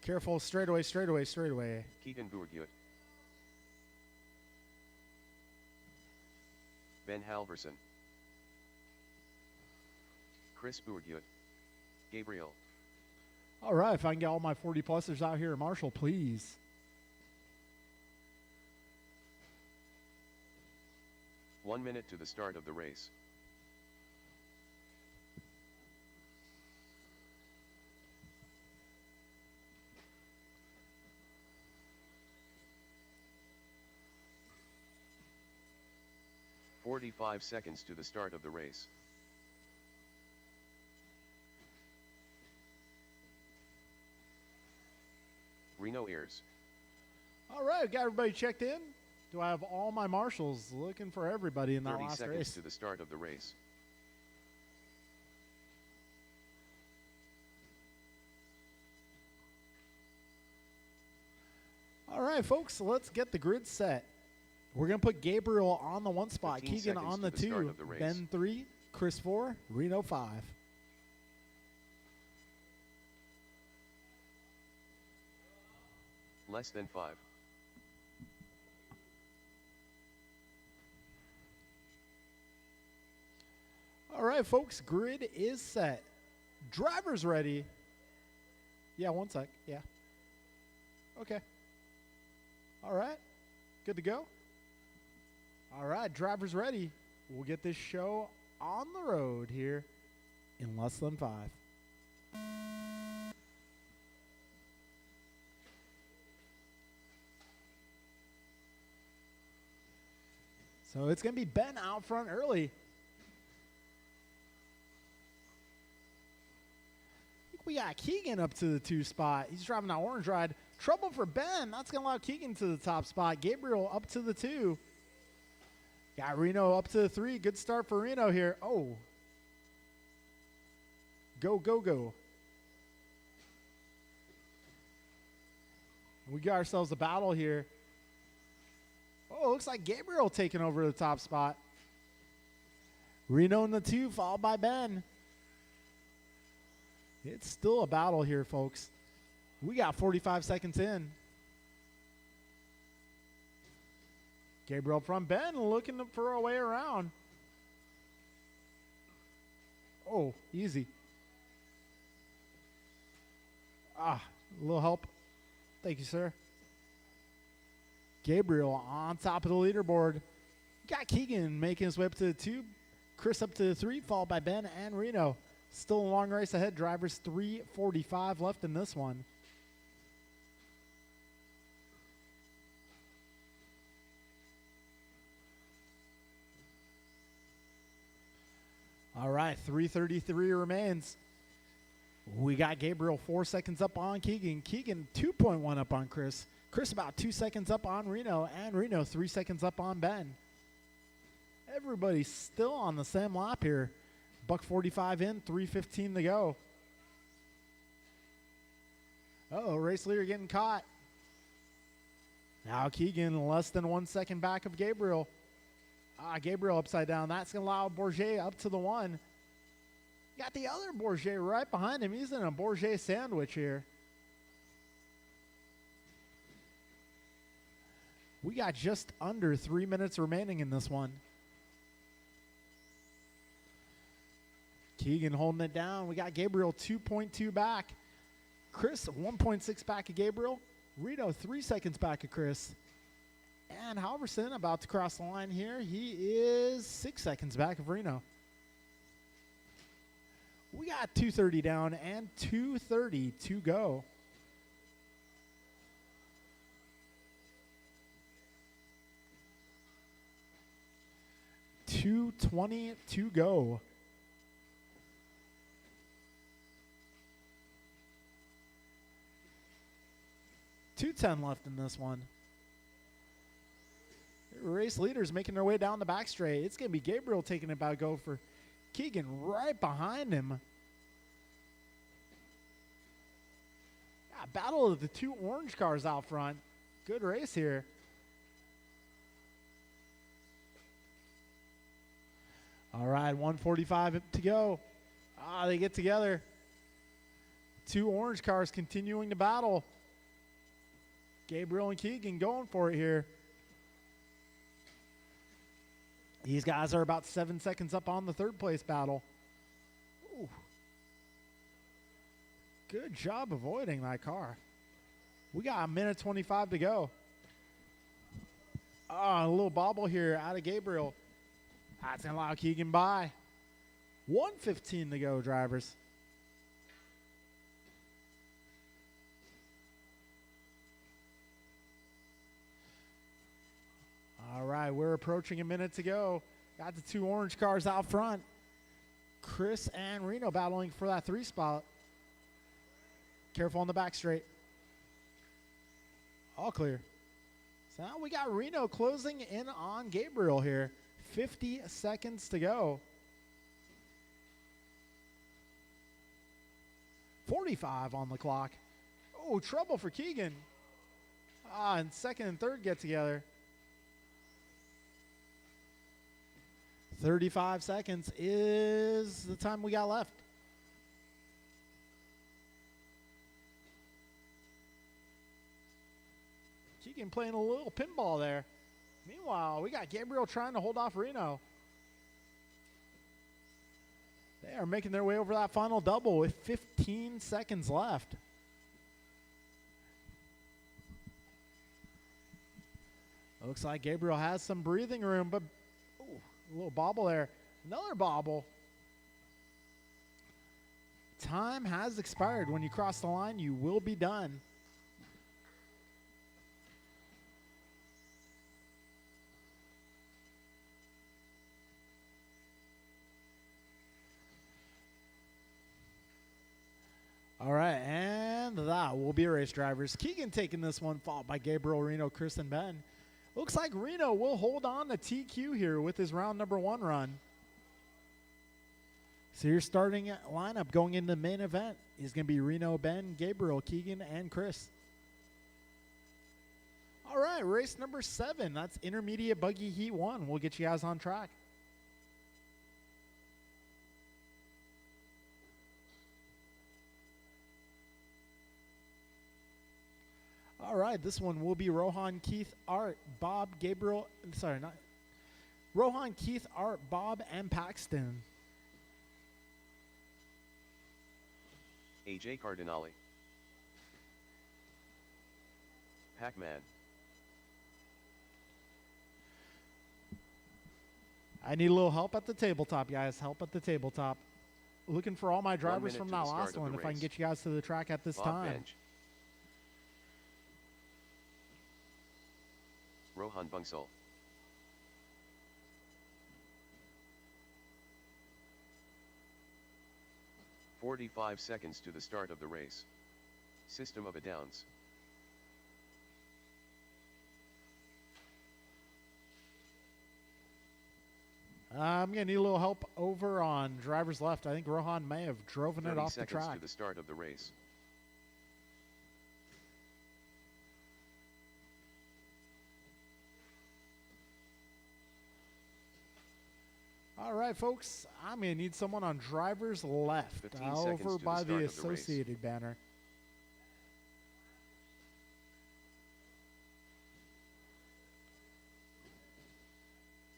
[SPEAKER 1] Careful, straightaway, straightaway, straightaway.
[SPEAKER 2] Keegan Bourguet. Ben Halverson. Chris Bourguet. Gabriel.
[SPEAKER 1] All right, if I can get all my 40 plussers out here, Marshall, please.
[SPEAKER 2] One minute to the start of the race. "45 seconds to the start of the race. Reno Ears.
[SPEAKER 1] All right, got everybody checked in. Do I have all my marshals? Looking for everybody in that
[SPEAKER 2] 30
[SPEAKER 1] last
[SPEAKER 2] seconds
[SPEAKER 1] race.
[SPEAKER 2] to the start of the race.
[SPEAKER 1] All right, folks, let's get the grid set. We're going to put Gabriel on the 1 spot,
[SPEAKER 2] 15
[SPEAKER 1] Keegan
[SPEAKER 2] seconds
[SPEAKER 1] on the
[SPEAKER 2] to the start
[SPEAKER 1] 2,
[SPEAKER 2] of the race.
[SPEAKER 1] Ben 3, Chris 4, Reno 5.
[SPEAKER 2] Less than 5.
[SPEAKER 1] All right, folks, grid is set. Driver's ready. Yeah, 1 sec. Yeah. Okay. All right. Good to go. All right, driver's ready. We'll get this show on the road here in less than 5. So it's going to be Ben out front early. I think we got Keegan up to the 2 spot. He's driving that orange ride. Trouble for Ben. That's going to allow Keegan to the top spot. Gabriel up to the 2. Got Reno up to the 3. Good start for Reno here. Oh. Go, go, go. We got ourselves a battle here. Oh, looks like Gabriel taking over the top spot. Reno in the 2, followed by Ben. It's still a battle here, folks. We got 45 seconds in. Gabriel from Ben looking for a way around. Oh, easy. Ah, a little help. Thank you, sir. Gabriel on top of the leaderboard. Got Keegan making his way up to the 2. Chris up to the 3, followed by Ben and Reno. Still a long race ahead. Drivers 3:45 left in this one. All right, 3:33 remains. We got Gabriel 4 seconds up on Keegan. Keegan 2.1 up on Chris. Chris about 2 seconds up on Reno. And Reno 3 seconds up on Ben. Everybody's still on the same lap here. $1:45 in, 3:15 to go. Uh-oh, race leader getting caught. Now Keegan less than 1 second back of Gabriel. Gabriel upside down. That's going to allow Bourget up to the 1. Got the other Bourget right behind him. He's in a Bourget sandwich here. We got just under 3 minutes remaining in this one. Keegan holding it down. We got Gabriel 2.2 back. Chris 1.6 back of Gabriel. Reno 3 seconds back of Chris. And Halverson about to cross the line here. He is 6 seconds back of Reno. We got 2:30 down and 2:30 to go. 2:20 to go. .210 left in this one. Race leaders making their way down the back straight. It's going to be Gabriel taking it back go for Keegan right behind him. Yeah, battle of the 2 orange cars out front. Good race here. All right, 1:45 to go. They get together. 2 orange cars continuing to battle. Gabriel and Keegan going for it here. These guys are about 7 seconds up on the 3rd place battle. Ooh. Good job avoiding that car. We got 1:25 to go. A little bobble here out of Gabriel. That's going to allow Keegan by. 1:15 to go, drivers. All right, we're approaching a minute to go. Got the 2 orange cars out front. Chris and Reno battling for that 3 spot. Careful on the back straight. All clear. So now we got Reno closing in on Gabriel here. 50 seconds to go. 45 on the clock. Oh, trouble for Keegan. And 2nd and 3rd get together. 35 seconds is the time we got left. Keegan playing a little pinball there. Meanwhile, we got Gabriel trying to hold off Reno. They are making their way over that final double with 15 seconds left. Looks like Gabriel has some breathing room, but a little bobble there. Another bobble. Time has expired. When you cross the line, you will be done. All right, and that will be race drivers. Keegan taking this one, followed by Gabriel, Reno, Chris, and Ben. Looks like Reno will hold on to TQ here with his round number 1 run. So your starting lineup going into the main event is going to be Reno, Ben, Gabriel, Keegan, and Chris. All right, race number 7. That's Intermediate Buggy Heat 1. We'll get you guys on track. All right, this one will be Rohan, Keith, Art, Bob, Gabriel. Sorry, not Rohan, Keith, Art, Bob, and Paxton.
[SPEAKER 2] AJ Cardinale. Pac-Man.
[SPEAKER 1] I need a little help at the tabletop, guys. Help at the tabletop. Looking for all my drivers from that last one, if I can get you guys to the track at this time.
[SPEAKER 2] Bench. Rohan Bungsal. "45 seconds to the start of the race. System of a Downs.
[SPEAKER 1] I'm going to need a little help over on drivers left. I think Rohan may have driven it off the
[SPEAKER 2] 30 seconds
[SPEAKER 1] track.
[SPEAKER 2] to the start of the race.
[SPEAKER 1] All right, folks. I'm going to need someone on drivers left
[SPEAKER 2] 15 seconds
[SPEAKER 1] over
[SPEAKER 2] to
[SPEAKER 1] by
[SPEAKER 2] the
[SPEAKER 1] the
[SPEAKER 2] start of the race.
[SPEAKER 1] Associated banner.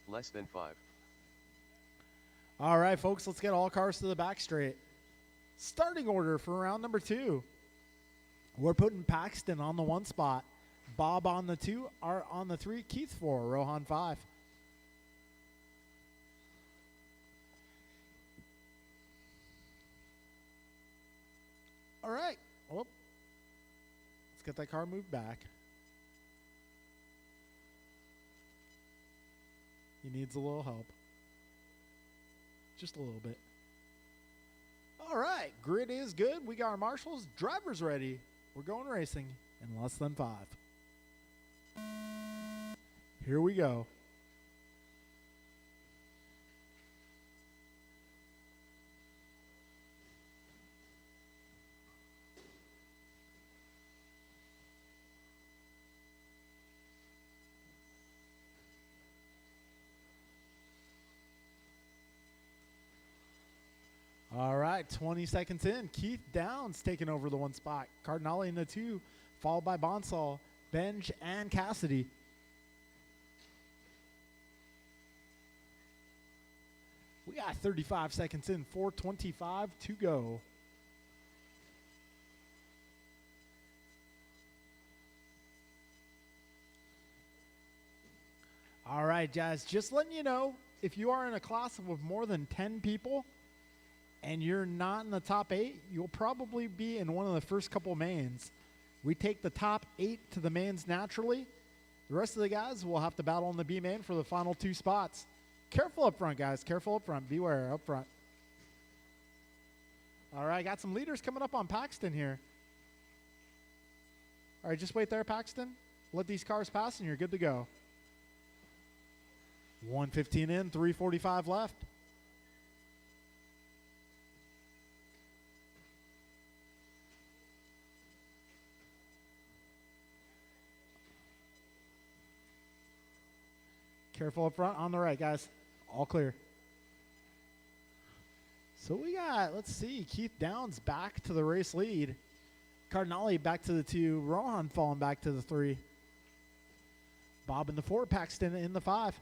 [SPEAKER 2] Less than 5.
[SPEAKER 1] All right, folks, let's get all cars to the back straight. Starting order for round number 2. We're putting Paxton on the 1 spot, Bob on the 2, Art on the 3, Keith 4, Rohan 5. All right. Oh, let's get that car moved back. He needs a little help. Just a little bit. All right. Grid is good. We got our marshals. Drivers ready. We're going racing in less than 5. Here we go. All right, 20 seconds in. Keith Downs taking over the 1 spot. Cardinale in the 2, followed by Bonsall, Benj, and Cassidy. We got 35 seconds in, 4:25 to go. All right, guys, just letting you know, if you are in a class with more than 10 people, and you're not in the top 8, you'll probably be in one of the first couple mains. We take the top 8 to the mains naturally. The rest of the guys will have to battle in the B main for the final 2 spots. Careful up front, guys. Careful up front. Beware up front. All right, got some leaders coming up on Paxton here. All right, just wait there, Paxton. Let these cars pass, and you're good to go. 1:15 in, 3:45 left. Careful up front, on the right, guys. All clear. So we got, let's see, Keith Downs back to the race lead. Cardinale back to the 2. Rohan falling back to the 3. Bob in the 4. Paxton in the 5.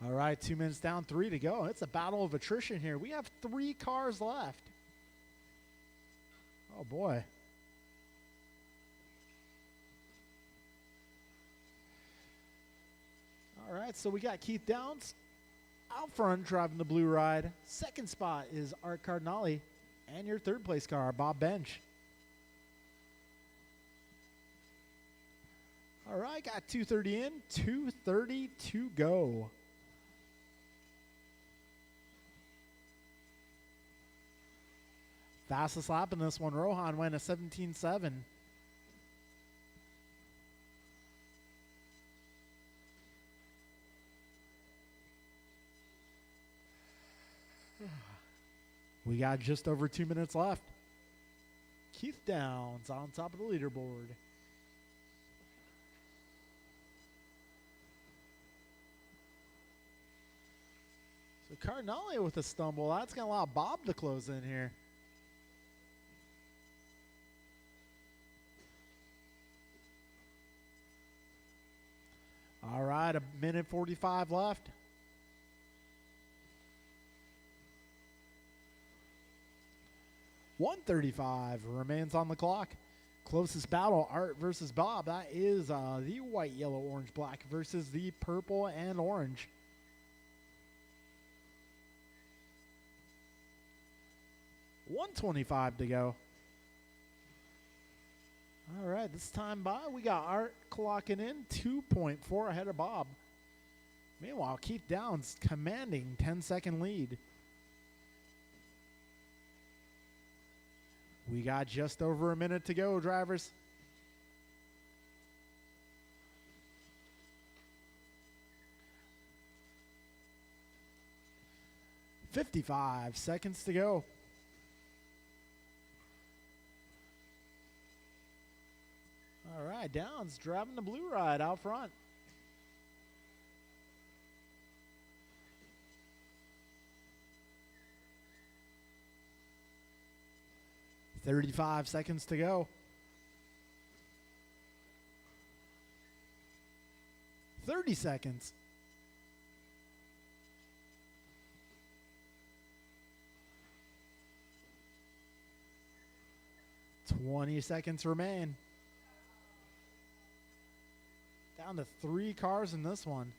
[SPEAKER 1] All right, 2 minutes down, 3 to go. It's a battle of attrition here. We have 3 cars left. Oh, boy. All right, so we got Keith Downs out front driving the blue ride. Second spot is Art Cardinale. And your third place car, Bob Bench. All right, got 2:30 in, 2:30 to go. Fastest lap in this one, Rohan went a 17.7. We got just over 2 minutes left. Keith Downs on top of the leaderboard. So Cardinale with a stumble. That's going to allow Bob to close in here. All right, 1:45 left. 1:35 remains on the clock. Closest battle, Art versus Bob. That is the white, yellow, orange, black versus the purple and orange. $125 to go. All right, this time by, we got Art clocking in 2.4 ahead of Bob. Meanwhile, Keith Downs commanding 10-second lead. We got just over a minute to go, drivers. $55 seconds to go. All right, Downs driving the blue ride out front. $35 seconds to go. 30 seconds. $20 seconds remain. Down to 3 cars in this one.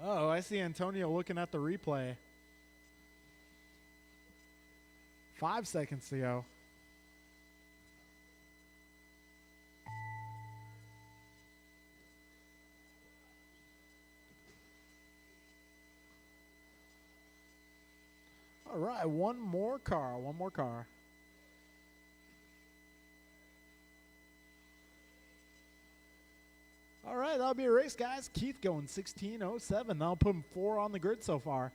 [SPEAKER 1] Oh, I see Antonio looking at the replay. 5 seconds to go. All right, one more car. All right, that'll be a race, guys. Keith going 16:07. That'll put him 4 on the grid so far.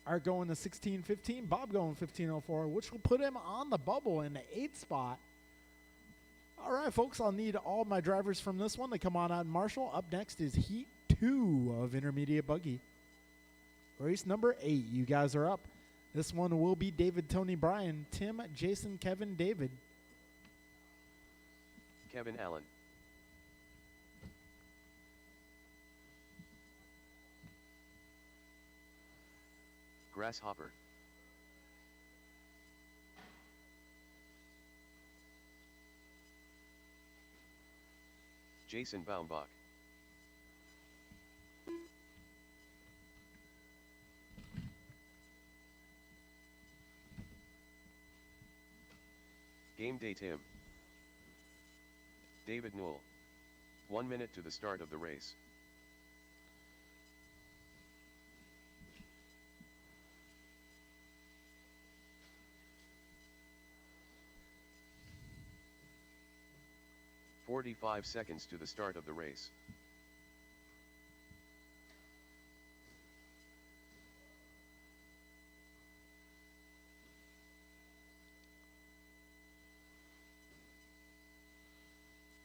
[SPEAKER 1] Art going to 16:15. Bob going 15:04, which will put him on the bubble in the 8th spot. All right, folks, I'll need all my drivers from this one to come on out in Marshall. Up next is Heat 2 of Intermediate Buggy. Race number 8. You guys are up. This one will be David, Tony, Brian, Tim, Jason, Kevin, David.
[SPEAKER 2] Kevin Allen. Grasshopper. Jason Baumbach. Game Day Tim. David Newell. 1 minute to the start of the race. "45 seconds to the start of the race.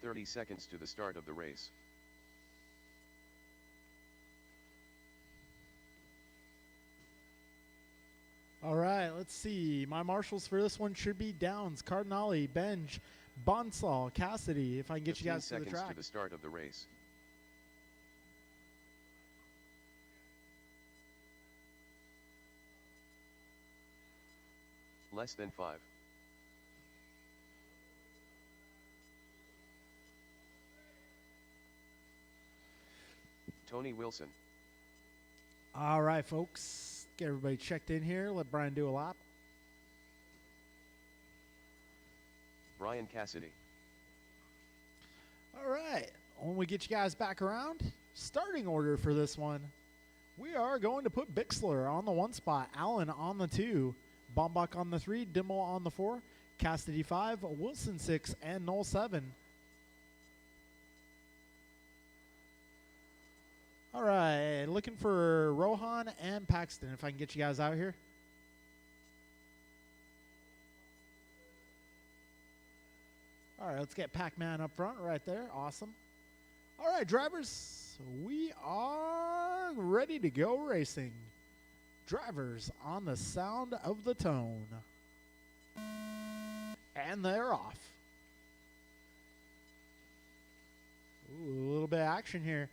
[SPEAKER 2] "30 seconds to the start of the race.
[SPEAKER 1] All right, let's see. My marshals for this one should be Downs, Cardinale, Benj, Bonsall, Cassidy, if I can get you guys to the
[SPEAKER 2] 15 seconds
[SPEAKER 1] track.
[SPEAKER 2] to the start of the race. Less than 5. Tony Wilson.
[SPEAKER 1] All right, folks. Get everybody checked in here. Let Brian do a lap.
[SPEAKER 2] Brian Cassidy.
[SPEAKER 1] All right. When we get you guys back around, starting order for this one, we are going to put Bixler on the 1 spot, Allen on the 2, Baumbach on the 3, Dimmel on the 4, Cassidy 5, Wilson 6, and Knoll 7. All right, looking for Rohan and Paxton, if I can get you guys out here. All right, let's get Pac-Man up front right there. Awesome. All right, drivers, we are ready to go racing. Drivers on the sound of the tone. And they're off. Ooh, a little bit of action here.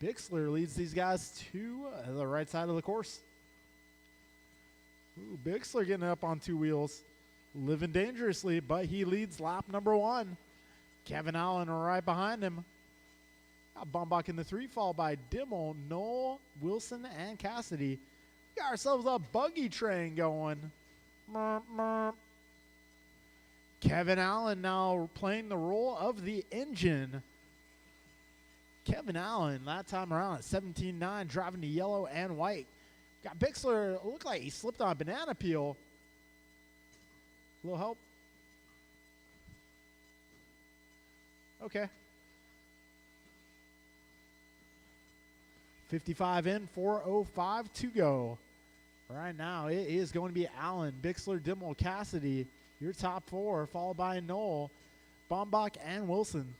[SPEAKER 1] Bixler leads these guys to the right side of the course. Ooh, Bixler getting up on two wheels. Living dangerously, but he leads lap number 1. Kevin Allen right behind him. Got Bombach in the 3, followed by Dimmel, Knoll, Wilson, and Cassidy. We got ourselves a buggy train going. Merp, merp. Kevin Allen now playing the role of the engine. Kevin Allen, that time around at 17.9, driving the yellow and white. Got Bixler, looked like he slipped on a banana peel. A little help. Okay. 55 in, 4:05 to go. Right now, it is going to be Allen, Bixler, Dimmel, Cassidy, your top 4, followed by Knoll, Bombach, and Wilson.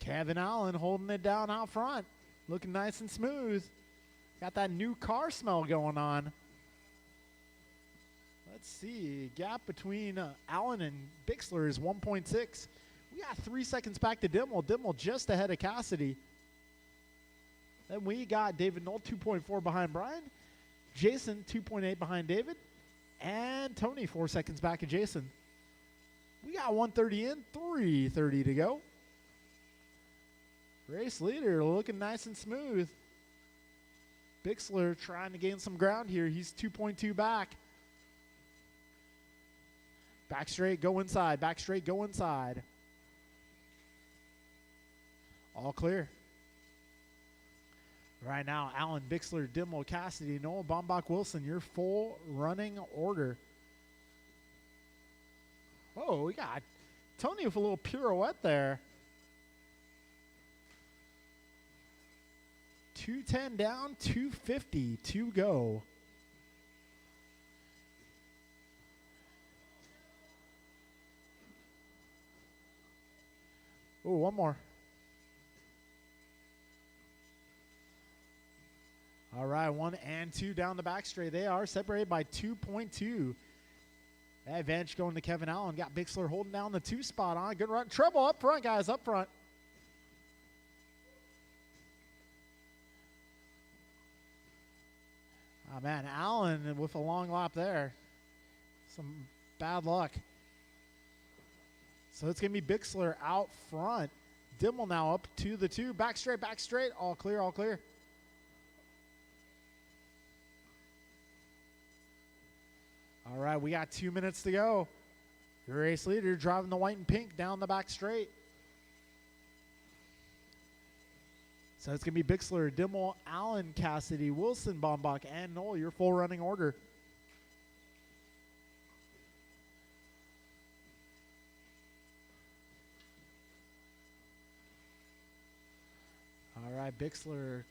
[SPEAKER 1] Kevin Allen holding it down out front, looking nice and smooth. Got that new car smell going on. Let's see, gap between Allen and Bixler is 1.6. We got 3 seconds back to Dimmel. Dimmel just ahead of Cassidy. Then we got David Knoll 2.4 behind Brian. Jason 2.8 behind David. And Tony 4 seconds back of Jason. We got 1:30 in, 3:30 to go. Race leader looking nice and smooth. Bixler trying to gain some ground here. He's 2.2 back. Back straight, go inside. Back straight, go inside. All clear. Right now, Allen, Bixler, Dimmel, Cassidy, Knoll, Bombach, Wilson, your full running order. Oh, we got Tony with a little pirouette there. 210 down, 250 to go. Oh, one more. All right, 1 and 2 down the back straight. They are separated by 2.2. That advantage going to Kevin Allen. Got Bixler holding down the 2 spot on. Good run. Treble up front, guys, up front. Oh, man, Allen with a long lap there. Some bad luck. So it's going to be Bixler out front. Dimmel now up to the 2. Back straight, back straight. All clear, all clear. All right, we got 2 minutes to go. Your race leader driving the white and pink down the back straight. So it's going to be Bixler, Dimmel, Allen, Cassidy, Wilson, Bombach, and Knoll, your full running order. All right, Bixler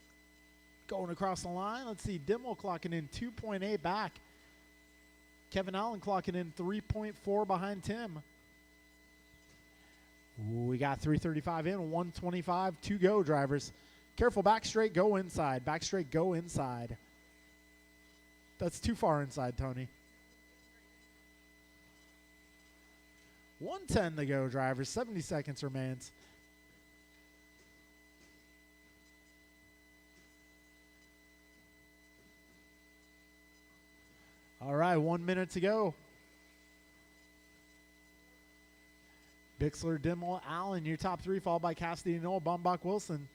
[SPEAKER 1] going across the line. Let's see, Dimmel clocking in 2.8 back. Kevin Allen clocking in 3.4 behind Tim. Ooh, we got 3:35 in, 1:25 to go, drivers. Careful, back straight, go inside. Back straight, go inside. That's too far inside, Tony. 1:10 to go, drivers. 70 seconds remains. All right, 1 minute to go. Bixler, Dimmel, Allen, your top 3, followed by Cassidy, Knoll, Bombach, Wilson.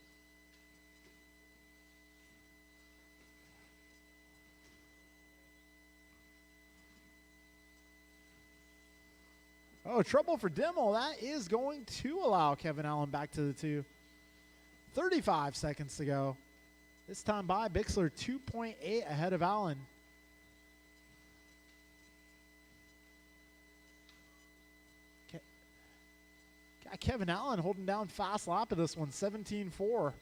[SPEAKER 1] Oh, trouble for Dimmel. That is going to allow Kevin Allen back to the 2. 35 seconds to go. This time by Bixler, 2.8 ahead of Allen. Got Kevin Allen holding down fast lap of this one, 17.4.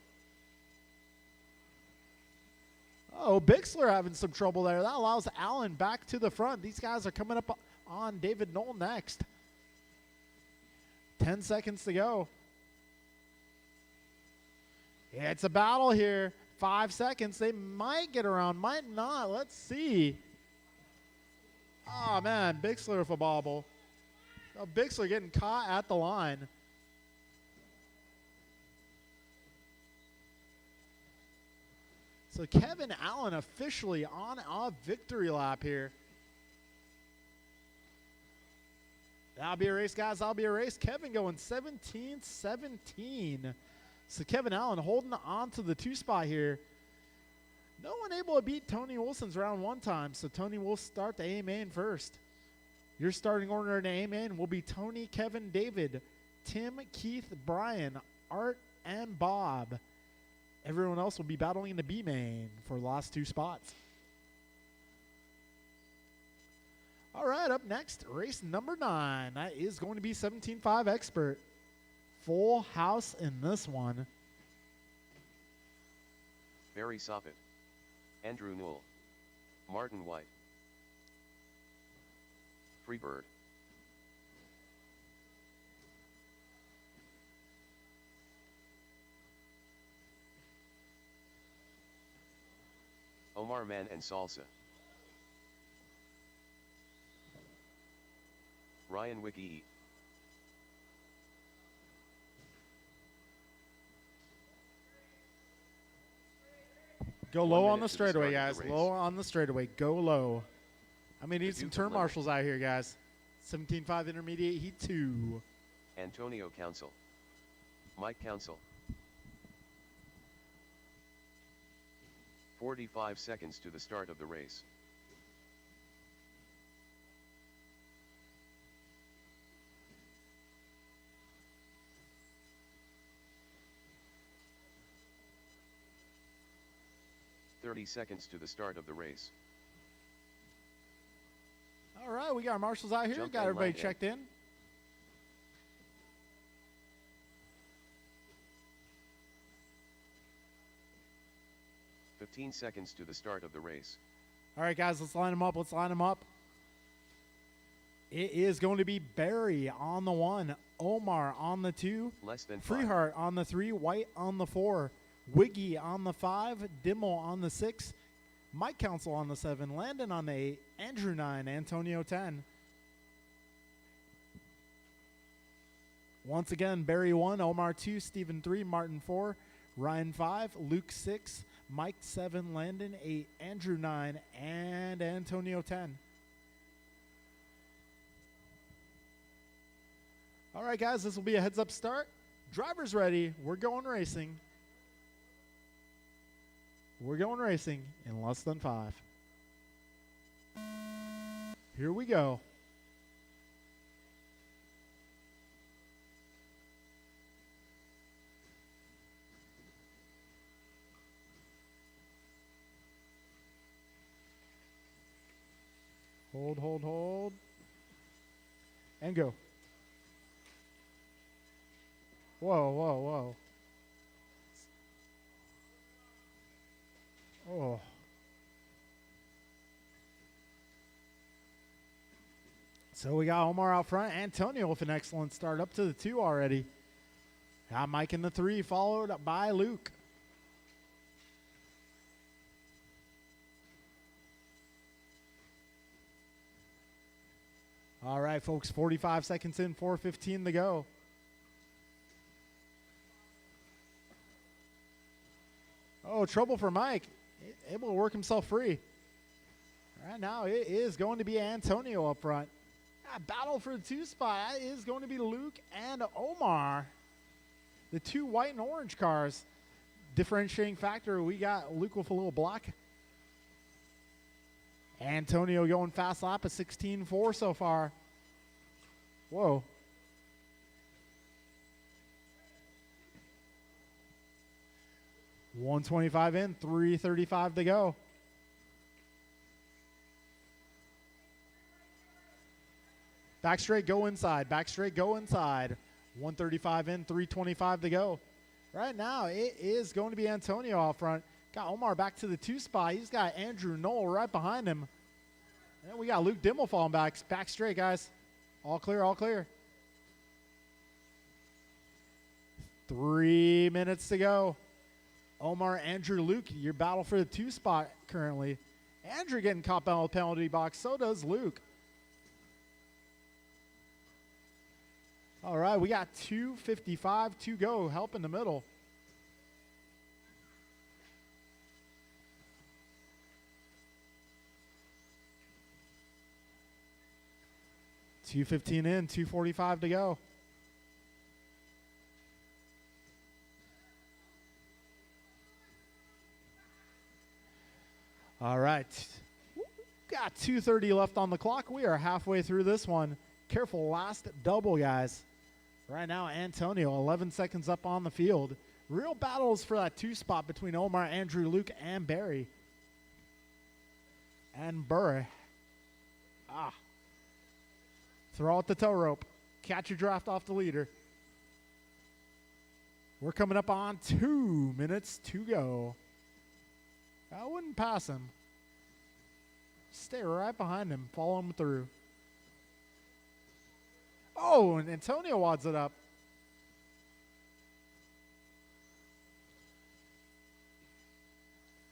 [SPEAKER 1] Oh, Bixler having some trouble there. That allows Allen back to the front. These guys are coming up on David Knoll next. 10 seconds to go. Yeah, it's a battle here. 5 seconds. They might get around, might not. Let's see. Oh, man, Bixler with a bobble. Oh, Bixler getting caught at the line. So Kevin Allen officially on a victory lap here. That'll be a race, guys. That'll be a race. Kevin going 17-17. So Kevin Allen holding on to the 2 spot here. No one able to beat Tony Wilson's round 1 time. So Tony will start the A main first. Your starting order in the A main will be Tony, Kevin, David, Tim, Keith, Brian, Art, and Bob. Everyone else will be battling in the B main for the last 2 spots. All right, up next, race number 9. That is going to be 17.5 Expert. Full house in this one.
[SPEAKER 2] Barry Soppett, Andrew Newell, Martin White, Freebird, Omar Man and Salsa, Ryan Wiki,
[SPEAKER 1] Go
[SPEAKER 2] 1
[SPEAKER 1] low on
[SPEAKER 2] minute
[SPEAKER 1] the
[SPEAKER 2] to the
[SPEAKER 1] straightaway,
[SPEAKER 2] start of
[SPEAKER 1] guys.
[SPEAKER 2] the race.
[SPEAKER 1] Low on the straightaway. Go low. I'm going to need
[SPEAKER 2] The
[SPEAKER 1] some
[SPEAKER 2] Duke of
[SPEAKER 1] turn
[SPEAKER 2] Limerick.
[SPEAKER 1] marshals out here, guys. 17.5 Intermediate Heat 2.
[SPEAKER 2] Antonio Council, Mike Council. 45 seconds to the start of the race. Seconds to the start of the race.
[SPEAKER 1] All right, we got our marshals out here.
[SPEAKER 2] Jump
[SPEAKER 1] Got
[SPEAKER 2] and
[SPEAKER 1] everybody
[SPEAKER 2] line in.
[SPEAKER 1] checked in.
[SPEAKER 2] – 15 seconds to the start of the race.
[SPEAKER 1] All right, guys, let's line them up. Let's line them up. It is going to be Barry on the 1, Omar on the 2,
[SPEAKER 2] Less than 5.
[SPEAKER 1] Freeheart on the 3, White on the 4, Wiggy on the 5, Dimmel on the 6, Mike Council on the 7, Landon on the 8, Andrew 9, Antonio 10. Once again, Barry 1, Omar 2, Stephen 3, Martin 4, Ryan 5, Luke 6, Mike 7, Landon 8, Andrew 9, and Antonio 10. All right, guys, this will be a heads-up start. Drivers ready. We're going racing. We're going racing in less than 5. Here we go. Hold, hold, hold. And go. Whoa, whoa, whoa. Oh. So we got Omar out front. Antonio with an excellent start up to the 2 already. Got Mike in the 3, followed by Luke. All right, folks, 45 seconds in, 4:15 to go. Oh, trouble for Mike. Able to work himself free. Right now, it is going to be Antonio up front. Battle for the 2 spot. That is going to be Luke and Omar. The 2 white and orange cars. Differentiating factor, we got Luke with a little black. Antonio going fast lap of 16.4 so far. Whoa. $125 in, $335 to go. Back straight, go inside. Back straight, go inside. $135 in, $325 to go. Right now, it is going to be Antonio out front. Got Omar back to the 2 spot. He's got Andrew Knoll right behind him. And we got Luke Dimmel falling back. Back straight, guys. All clear, all clear. 3 minutes to go. Omar, Andrew, Luke, your battle for the 2 spot currently. Andrew getting caught out of the penalty box. So does Luke. All right, we got 2:55 to go. Help in the middle. 2:15 in, 2:45 to go. All right. Got 2:30 left on the clock. We are halfway through this one. Careful, last double, guys. Right now, Antonio, 11 seconds up on the field. Real battles for that 2 spot between Omar, Andrew, Luke, and Barry. And Burry. Throw out the tow rope. Catch your draft off the leader. We're coming up on 2 minutes to go. I wouldn't pass him. Stay right behind him. Follow him through. Oh, and Antonio wads it up.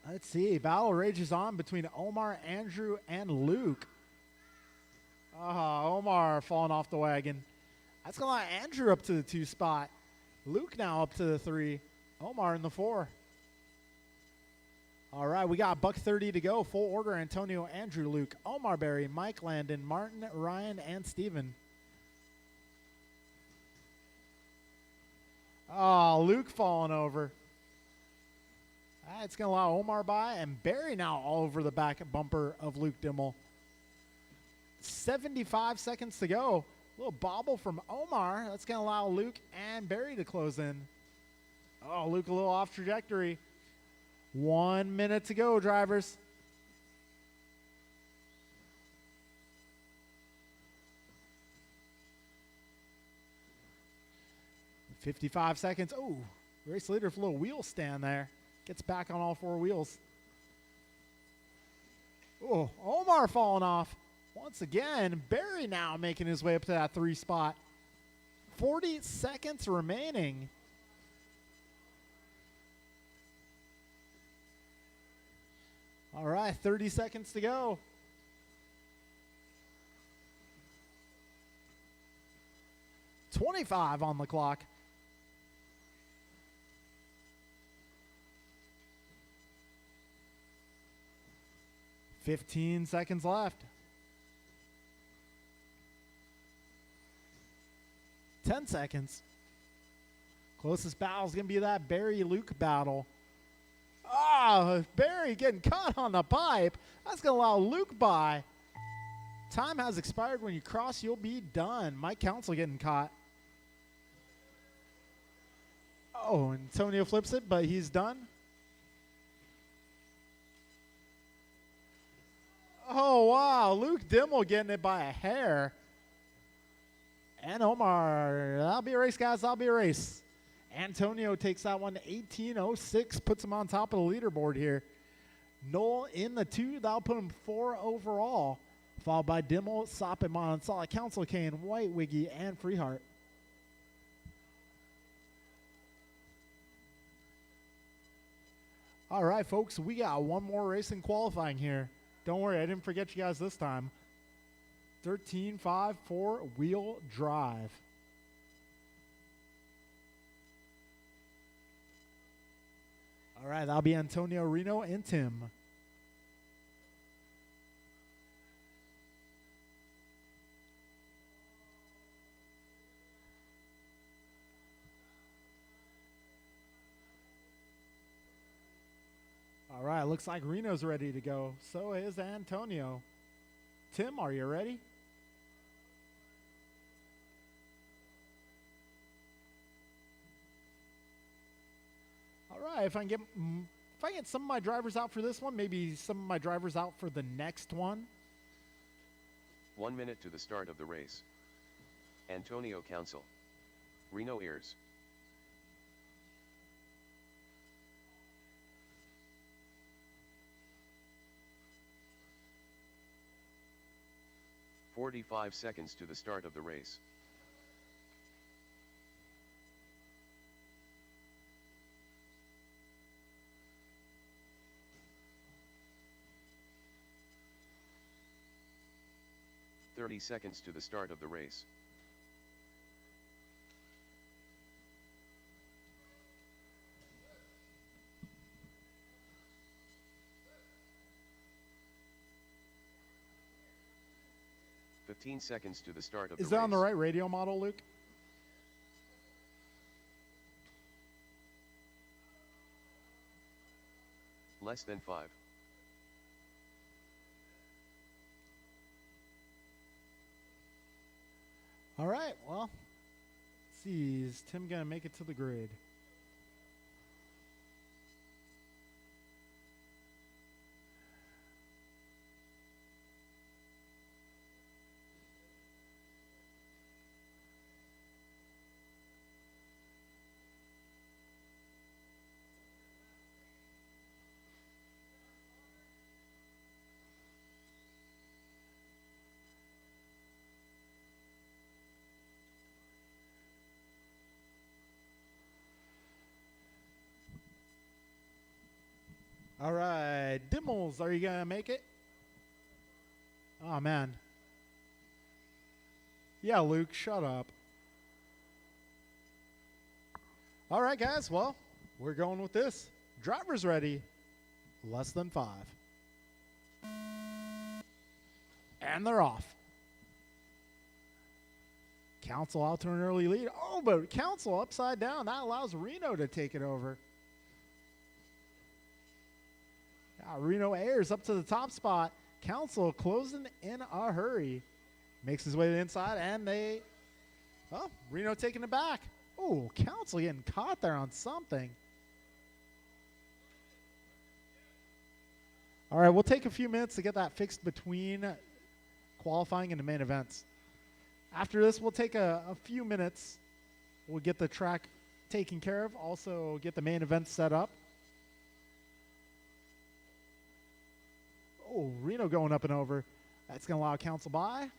[SPEAKER 1] Let's see. Battle rages on between Omar, Andrew, and Luke. Omar falling off the wagon. That's going to let Andrew up to the 2 spot. Luke now up to the 3. Omar in the 4. All right, we got $1:30 to go. Full order: Antonio, Andrew, Luke, Omar, Barry, Mike, Landon, Martin, Ryan, and Steven. Oh, Luke falling over. It's going to allow Omar by, and Barry now all over the back bumper of Luke Dimmel. 75 seconds to go. A little bobble from Omar. That's going to allow Luke and Barry to close in. Oh, Luke a little off trajectory. 1 minute to go, drivers. $55 seconds. Oh, race leader with a little wheel stand there. Gets back on all 4 wheels. Oh, Omar falling off. Once again, Barry now making his way up to that 3 spot. 40 seconds remaining. All right, 30 seconds to go. $25 on the clock. $15 seconds left. 10 seconds. Closest battle is going to be that Barry-Luke battle. Barry getting caught on the pipe. That's going to allow Luke by. Time has expired. When you cross, you'll be done. Mike Council getting caught. Oh, Antonio flips it, but he's done. Oh, wow. Luke Dimmel getting it by a hair. And Omar. That'll be a race, guys. That'll be a race. Antonio takes that one 18:06, puts him on top of the leaderboard here. Noel in the 2. That'll put him 4 overall. Followed by Dimmel, Soppin, Monsolid, Council Kane, White, Wiggy, and Freeheart. All right, folks, we got one more race in qualifying here. Don't worry, I didn't forget you guys this time. 13.5 4-wheel drive. All right, that'll be Antonio, Reno, and Tim. All right, looks like Reno's ready to go. So is Antonio. Tim, are you ready? All right, if I can get some of my drivers out for this one, maybe some of my drivers out for the next one.
[SPEAKER 2] 1 minute to the start of the race. Antonio Council. Reno Ears. "45 seconds to the start of the race. "30 seconds to the start of the race. 15 seconds to the start of the race.
[SPEAKER 1] Is that on the right radio model, Luke?
[SPEAKER 2] Less than 5.
[SPEAKER 1] All right, well, let's see. Is Tim going to make it to the grid? All right, Dimmels, are you going to make it? Oh, man. Yeah, Luke, shut up. All right, guys, well, we're going with this. Driver's ready. Less than 5. And they're off. Council out to an early lead. Oh, but Council upside down. That allows Reno to take it over. Reno Ayers up to the top spot. Council closing in a hurry. Makes his way to the inside, and Reno taking it back. Oh, Council getting caught there on something. All right, we'll take a few minutes to get that fixed between qualifying and the main events. After this, we'll take a few minutes. We'll get the track taken care of, also get the main event set up. Oh, Reno going up and over. That's going to allow Council by.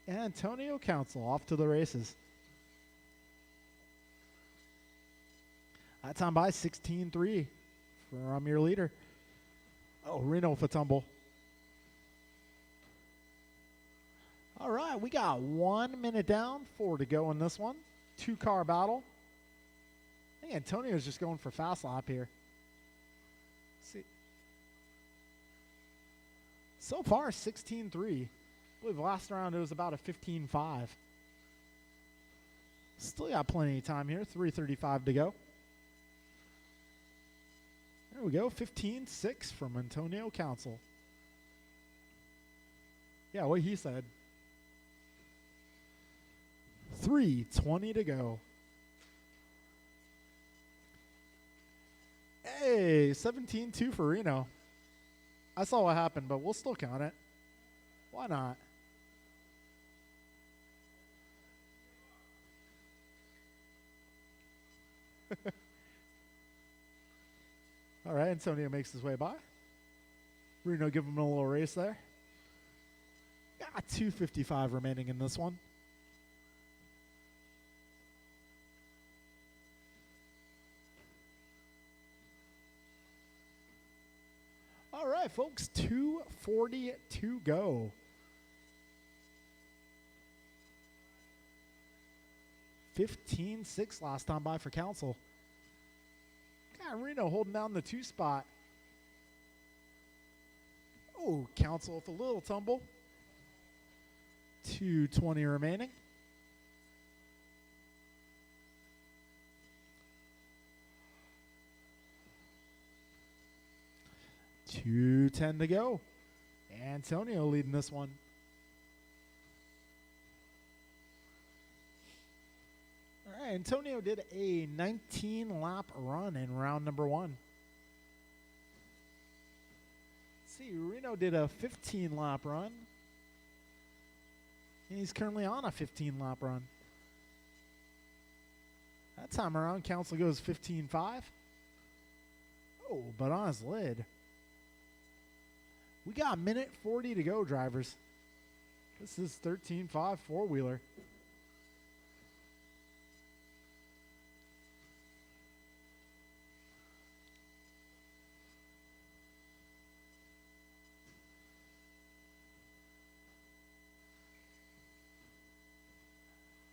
[SPEAKER 1] And Antonio Council off to the races. That time by 16-3 from your leader. Oh, Reno with a tumble. All right, we got 1 minute down, 4 to go in this one. 2-car battle. I think Antonio's just going for fast lap here. See. So far, 16-3. I believe last round it was about a 15-5. Still got plenty of time here. 3:35 to go. There we go. 15-6 from Antonio Council. Yeah, what he said. 3:20 to go. Hey, 17-2 for Reno. I saw what happened, but we'll still count it. Why not? All right, Antonio makes his way by. Reno give him a little race there. Got 2:55 remaining in this one. All right, folks, 2:40 to go. 15-6 last time by for Council. God, Reno holding down the 2 spot. Oh, Council with a little tumble. 2:20 remaining. $2:10 to go. Antonio leading this one. All right, Antonio did a 19-lap run in round number 1. Let's see, Reno did a 15-lap run. And he's currently on a 15-lap run. That time around, Council goes 15-5. Oh, but on his lid. We got a minute 40 to go, drivers. This is 13-5 four-wheeler.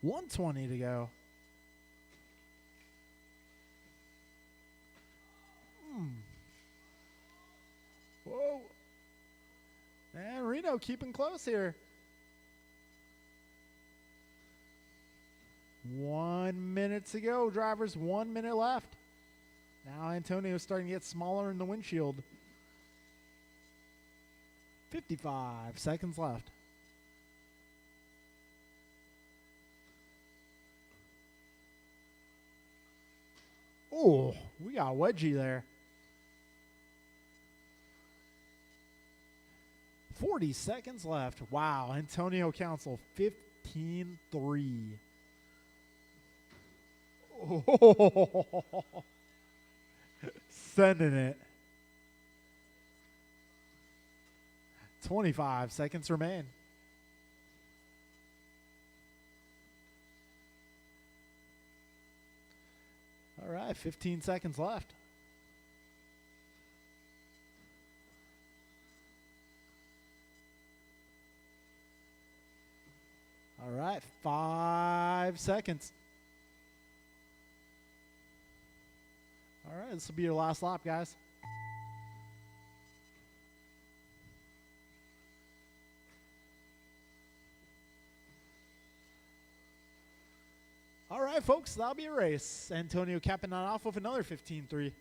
[SPEAKER 1] $120 to go. Whoa. Marino keeping close here. 1 minute to go, drivers. 1 minute left. Now Antonio's starting to get smaller in the windshield. 55 seconds left. Oh, we got a wedgie there. 40 seconds left. Wow, Antonio Council, 15-3. Oh, sending it. 25 seconds remain. All right, 15 seconds left. All right, 5 seconds. All right, this will be your last lap, guys. All right, folks, that'll be a race. Antonio capping that off with another 15-3.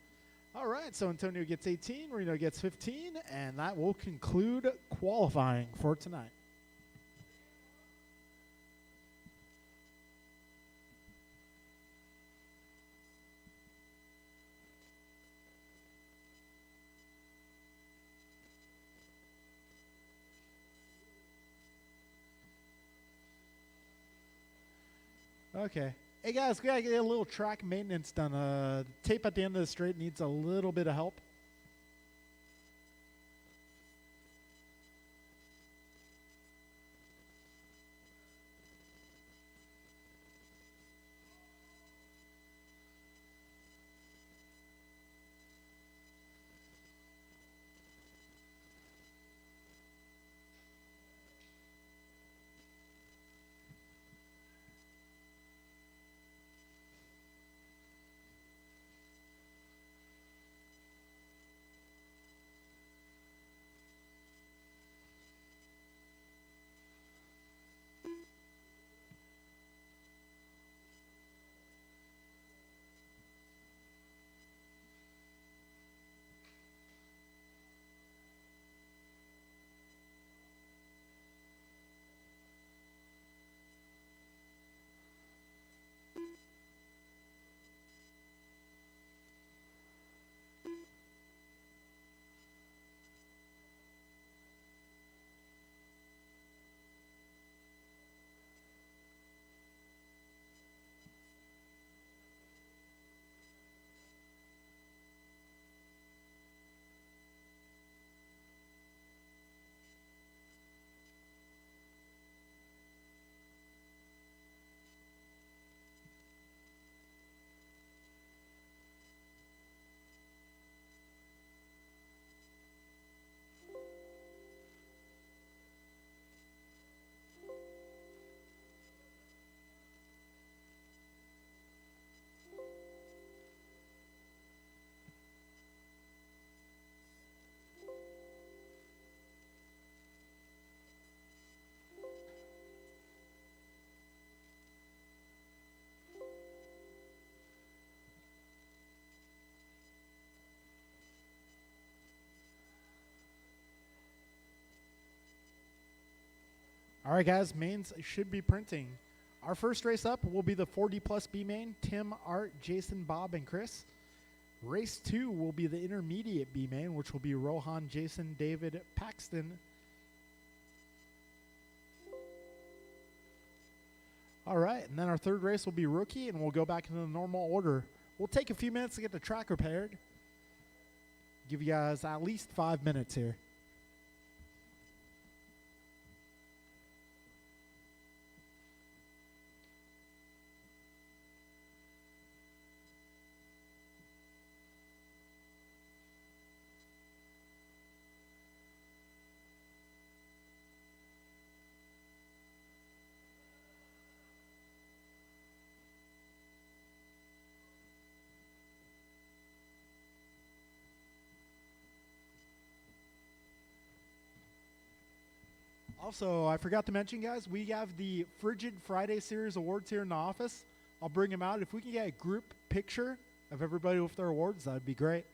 [SPEAKER 1] All right, so Antonio gets 18, Marino gets 15, and that will conclude qualifying for tonight. Okay. Hey, guys, we got to get a little track maintenance done. The tape at the end of the straight needs a little bit of help. All right, guys, mains should be printing. Our first race up will be the 40-plus B main, Tim, Art, Jason, Bob, and Chris. Race 2 will be the intermediate B main, which will be Rohan, Jason, David, Paxton. All right, and then our third race will be rookie, and we'll go back into the normal order. We'll take a few minutes to get the track repaired. Give you guys at least 5 minutes here. Also, I forgot to mention, guys, we have the Frigid Friday Series awards here in the office. I'll bring them out. If we can get a group picture of everybody with their awards, that'd be great.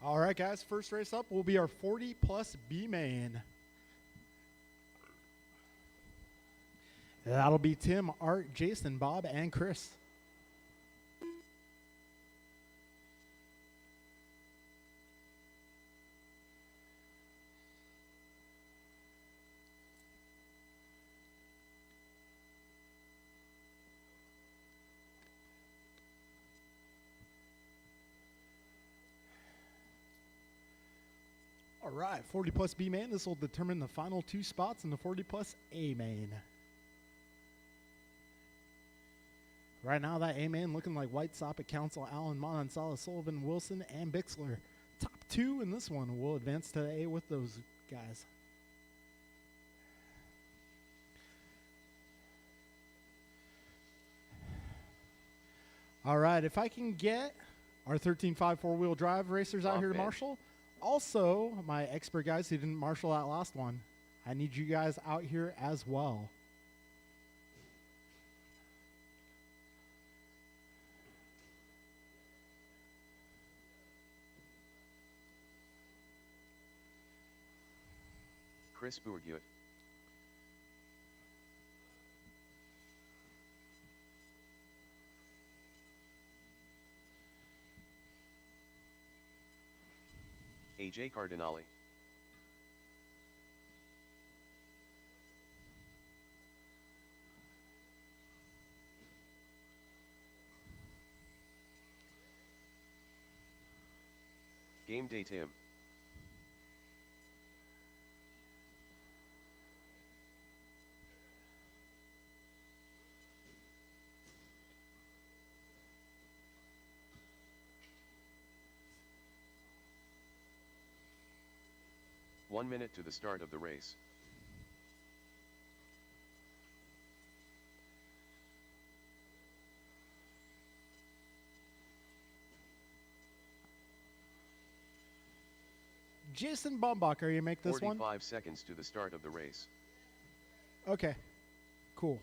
[SPEAKER 1] All right, guys, first race up will be our 40-plus B main. That'll be Tim, Art, Jason, Bob, and Chris. All right, 40-plus B main. This will determine the final 2 spots in the 40-plus A main. Right now, that A main looking like White, Soppet, Council, Allen, Mononsala, Sullivan, Wilson, and Bixler. Top 2 in this one will advance to the A with those guys. All right, if I can get our 13.5 four-wheel drive racers out here to marshal. Also, my expert guys who didn't marshal that last one, I need you guys out here as well.
[SPEAKER 2] Chris Bourguet. AJ Cardinale. Game Day Tim. One minute to the start of the race.
[SPEAKER 1] Jason Bombacher, you make this
[SPEAKER 2] 45
[SPEAKER 1] one?
[SPEAKER 2] 45 seconds to the start of the race.
[SPEAKER 1] Okay, cool.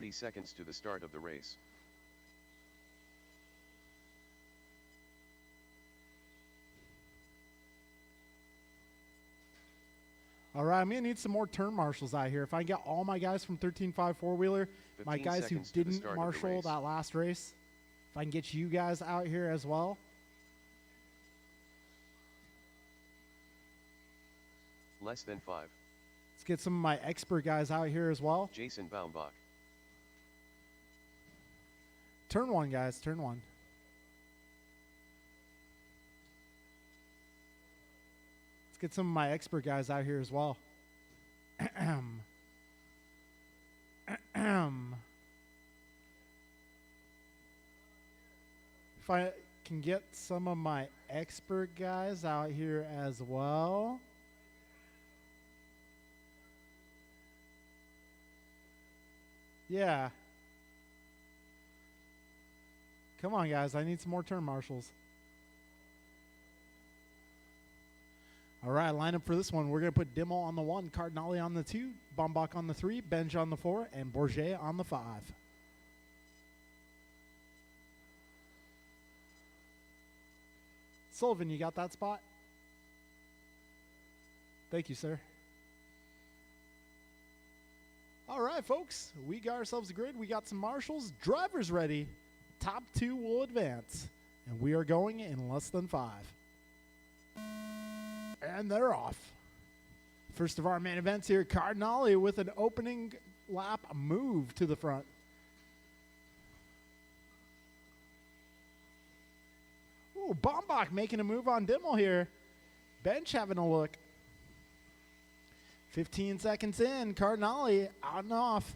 [SPEAKER 2] Seconds to the start of the race.
[SPEAKER 1] All right, I'm going to need some more turn marshals out here. If I can get all my guys from 13.5 four-wheeler, my guys who didn't marshal that last race, if I can get you guys out here as well.
[SPEAKER 2] Less than 5.
[SPEAKER 1] Let's get some of my expert guys out here as well.
[SPEAKER 2] Jason Baumbach.
[SPEAKER 1] Turn 1, guys, turn 1. Let's get some of my expert guys out here as well. If I can get some of my expert guys out here as well. Yeah. Come on, guys. I need some more turn marshals. All right, lineup for this one. We're going to put Dimmel on the 1, Cardinale on the 2, Bombach on the 3, Benj on the 4, and Bourget on the 5. Sullivan, you got that spot? Thank you, sir. All right, folks. We got ourselves a grid. We got some marshals. Drivers ready. Top 2 will advance, and we are going in less than 5. And they're off. First of our main events here, Cardinale with an opening lap move to the front. Ooh, Bombach making a move on Dimmel here. Bench having a look. 15 seconds in, Cardinale out and off.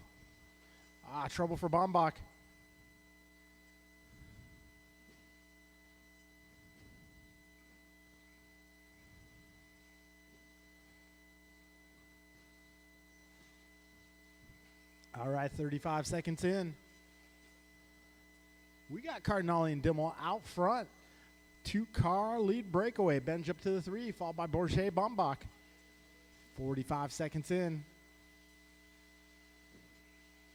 [SPEAKER 1] Trouble for Bombach. All right, 35 seconds in. We got Cardinale and Dimmel out front. 2-car lead breakaway. Benj up to the 3, followed by Bourget Bombach. 45 seconds in.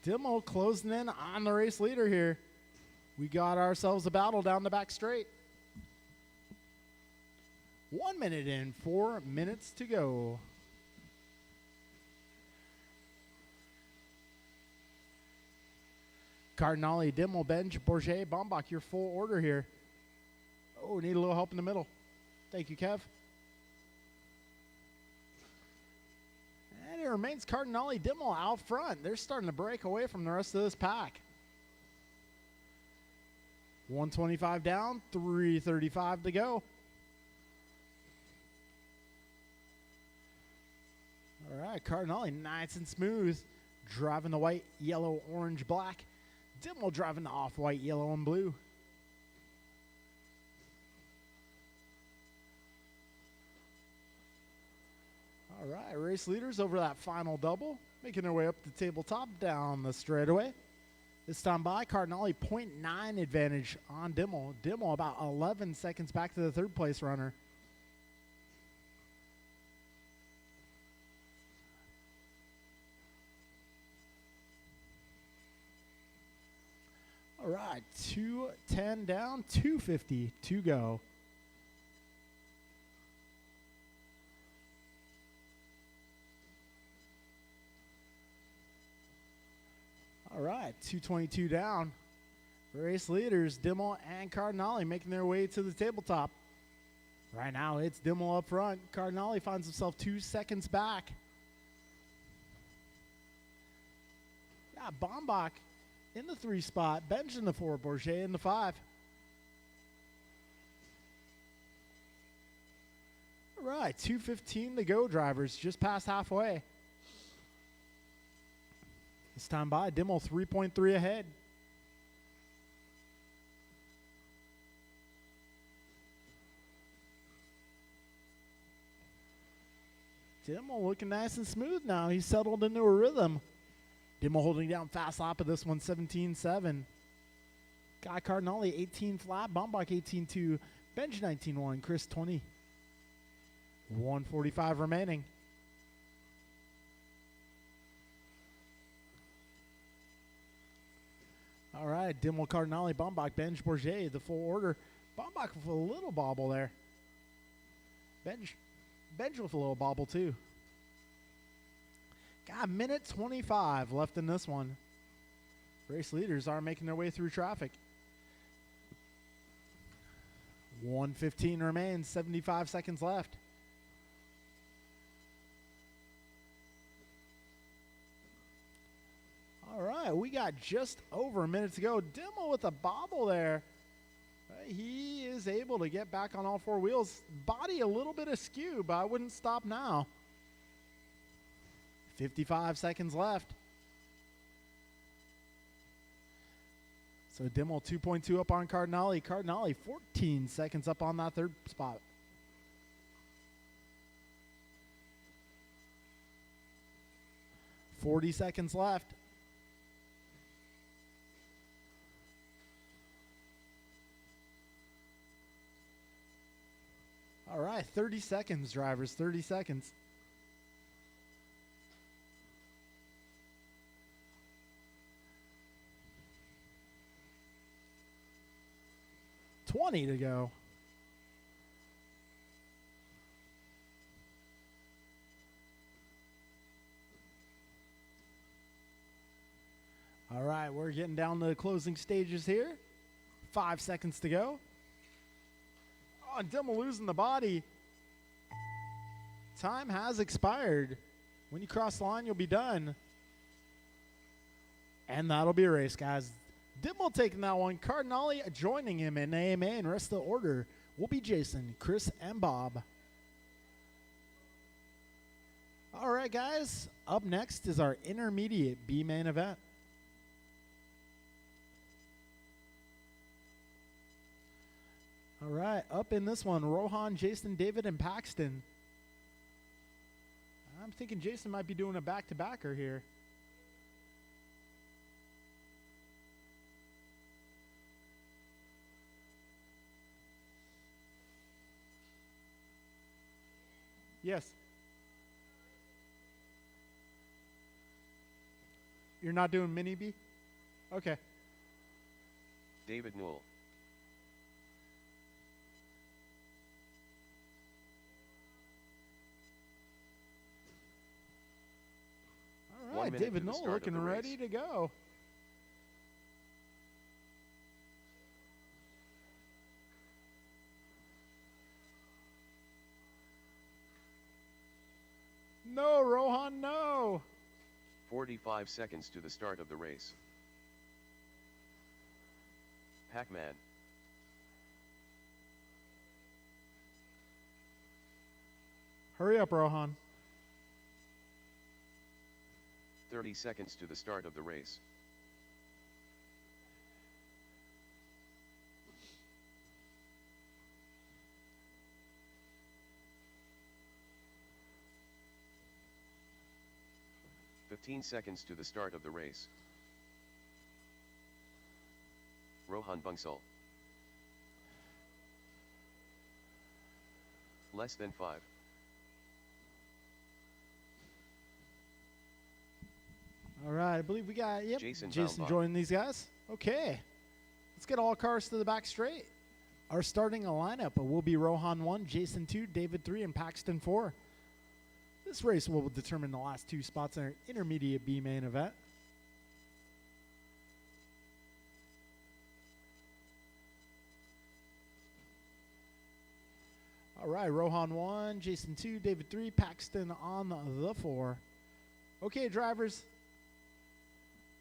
[SPEAKER 1] Dimmel closing in on the race leader here. We got ourselves a battle down the back straight. 1 minute and 4 minutes to go. Cardinale, Dimmel, Benj, Bourget, Bombach, your full order here. Oh, need a little help in the middle. Thank you, Kev. And it remains Cardinale, Dimmel out front. They're starting to break away from the rest of this pack. 125 down, 335 to go. All right, Cardinale nice and smooth. Driving the white, yellow, orange, black. Dimmel driving the off-white, yellow, and blue. All right, race leaders over that final double. Making their way up the tabletop down the straightaway. This time by, Cardinale 0.9 advantage on Dimmel. Dimmel about 11 seconds back to the third place runner. All right, 210 down, 250 to go. All right, 222 down. Race leaders, Dimmel and Cardinale making their way to the tabletop. Right now, it's Dimmel up front. Cardinale finds himself 2 seconds back. Yeah, Bombach in the 3 spot. Benj in the 4. Bourget in the 5. All right, 2:15 to go, drivers. Just past halfway. This time by, Dimmel 3.3 ahead. Dimmel looking nice and smooth now. He's settled into a rhythm. Dimmel holding down fast lap of this one, 17.7. Guy Cardinale 18 flat, Bombach 18.2, Benj 19.1, Chris 20. 145 remaining. All right, Dimmel, Cardinale, Bombach, Benj, Bourget, the full order. Bombach with a little bobble there. Benj with a little bobble too. Got minute 25 left in this one. Race leaders are making their way through traffic. 1:15 remains, 75 seconds left. All right, we got just over a minute to go. Dimmel with a bobble there. He is able to get back on all 4 wheels. Body a little bit askew, but I wouldn't stop now. 55 seconds left. So Dimmel 2.2 up on Cardinale. Cardinale 14 seconds up on that third spot. $40 seconds left. All right, 30 seconds, drivers, 30 seconds. $20 to go. All right, we're getting down to the closing stages here. 5 seconds to go. Oh, Dimmel losing the body. Time has expired. When you cross the line, you'll be done. And that'll be a race, guys. Dimmel taking that one. Cardinale joining him in AMA, and rest of the order will be Jason, Chris, and Bob. All right, guys. Up next is our intermediate B main event. All right, up in this one, Rohan, Jason, David, and Paxton. I'm thinking Jason might be doing a back-to-backer here. Yes. You're not doing mini B? Okay.
[SPEAKER 2] David Newell.
[SPEAKER 1] All
[SPEAKER 2] 1
[SPEAKER 1] right,
[SPEAKER 2] minute
[SPEAKER 1] David
[SPEAKER 2] to the
[SPEAKER 1] Knoll
[SPEAKER 2] start of
[SPEAKER 1] looking
[SPEAKER 2] the race.
[SPEAKER 1] ready to go. No, Rohan, no.
[SPEAKER 2] 45 seconds to the start of the race. Pac-Man.
[SPEAKER 1] Hurry up, Rohan.
[SPEAKER 2] 30 seconds to the start of the race. "15 seconds to the start of the race. Rohan Bunsal. Less than 5.
[SPEAKER 1] All right, I believe we got, yep,
[SPEAKER 2] Jason
[SPEAKER 1] Jason
[SPEAKER 2] Baumbach.
[SPEAKER 1] joining these guys. Okay, let's get all cars to the back straight. Our starting lineup will be Rohan 1, Jason 2, David 3, and Paxton 4. This race will determine the last 2 spots in our intermediate B main event. All right, Rohan 1, Jason 2, David 3, Paxton on the 4. Okay, drivers,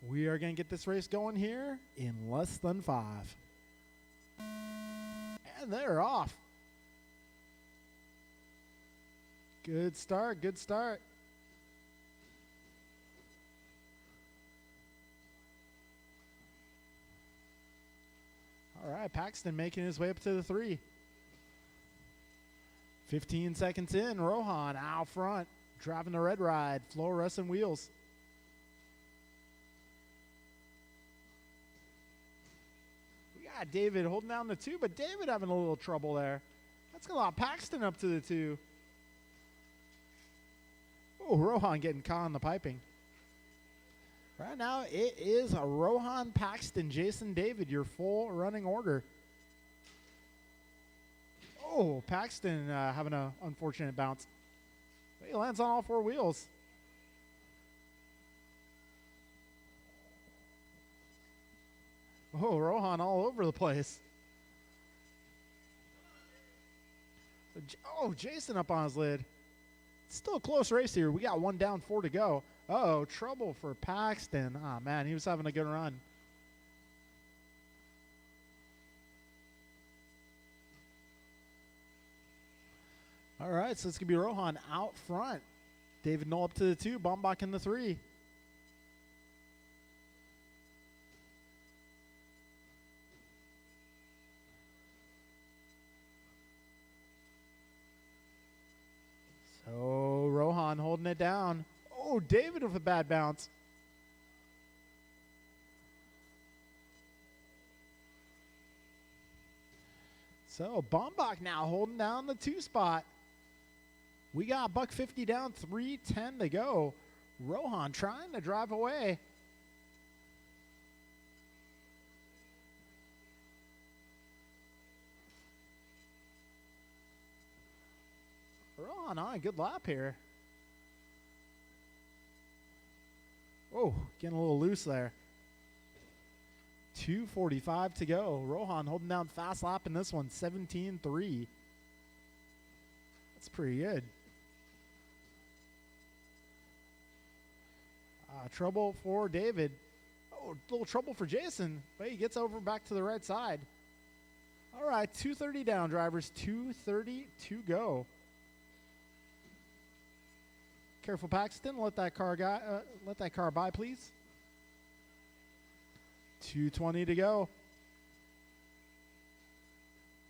[SPEAKER 1] we are going to get this race going here in less than 5. And they're off. Good start, good start. All right, Paxton making his way up to the 3. 15 seconds in, Rohan out front, driving the red ride, fluorescent wheels. We got David holding down the 2, but David having a little trouble there. That's going to allow Paxton up to the 2. Oh, Rohan getting caught on the piping. Right now, it is a Rohan, Paxton, Jason, David, your full running order. Oh, Paxton having an unfortunate bounce. But he lands on all 4 wheels. Oh, Rohan all over the place. Oh, Jason up on his lid. Still a close race here. We got 1 down, 4 to go. Oh, trouble for Paxton. Oh, man, he was having a good run. All right, so it's going to be Rohan out front. David Knoll up to the 2, Baumbach in the 3. So Rohan holding it down. Oh, David with a bad bounce. So Baumbach now holding down the 2 spot. We got $150 down, 3:10 to go. Rohan trying to drive away. Rohan on a good lap here. Oh, getting a little loose there. 2:45 to go. Rohan holding down fast lap in this one, 17.3. That's pretty good. Trouble for David. Oh, a little trouble for Jason, but he gets over back to the right side. All right, 2:30 down, drivers. 2:30 to go. Careful, Paxton. Let that car by, please. 2:20 to go.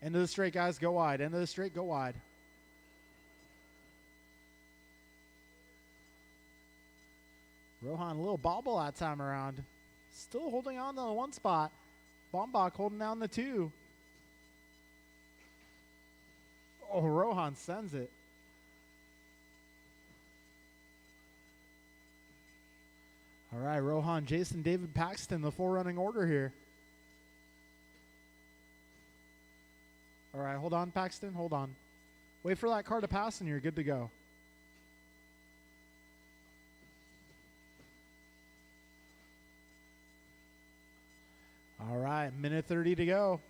[SPEAKER 1] End of the straight, guys. Go wide. End of the straight. Go wide. Rohan a little bobble that time around. Still holding on to the 1 spot. Baumbach holding down the 2. Oh, Rohan sends it. All right, right, Rohan, Jason, David, Paxton, the full running order here. All right, hold on, Paxton, hold on. Wait for that car to pass and you're good to go. All right, minute 30 to go.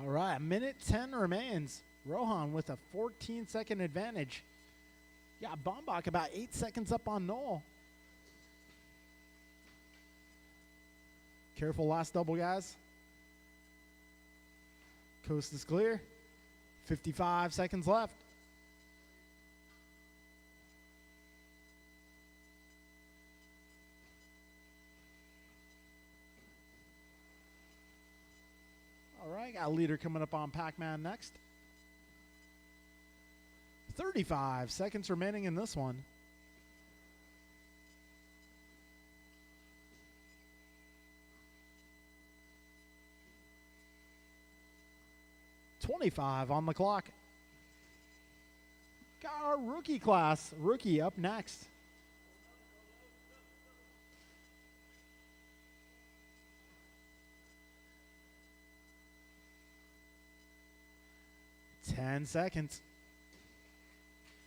[SPEAKER 1] All right, a minute 10 remains. Rohan with a 14-second advantage. Yeah, Bombach about 8 seconds up on Noel. Careful last double, guys. Coast is clear. 55 seconds left. All right, got a leader coming up on Pac-Man next. 35 seconds remaining in this one. .25 on the clock. Got our rookie class. Rookie up next. Ten seconds.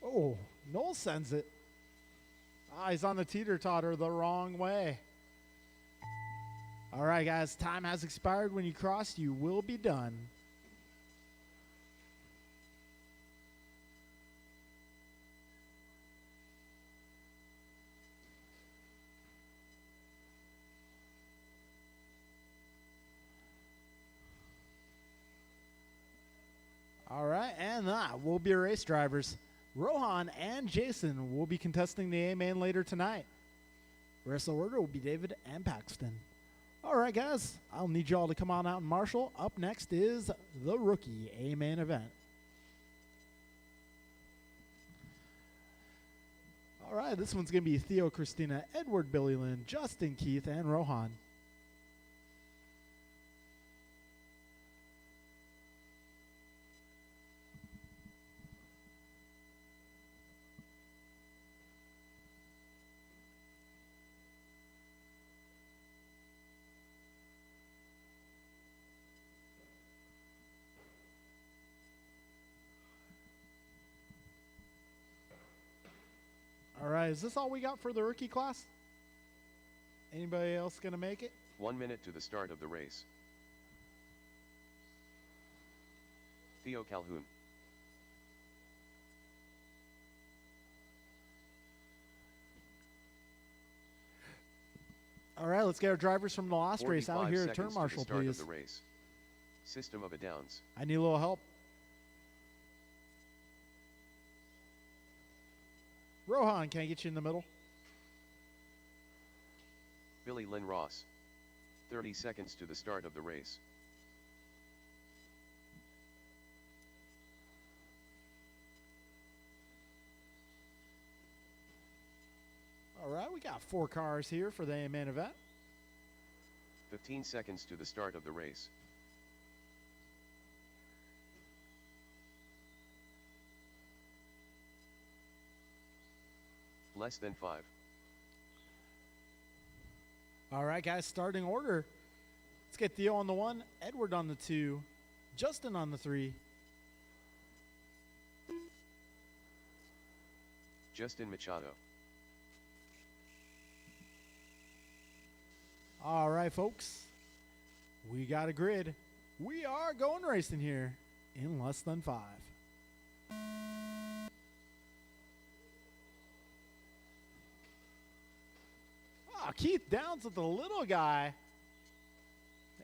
[SPEAKER 1] Oh, Noel sends it. He's on the teeter-totter the wrong way. All right, guys, time has expired. When you cross, you will be done. All right, and that will be your race drivers. Rohan and Jason will be contesting the A-Main later tonight. Rest of the order will be David and Paxton. All right, guys, I'll need you all to come on out and marshal. Up next is the rookie A-Main event. All right, this one's going to be Theo, Christina, Edward, Billy Lynn, Justin, Keith, and Rohan. All right, is this all we got for the rookie class? Anybody else going to make it?
[SPEAKER 2] 1 minute to the start of the race. Theo Calhoun.
[SPEAKER 1] All right, let's get our drivers from the last race out here at turn marshal,
[SPEAKER 2] start
[SPEAKER 1] please.
[SPEAKER 2] Of the race. System of a Downs.
[SPEAKER 1] I need a little help. Rohan, can I get you in the middle?
[SPEAKER 2] Billy Lynn Ross. 30 seconds to the start of the race.
[SPEAKER 1] All right, we got 4 cars here for the A-Main event.
[SPEAKER 2] 15 seconds to the start of the race. Less than 5.
[SPEAKER 1] All right, guys, starting order. Let's get Theo on the 1, Edward on the 2, Justin on the 3.
[SPEAKER 2] Justin Machado.
[SPEAKER 1] All right, folks. We got a grid. We are going racing here in less than 5. Oh, Keith Downs with the little guy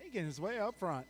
[SPEAKER 1] making his way up front.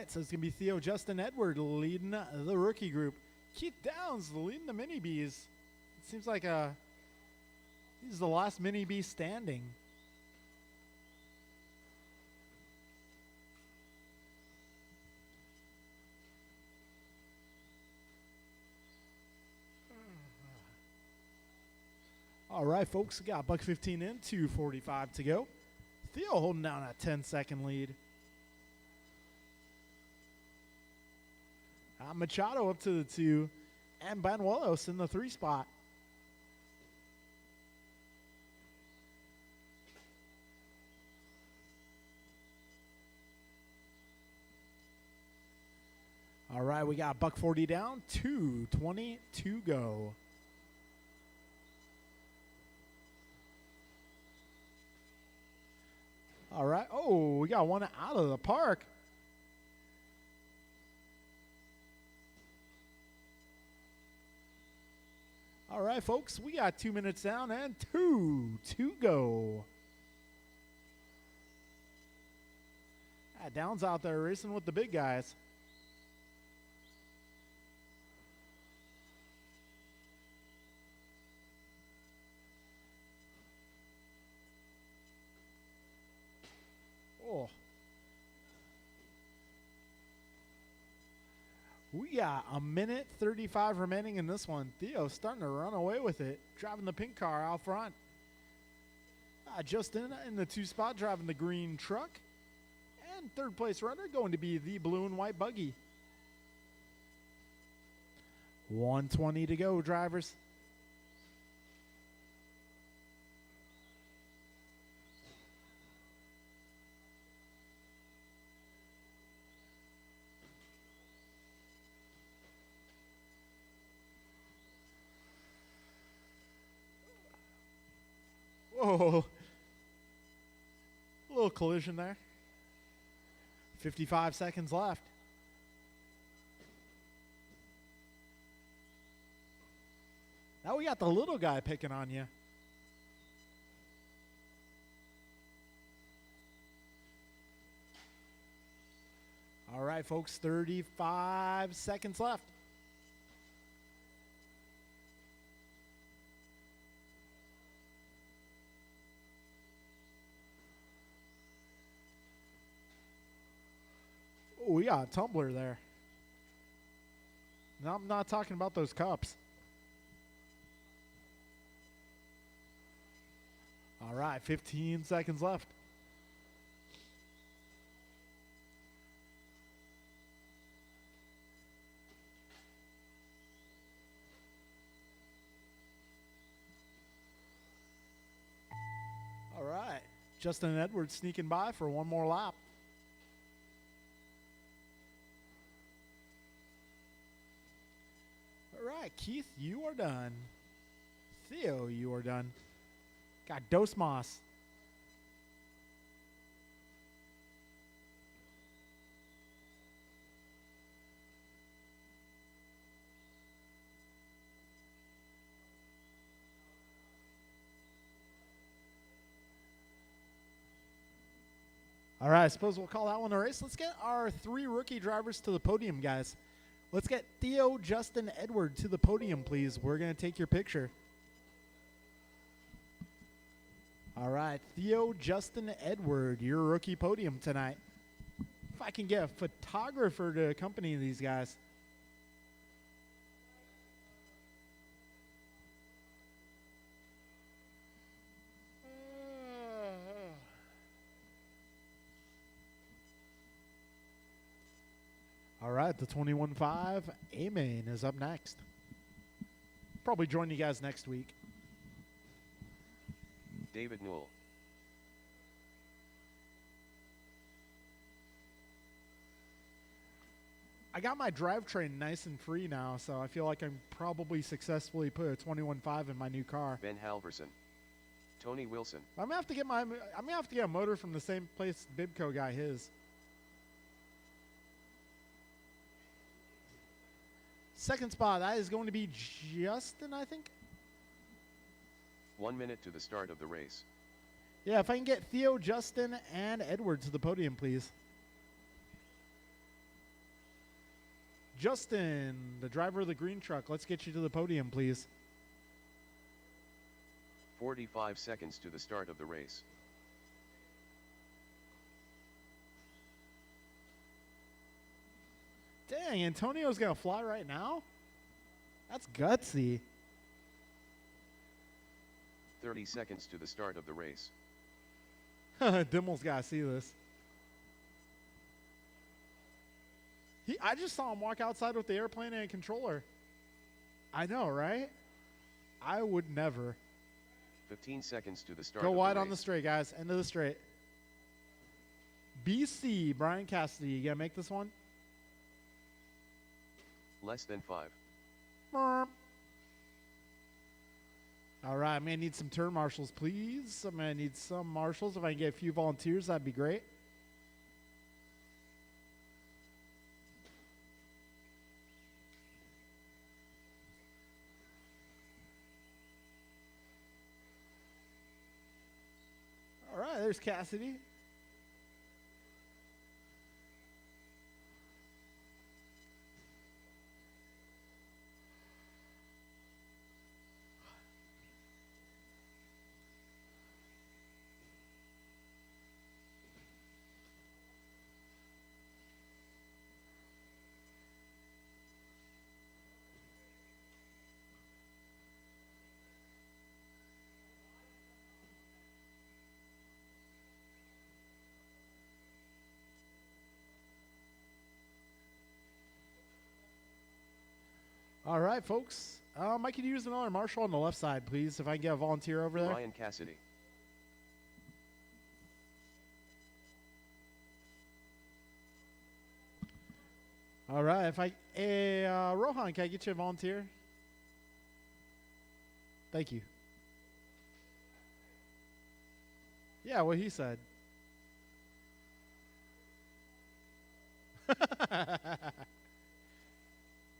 [SPEAKER 1] right, so it's going to be Theo Justin Edward leading the rookie group. Keith Downs leading the Mini Bees. It seems like he's the last Mini Bee standing. All right, folks, we got $1.15 in, 2:45 to go. Theo holding down a 10-second lead. Machado up to the 2, and Banuelos in the 3 spot. All right, we got $1.40 down, 2:20 to go. All right. Oh, we got one out of the park. All right, folks, we got 2 minutes down and 2 to go. Downs out there racing with the big guys. Oh. We got 1:35 remaining in this one. Theo starting to run away with it, driving the pink car out front. Justin in the 2 spot, driving the green truck. And third place runner going to be the blue and white buggy. 1:20 to go, drivers. Whoa. A little collision there. 55 seconds left. Now we got the little guy picking on you. All right, folks, 35 seconds left. Oh, we got a tumbler there. No, I'm not talking about those cups. All right, 15 seconds left. All right, Justin Edwards sneaking by for one more lap. All right, Keith, you are done. Theo, you are done. Got Dos Mas. All right, I suppose we'll call that one a race. Let's get our 3 rookie drivers to the podium, guys. Let's get Theo Justin Edward to the podium, please. We're going to take your picture. All right, Theo Justin Edward, your rookie podium tonight. If I can get a photographer to accompany these guys. All right, the 21.5 A-Main is up next. Probably join you guys next week.
[SPEAKER 2] David Newell.
[SPEAKER 1] I got my drivetrain nice and free now, so I feel like I'm probably successfully put a 21.5 in my new car.
[SPEAKER 2] Ben Halverson. Tony Wilson.
[SPEAKER 1] I'm gonna have to get a motor from the same place Bibco got his. Second spot, that is going to be Justin, I think.
[SPEAKER 2] 1 minute to the start of the race.
[SPEAKER 1] Yeah, if I can get Theo, Justin, and Edward to the podium, please. Justin, the driver of the green truck, let's get you to the podium, please.
[SPEAKER 2] 45 seconds to the start of the race.
[SPEAKER 1] Dang, Antonio's going to fly right now? That's gutsy.
[SPEAKER 2] 30 seconds to the start of the race.
[SPEAKER 1] Dimmel's got to see this. I just saw him walk outside with the airplane and a controller. I know, right? I would never.
[SPEAKER 2] 15 seconds to the start
[SPEAKER 1] Go
[SPEAKER 2] of
[SPEAKER 1] wide
[SPEAKER 2] the race.
[SPEAKER 1] on the straight, guys. End of the straight. BC, Brian Cassidy. You going to make this one?
[SPEAKER 2] Less than 5.
[SPEAKER 1] All right, I'm going to need some turn marshals, please. I'm going to need some marshals. If I can get a few volunteers, that'd be great. All right, there's Cassidy. All right, folks. I could use another marshal on the left side, please, if I can get a volunteer over there.
[SPEAKER 2] Ryan Cassidy.
[SPEAKER 1] All right, Rohan, can I get you a volunteer? Thank you. Yeah, what he said.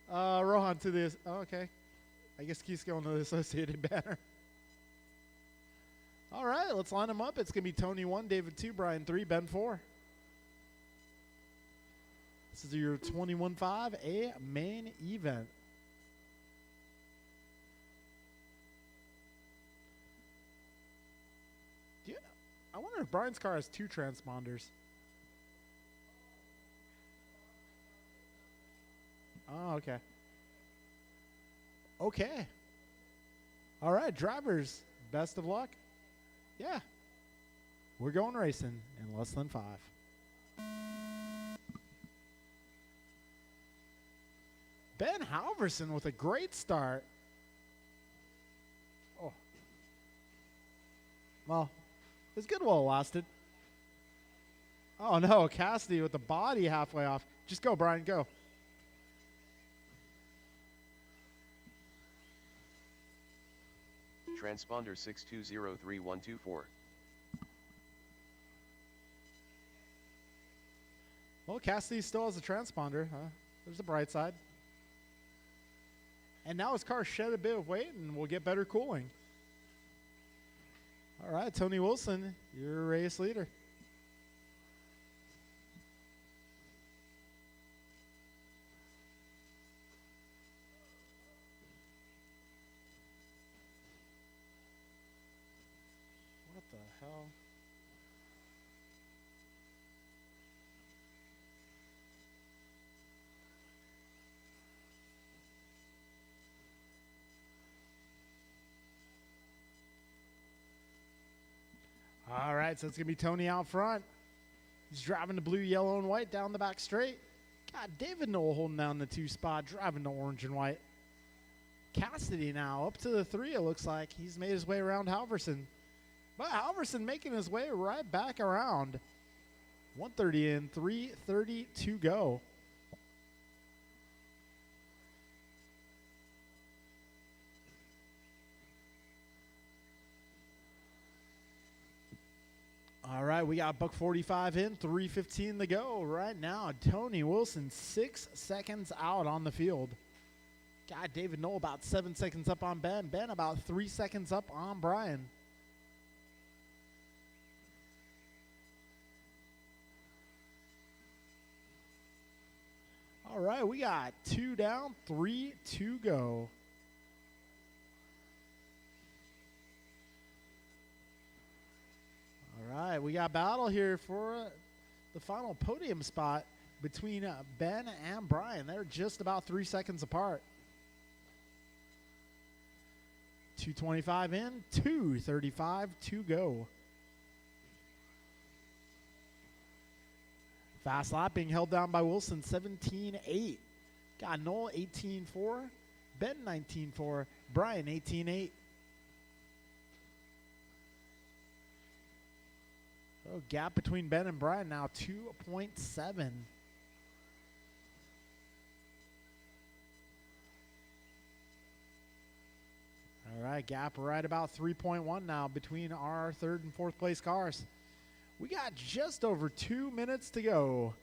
[SPEAKER 1] Rohan to this. Oh, okay. I guess Keith's going to the Associated Banner. All right, let's line them up. It's going to be Tony 1, David 2, Brian 3, Ben 4. This is your 21-5 A main event. I wonder if Brian's car has 2 transponders. Oh, okay. Okay. All right, drivers, best of luck. Yeah. We're going racing in less than 5. Ben Halverson with a great start. Oh. Well, it's good while it lasted. Oh, no, Cassidy with the body halfway off. Just go, Brian, go.
[SPEAKER 2] Transponder 6203-124.
[SPEAKER 1] Well, Cassidy still has a transponder. Huh? There's the bright side. And now his car shed a bit of weight and will get better cooling. All right, Tony Wilson, you're a race leader. What the hell? All right, so it's going to be Tony out front. He's driving the blue, yellow, and white down the back straight. God, David Knoll holding down the 2 spot, driving the orange and white. Cassidy now up to the 3, it looks like. He's made his way around Halverson. But Halverson making his way right back around. 130 in, 3:30 to go. All right, we got buck 45 in, 3:15 to go right now. Tony Wilson 6 seconds out on the field. God, David Knoll about 7 seconds up on Ben. Ben about 3 seconds up on Brian. All right, we got 2 down, 3 to go. All right, we got battle here for the final podium spot between Ben and Brian. They're just about 3 seconds apart. 2:25 in, 2:35 to go. Fast lap being held down by Wilson, 17.8. Got Noel, 18.4. Ben, 19.4. Brian, 18.8. So gap between Ben and Brian now 2.7. All right, gap right about 3.1 now between our third and fourth place cars. We got just over 2 minutes to go.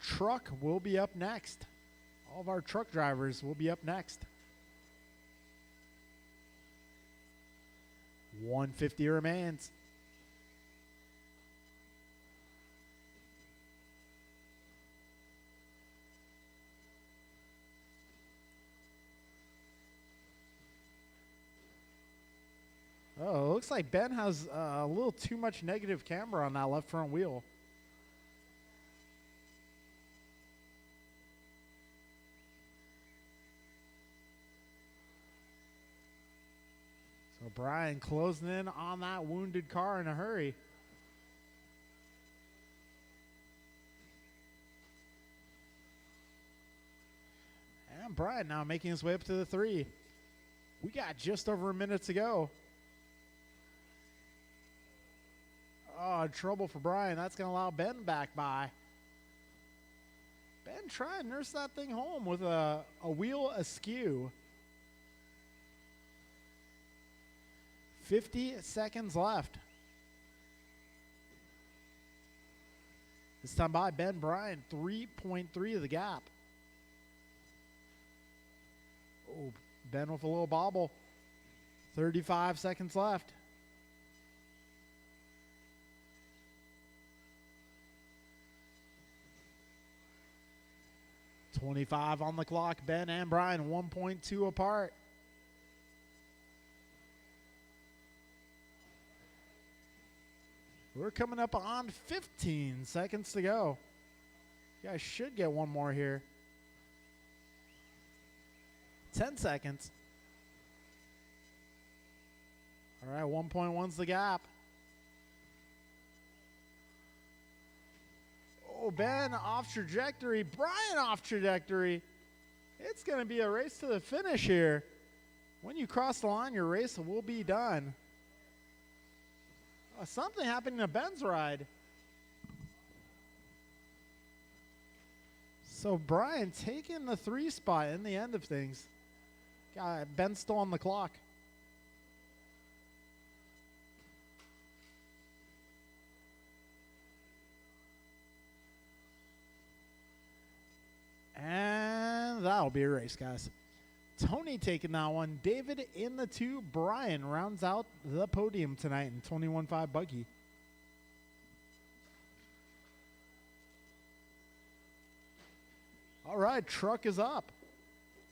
[SPEAKER 1] Truck will be up next. All of our truck drivers will be up next. 150 remains. Oh, it looks like Ben has a little too much negative camber on that left front wheel. So Brian closing in on that wounded car in a hurry. And Brian now making his way up to the 3. We got just over a minute to go. Oh, trouble for Brian. That's going to allow Ben back by. Ben trying to nurse that thing home with a wheel askew. 50 seconds left. This time by Ben, Brian, 3.3 of the gap. Oh, Ben with a little bobble. 35 seconds left. .25 on the clock. Ben and Brian 1.2 apart. We're coming up on 15 seconds to go. You guys should get one more here. 10 seconds. All right, 1.1's the gap. Oh, Ben off trajectory. Brian off trajectory. It's going to be a race to the finish here. When you cross the line, your race will be done. Something happened to Ben's ride. So Brian taking the 3 spot in the end of things. Ben's still on the clock. And that'll be a race, guys. Tony taking that one. David in the 2. Brian rounds out the podium tonight in 21.5 buggy. All right, truck is up.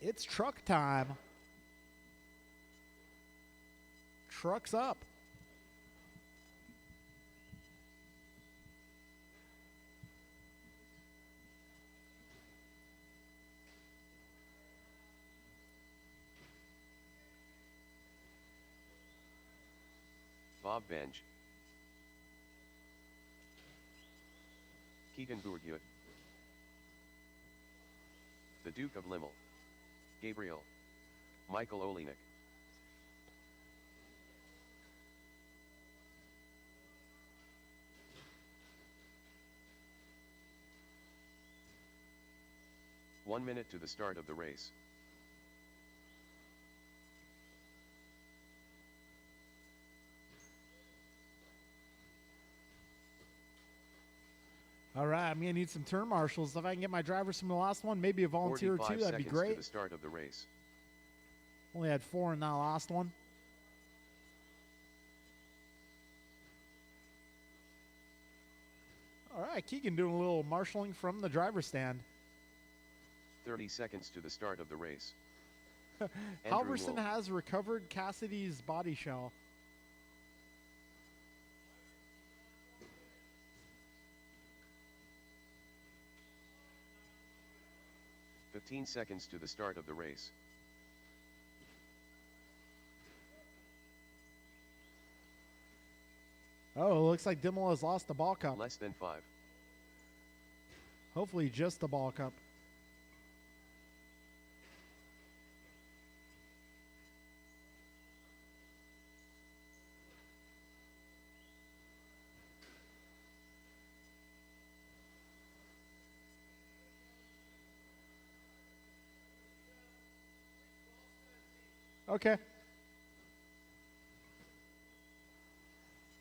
[SPEAKER 1] It's truck time. Truck's up.
[SPEAKER 2] Bob Bench, Keegan Bourdieu, the Duke of Limmel, Gabriel, Michael Olenek. One minute to the start of the race.
[SPEAKER 1] All right, I'm going to need some turn marshals. If I can get my drivers from the last one, maybe a volunteer or 2, that'd be great.
[SPEAKER 2] To the start of the race.
[SPEAKER 1] Only had 4 in that last one. All right, Keegan doing a little marshaling from the driver's stand.
[SPEAKER 2] 30 seconds to the start of the race. Andrew
[SPEAKER 1] Halverson
[SPEAKER 2] Wolf.
[SPEAKER 1] has recovered Cassidy's body shell.
[SPEAKER 2] "15 seconds to the start of the race.
[SPEAKER 1] Oh, it looks like Dimmel has lost the ball cup.
[SPEAKER 2] Less than 5.
[SPEAKER 1] Hopefully just the ball cup. Okay.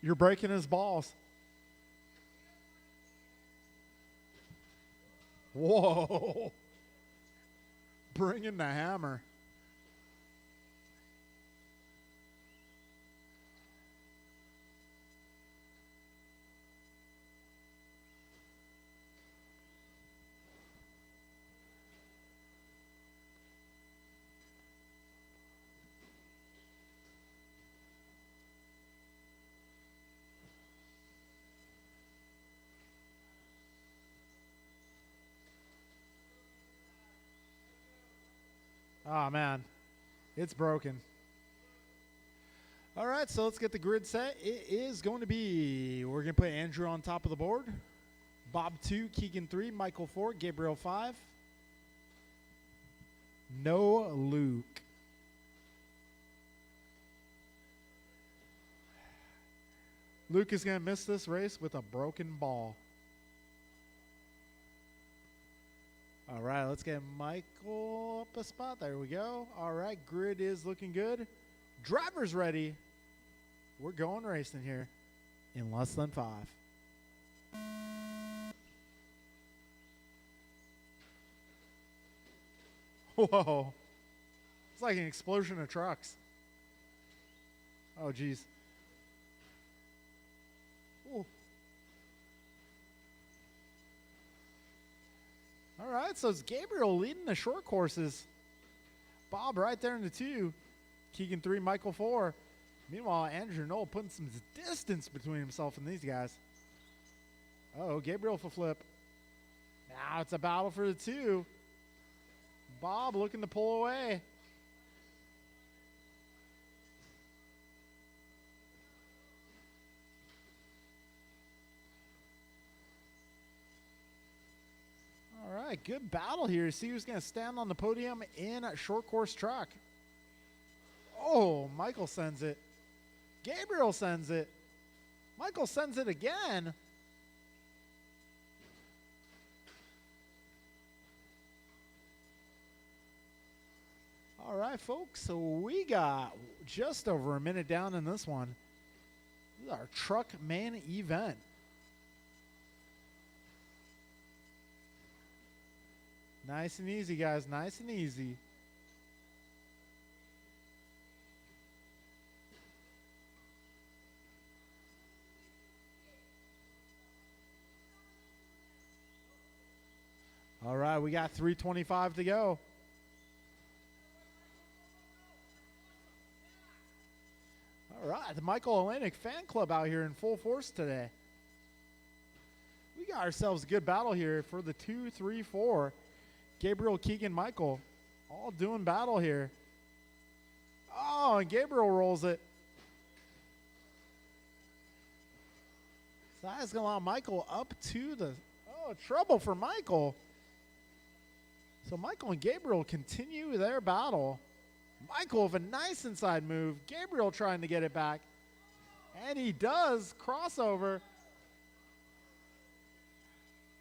[SPEAKER 1] You're breaking his balls. Whoa. Bringing the hammer. Oh, man. It's broken. All right, so let's get the grid set. It is going to be, we're going to put Andrew on top of the board. Bob 2, Keegan 3, Michael 4, Gabriel 5. No Luke. Luke is going to miss this race with a broken ball. All right, let's get Michael up a spot. There we go. All right, grid is looking good. Driver's ready. We're going racing here in less than 5. Whoa. It's like an explosion of trucks. Oh, geez. Ooh. All right, so it's Gabriel leading the short courses. Bob right there in the 2. Keegan 3, Michael 4. Meanwhile, Andrew Knoll putting some distance between himself and these guys. Uh-oh, Gabriel for flip. Now it's a battle for the 2. Bob looking to pull away. All right, good battle here. See who's going to stand on the podium in a short course truck. Oh, Michael sends it. Gabriel sends it. Michael sends it again. All right, folks, so we got just over a minute down in this one. This is our truck main event. Nice and easy, guys. Nice and easy. All right, we got 3:25 to go. All right, the Michael Atlantic fan club out here in full force today. We got ourselves a good battle here for the 2, 3, 4. Gabriel, Keegan, Michael, all doing battle here. Oh, and Gabriel rolls it. So that's going to allow Michael up to the, trouble for Michael. So Michael and Gabriel continue their battle. Michael with a nice inside move. Gabriel trying to get it back. And he does. Crossover.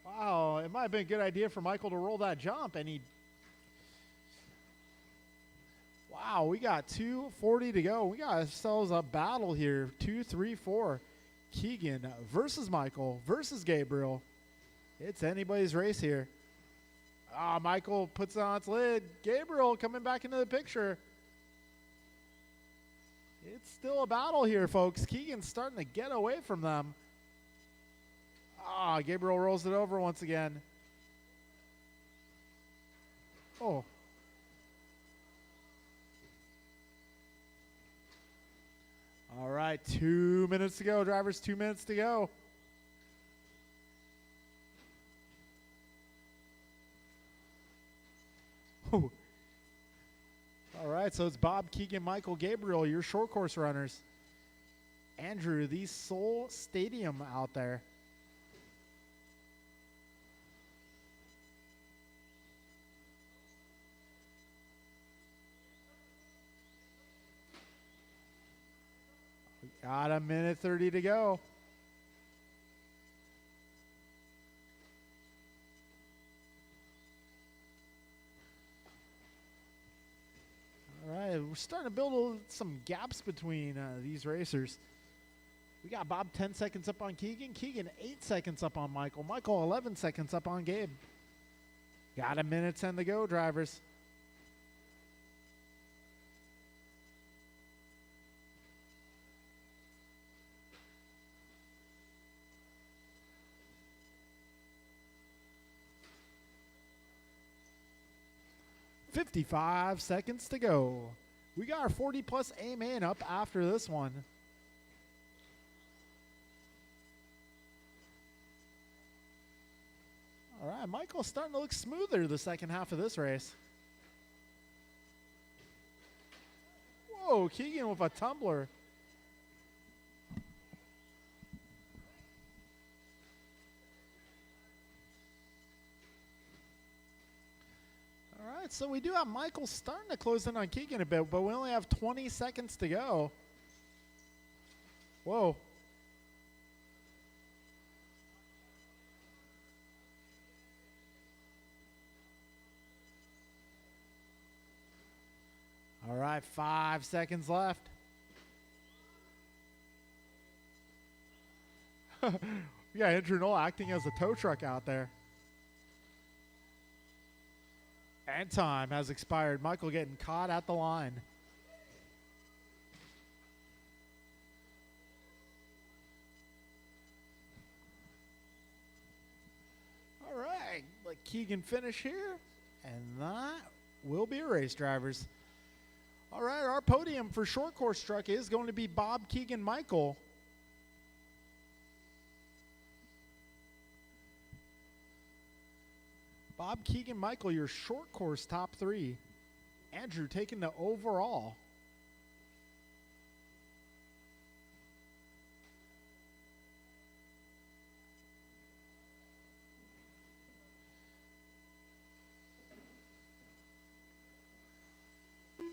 [SPEAKER 1] Wow, it might have been a good idea for Michael to roll that jump. And he... Wow, we got 2:40 to go. We got ourselves a battle here. 2, 3, 4. Keegan versus Michael versus Gabriel. It's anybody's race here. Ah, Michael puts it on its lid. Gabriel coming back into the picture. It's still a battle here, folks. Keegan's starting to get away from them. Ah, Gabriel rolls it over once again. Oh. All right, 2 minutes to go, drivers. 2 minutes to go. Ooh. All right, so it's Bob, Keegan, Michael, Gabriel, your short course runners. Andrew, the Seoul Stadium out there. We got a minute 30 to go. All right, we're starting to build some gaps between these racers. We got Bob 10 seconds up on Keegan. Keegan 8 seconds up on Michael. Michael 11 seconds up on Gabe. Got a minute 10 to go, drivers. $55 seconds to go. We got our 40-plus A-man up after this one. All right, Michael's starting to look smoother the second half of this race. Whoa, Keegan with a tumbler. All right, so we do have Michael starting to close in on Keegan a bit, but we only have 20 seconds to go. Whoa. All right, 5 seconds left. We got Andrew Knoll acting as a tow truck out there. And time has expired. Michael getting caught at the line. All right, let Keegan finish here, and that will be a race, drivers. All right, our podium for short course truck is going to be Bob, Keegan, Michael. Bob, Keegan, Michael, your short course top three. Andrew taking the overall.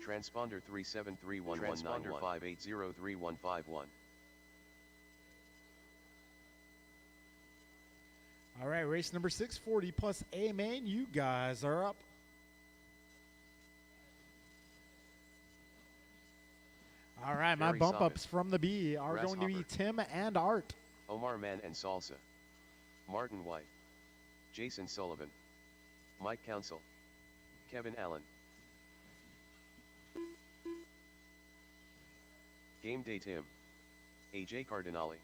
[SPEAKER 2] Transponder 3731191. Transponder 5803151.
[SPEAKER 1] All right, race number 640 plus A-Main. You guys are up. All right, my
[SPEAKER 2] Barry
[SPEAKER 1] bump
[SPEAKER 2] Sobbins,
[SPEAKER 1] ups from the B are going to be Tim and Art.
[SPEAKER 2] Omar Man and Salsa. Martin White. Jason Sullivan. Mike Council. Kevin Allen. Game Day Tim. AJ Cardinale.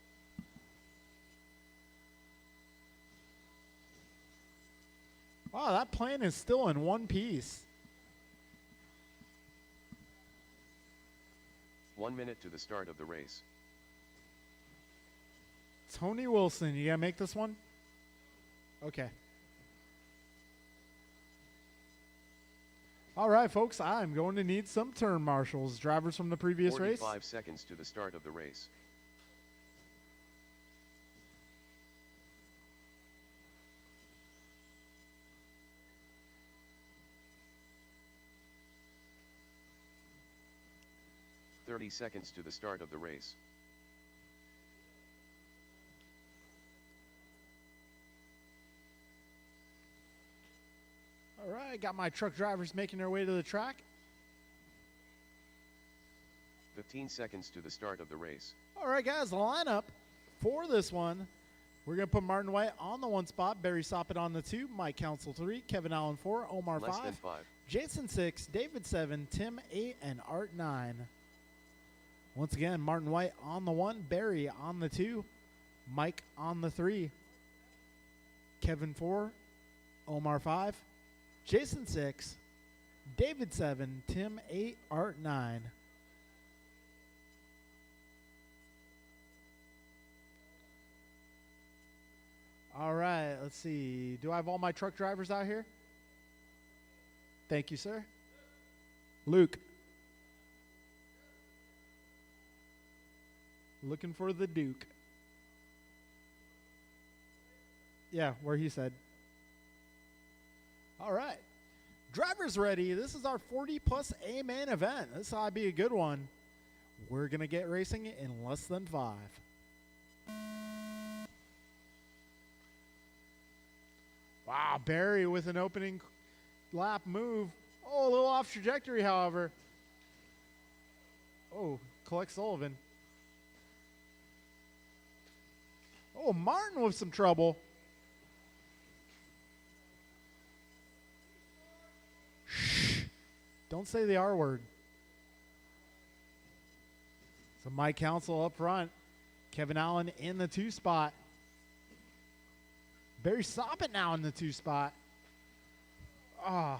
[SPEAKER 1] Wow, that plane is still in one piece.
[SPEAKER 2] 1 minute to the start of the race.
[SPEAKER 1] Tony Wilson, you gotta make this one? Okay. All right, folks, I'm going to need some turn marshals. Drivers from the previous race.
[SPEAKER 2] 45 seconds to the start of the race. "30 seconds to the start of the race.
[SPEAKER 1] All right, got my truck drivers making their way to the track.
[SPEAKER 2] 15 seconds to the start of the race.
[SPEAKER 1] All right, guys, the lineup for this one. We're going to put Martin White on the 1 spot, Barry Soppett on the 2, Mike Council 3, Kevin Allen 4, Omar
[SPEAKER 2] Less
[SPEAKER 1] 5,
[SPEAKER 2] than 5.
[SPEAKER 1] Jason 6, David 7, Tim 8, and Art 9. Once again, Martin White on the 1, Barry on the 2, Mike on the 3, Kevin 4, Omar 5, Jason 6, David 7, Tim 8, Art 9. All right, let's see. Do I have all my truck drivers out here? Thank you, sir. Luke. Looking for the Duke. Yeah, where he said. All right. Drivers ready. This is our 40 plus A main event. This ought to be a good one. We're going to get racing in less than 5. Wow, Barry with an opening lap move. Oh, a little off trajectory, however. Oh, collects Sullivan. Oh, Martin with some trouble. Shh. Don't say the R word. So Mike Council up front. Kevin Allen in the 2 spot. Barry Soppet now in the 2 spot. Ah.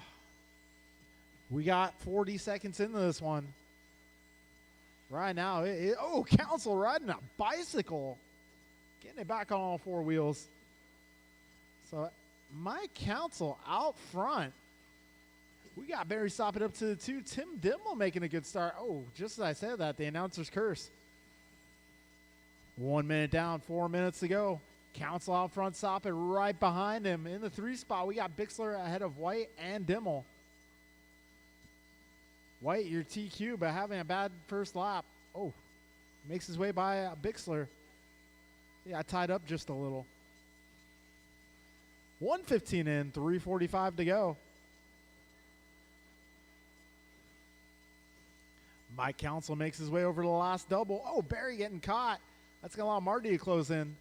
[SPEAKER 1] We got 40 seconds into this one. Right now, Council riding a bicycle. Getting it back on all 4 wheels. So, Mike Council out front. We got Barry Soppet up to the 2. Tim Dimmel making a good start. Oh, just as I said that, the announcer's curse. 1 minute down, 4 minutes to go. Council out front, Soppet right behind him. In the 3 spot, we got Bixler ahead of White and Dimmel. White, your TQ, but having a bad first lap. Oh, makes his way by Bixler. Yeah, tied up just a little. 1:15 in, 3:45 to go. Mike Council makes his way over to the last double. Oh, Barry getting caught. That's going to allow Marty to close in.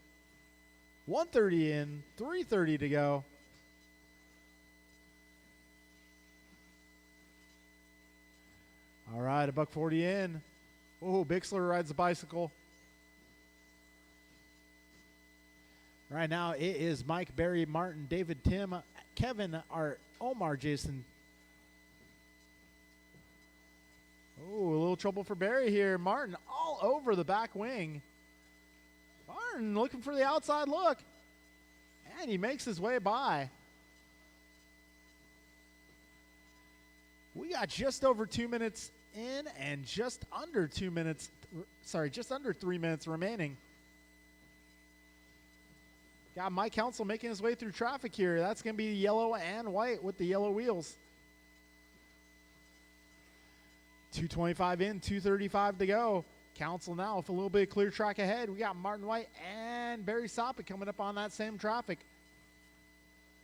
[SPEAKER 1] 1:30 in, 3:30 to go. All right, $1.40 in. Oh, Bixler rides the bicycle. Right now, it is Mike, Barry, Martin, David, Tim, Kevin, Art, Omar, Jason. Oh, a little trouble for Barry here. Martin all over the back wing. Martin looking for the outside look. And he makes his way by. We got just over 2 minutes in and just under 3 minutes remaining. Got Mike Council making his way through traffic here. That's going to be yellow and white with the yellow wheels. 2:25 in, 2:35 to go. Council now with a little bit of clear track ahead. We got Martin White and Barry Soppet coming up on that same traffic.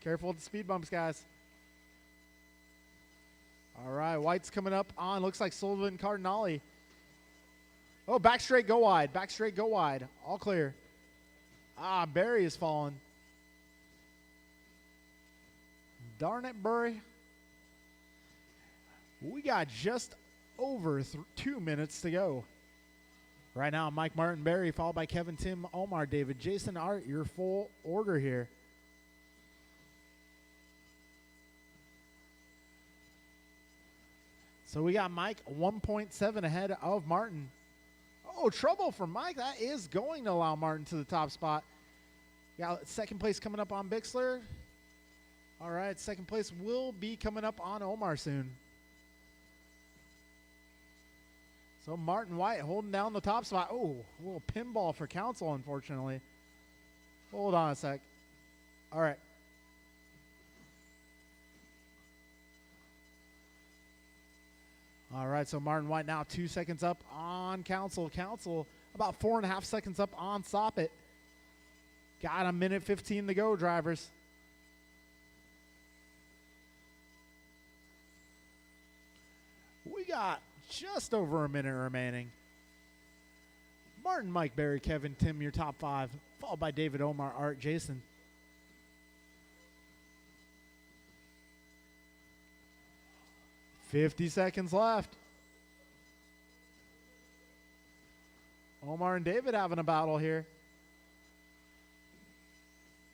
[SPEAKER 1] Careful with the speed bumps, guys. All right, White's coming up on. Looks like Sullivan Cardinale. Oh, back straight, go wide. Back straight, go wide. All clear. Ah, Barry is falling. Darn it, Barry. We got just over 2 minutes to go. Right now, Mike, Martin, Barry, followed by Kevin, Tim, Omar, David, Jason, Art, your full order here. So we got Mike 1.7 ahead of Martin. Oh, trouble for Mike. That is going to allow Martin to the top spot. Got second place coming up on Bixler. All right, second place will be coming up on Omar soon. So Martin White holding down the top spot. Oh, a little pinball for Council, unfortunately. Hold on a sec. All right. All right, so Martin White now 2 seconds up on Council. Council about 4.5 seconds up on Soppet. Got a minute 15 to go, drivers. We got just over a minute remaining. Martin, Mike, Barry, Kevin, Tim, your top 5, followed by David, Omar, Art, Jason. $50 seconds left. Omar and David having a battle here.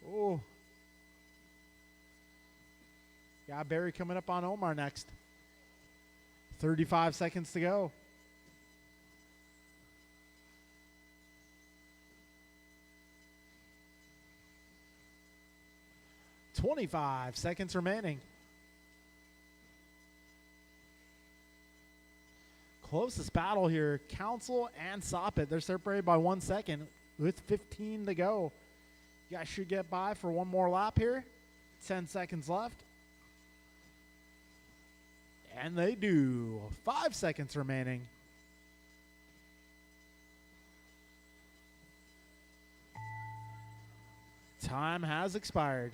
[SPEAKER 1] Oh. Got Barry coming up on Omar next. 35 seconds to go. $25 seconds remaining. Closest battle here, Council and Soppet. They're separated by 1 second with 15 to go. You guys should get by for one more lap here. 10 seconds left. And they do. 5 seconds remaining. Time has expired.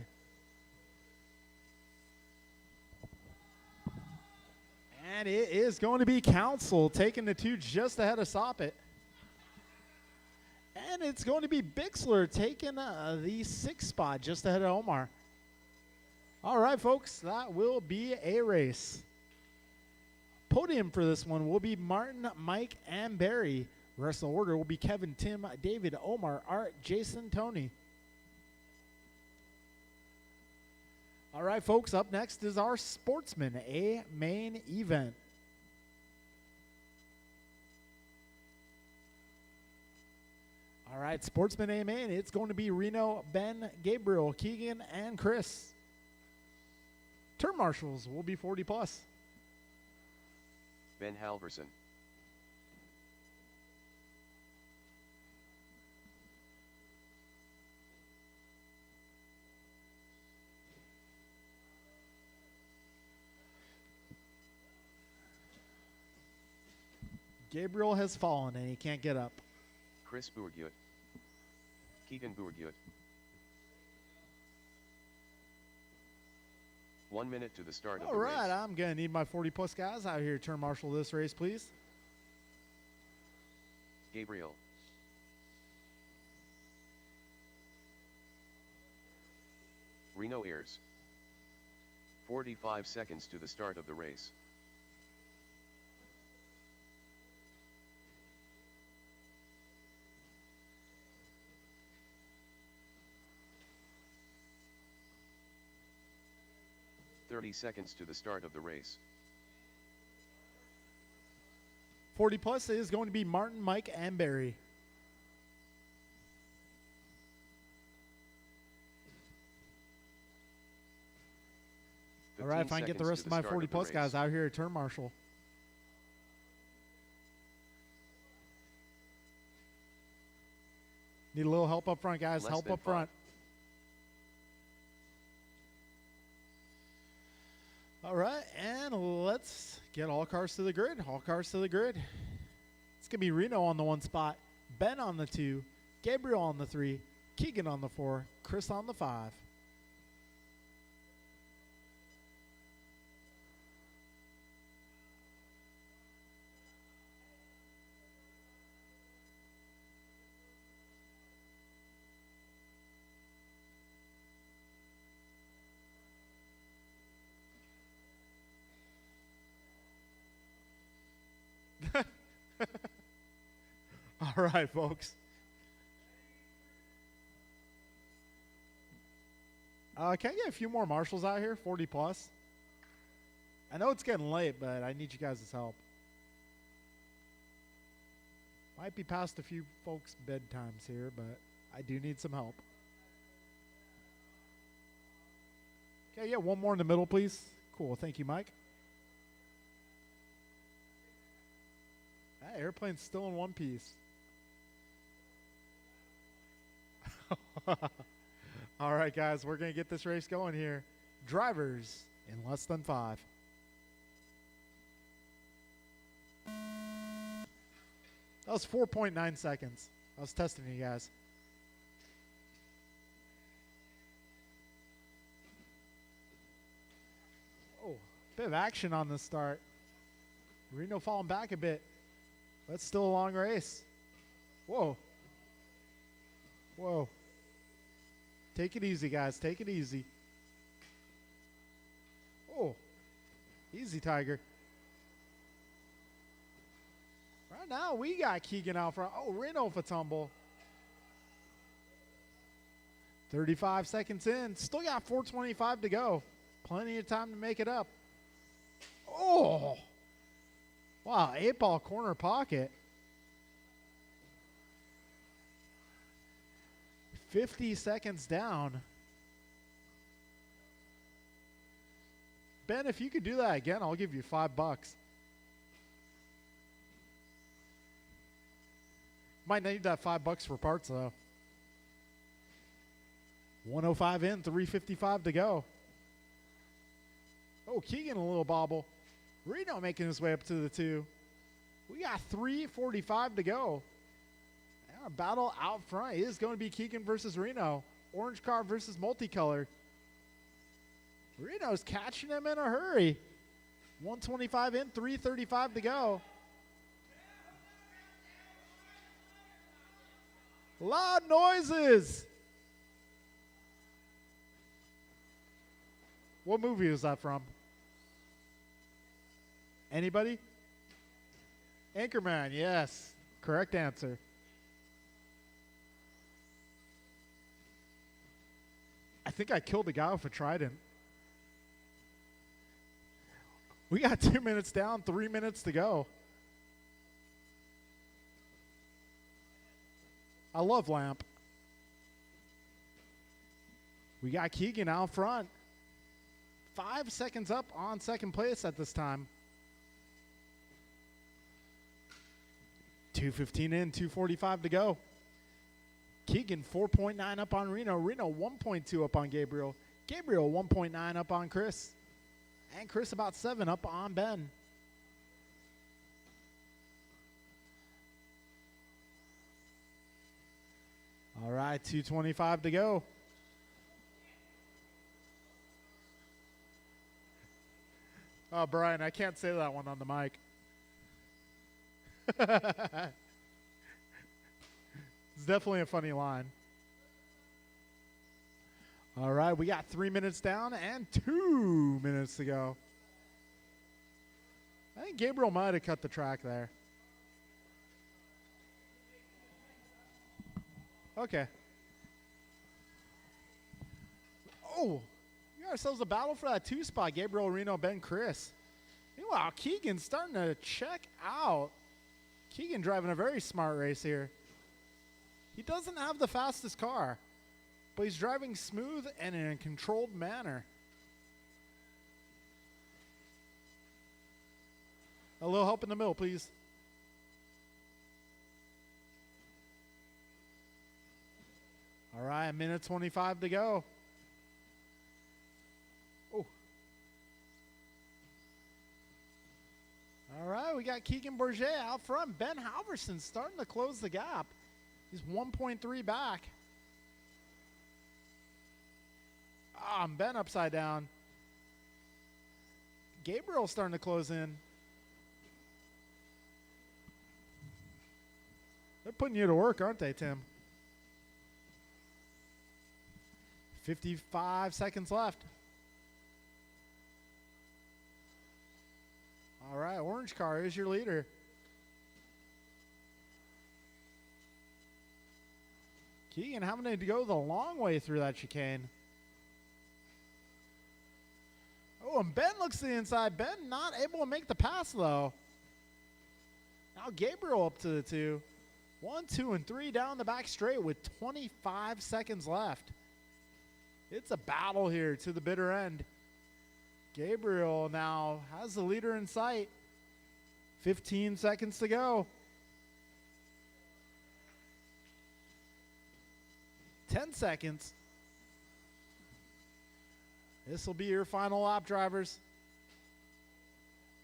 [SPEAKER 1] And it is going to be Council taking the 2 just ahead of Soppet. And it's going to be Bixler taking the 6th spot just ahead of Omar. All right, folks, that will be a race. Podium for this one will be Martin, Mike, and Barry. The rest of the order will be Kevin, Tim, David, Omar, Art, Jason, Tony. All right, folks, up next is our Sportsman A main event. All right, Sportsman A main, it's going to be Reno, Ben, Gabriel, Keegan, and Chris. Turn marshals will be 40 plus.
[SPEAKER 2] Ben Halverson.
[SPEAKER 1] Gabriel has fallen and he can't get up.
[SPEAKER 2] Chris Bourguet. Keegan Bourguet. 1 minute to the start of the race.
[SPEAKER 1] All right, I'm going to need my 40 plus guys out here to turn marshal this race, please.
[SPEAKER 2] Gabriel. Reno Ayers. 45 seconds to the start of the race. Seconds to the start of the race.
[SPEAKER 1] 40 plus is going to be Martin, Mike, and Barry. All right, if I can get the rest of my 40 plus guys out here at turn marshal. Need a little help up front, guys. Help up front. All right, and let's get all cars to the grid. All cars to the grid. It's going to be Reno on the 1 spot, Ben on the 2, Gabriel on the 3, Keegan on the 4, Chris on the 5. All right, folks. Can I get a few more marshals out here, 40 plus? I know it's getting late, but I need you guys' help. Might be past a few folks' bedtimes here, but I do need some help. Okay, yeah, one more in the middle, please. Cool, thank you, Mike. That airplane's still in one piece. All right, guys, we're going to get this race going here. Drivers in less than 5. That was 4.9 seconds. I was testing you guys. Oh, bit of action on the start. Reno falling back a bit. But it's still a long race. Whoa. Whoa. Take it easy, guys. Take it easy. Oh. Easy, Tiger. Right now, we got Keegan out front. Oh, Reno for tumble. 35 seconds in. Still got 4:25 to go. Plenty of time to make it up. Oh. Wow, 8-ball corner pocket. 50 seconds down. Ben, if you could do that again, I'll give you $5. Might need that $5 for parts, though. 105 in, 3:55 to go. Oh, Keegan a little bobble. Reno making his way up to the 2. We got 3:45 to go. And our battle out front is going to be Keegan versus Reno. Orange car versus multicolor. Reno's catching him in a hurry. 125 in, 3:35 to go. Loud noises. What movie is that from? Anybody? Anchorman, yes. Correct answer. I think I killed a guy with a trident. We got 2 minutes down, 3 minutes to go. I love Lamp. We got Keegan out front. 5 seconds up on second place at this time. 2:15 in, 2:45 to go. Keegan 4.9 up on Reno. Reno 1.2 up on Gabriel. Gabriel 1.9 up on Chris. And Chris about 7 up on Ben. All right, 2:25 to go. Oh, Brian, I can't say that one on the mic. It's definitely a funny line. All right, we got 3 minutes down and 2 minutes to go. I think Gabriel might have cut the track there. Okay. Oh, we got ourselves a battle for that 2 spot. Gabriel, Reno, Ben, Chris. Meanwhile, Keegan's starting to check out. Keegan driving a very smart race here. He doesn't have the fastest car, but he's driving smooth and in a controlled manner. A little help in the middle, please. All right, 1:25 to go. Oh. All right, we got Keegan Bourget out front. Ben Halverson starting to close the gap. He's 1.3 back. Ben upside down. Gabriel starting to close in. They're putting you to work, aren't they, Tim? 55 seconds left. All right, orange car is your leader. Keegan having to go the long way through that chicane. Oh, and Ben looks to the inside. Ben not able to make the pass, though. Now Gabriel up to the 2. 1, 2, and 3 down the back straight with 25 seconds left. It's a battle here to the bitter end. Gabriel now has the leader in sight. 15 seconds to go. 10 seconds. This will be your final lap, drivers.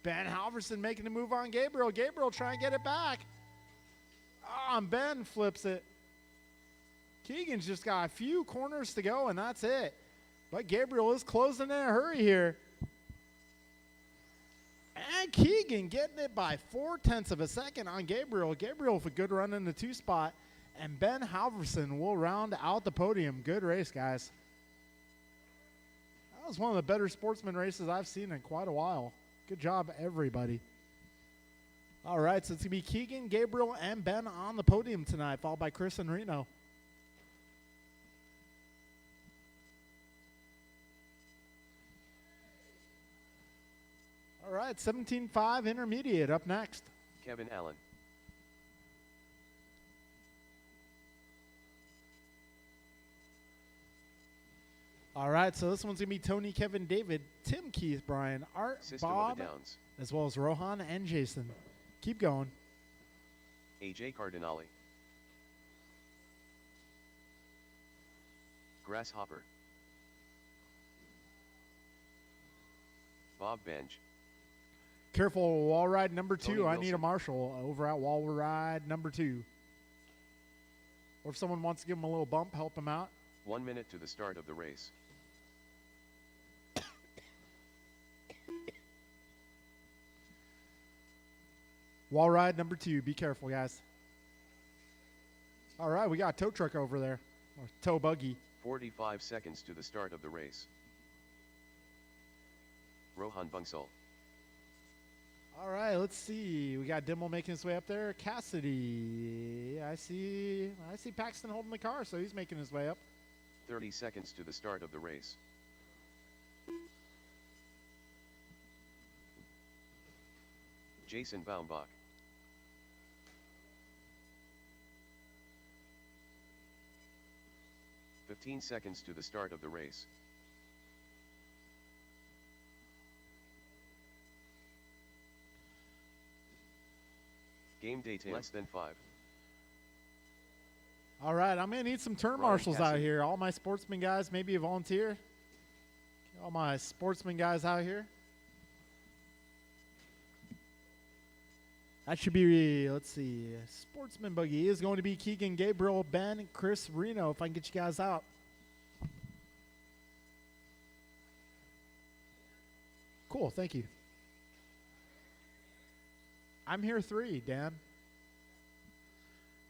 [SPEAKER 1] Ben Halverson making the move on Gabriel. Gabriel trying to get it back. And Ben flips it. Keegan's just got a few corners to go, and that's it. But Gabriel is closing in a hurry here. And Keegan getting it by 0.4 of a second on Gabriel. Gabriel with a good run in the 2 spot. And Ben Halverson will round out the podium. Good race, guys. That was one of the better sportsman races I've seen in quite a while. Good job, everybody. All right, so it's going to be Keegan, Gabriel, and Ben on the podium tonight, followed by Chris and Reno. All All right, 17.5 intermediate up next.
[SPEAKER 2] Kevin Allen.
[SPEAKER 1] All right, so this one's going to be Tony, Kevin, David, Tim, Keith, Brian, Art,
[SPEAKER 2] System
[SPEAKER 1] Bob,
[SPEAKER 2] of the Downs.
[SPEAKER 1] as well as Rohan and Jason. Keep going.
[SPEAKER 2] AJ Cardinale. Grasshopper. Bob Bench.
[SPEAKER 1] Careful, wall ride number 2.
[SPEAKER 2] Tony
[SPEAKER 1] I need a
[SPEAKER 2] Wilson.
[SPEAKER 1] marshal over at wall ride number 2. Or if someone wants to give him a little bump, help him out.
[SPEAKER 2] 1 minute to the start of the race.
[SPEAKER 1] Wall ride number 2. Be careful, guys. All right, we got a tow truck over there. Or tow buggy.
[SPEAKER 2] 45 seconds to the start of the race. Rohan Bunsal.
[SPEAKER 1] All right, let's see. We got Dimmel making his way up there. Cassidy. I see Paxton holding the car, so he's making his way up.
[SPEAKER 2] 30 seconds to the start of the race. Jason Baumbach. "15 seconds to the start of the race. Game day time less than 5.
[SPEAKER 1] All right, I'm going to need some turn
[SPEAKER 2] Ryan
[SPEAKER 1] marshals out
[SPEAKER 2] Cassidy.
[SPEAKER 1] here. All my sportsman guys, maybe a volunteer. All my sportsman guys out here. That should be, let's see, sportsman buggy is going to be Keegan, Gabriel, Ben, Chris, Reno, if I can get you guys out. Cool, thank you. I'm here 3, Dan.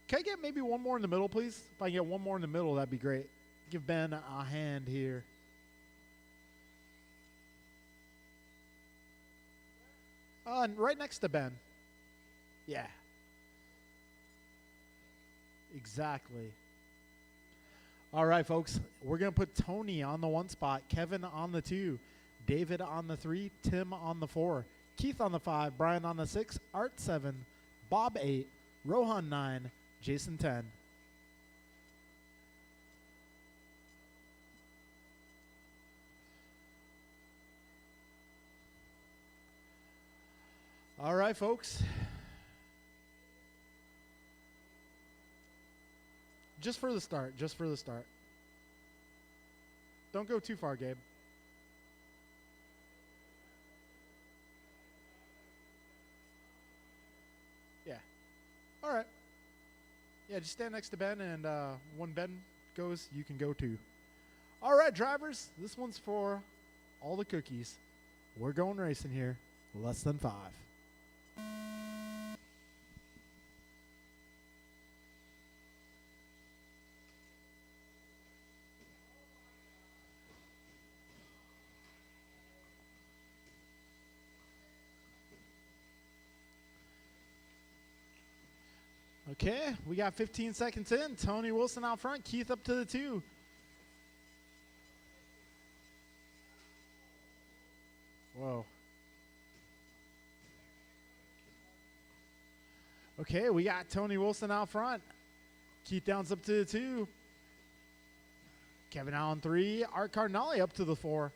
[SPEAKER 1] Can I get maybe one more in the middle, please? If I can get one more in the middle, that'd be great. Give Ben a hand here. And right next to Ben. Yeah. Exactly. All right, folks. We're going to put Tony on the 1 spot, Kevin on the 2, David on the 3, Tim on the 4, Keith on the 5, Brian on the 6, Art 7, Bob 8, Rohan 9, Jason 10. All right, folks. Just for the start, just for the start. Don't go too far, Gabe. Yeah. All right. Yeah, just stand next to Ben, and when Ben goes, you can go too. All right, drivers, this one's for all the cookies. We're going racing here. Less than 5. Okay, we got 15 seconds in. Tony Wilson out front. Keith up to the 2. Whoa. Okay, we got Tony Wilson out front. Keith Downs up to the 2. Kevin Allen 3. Art Cardinale up to the 4.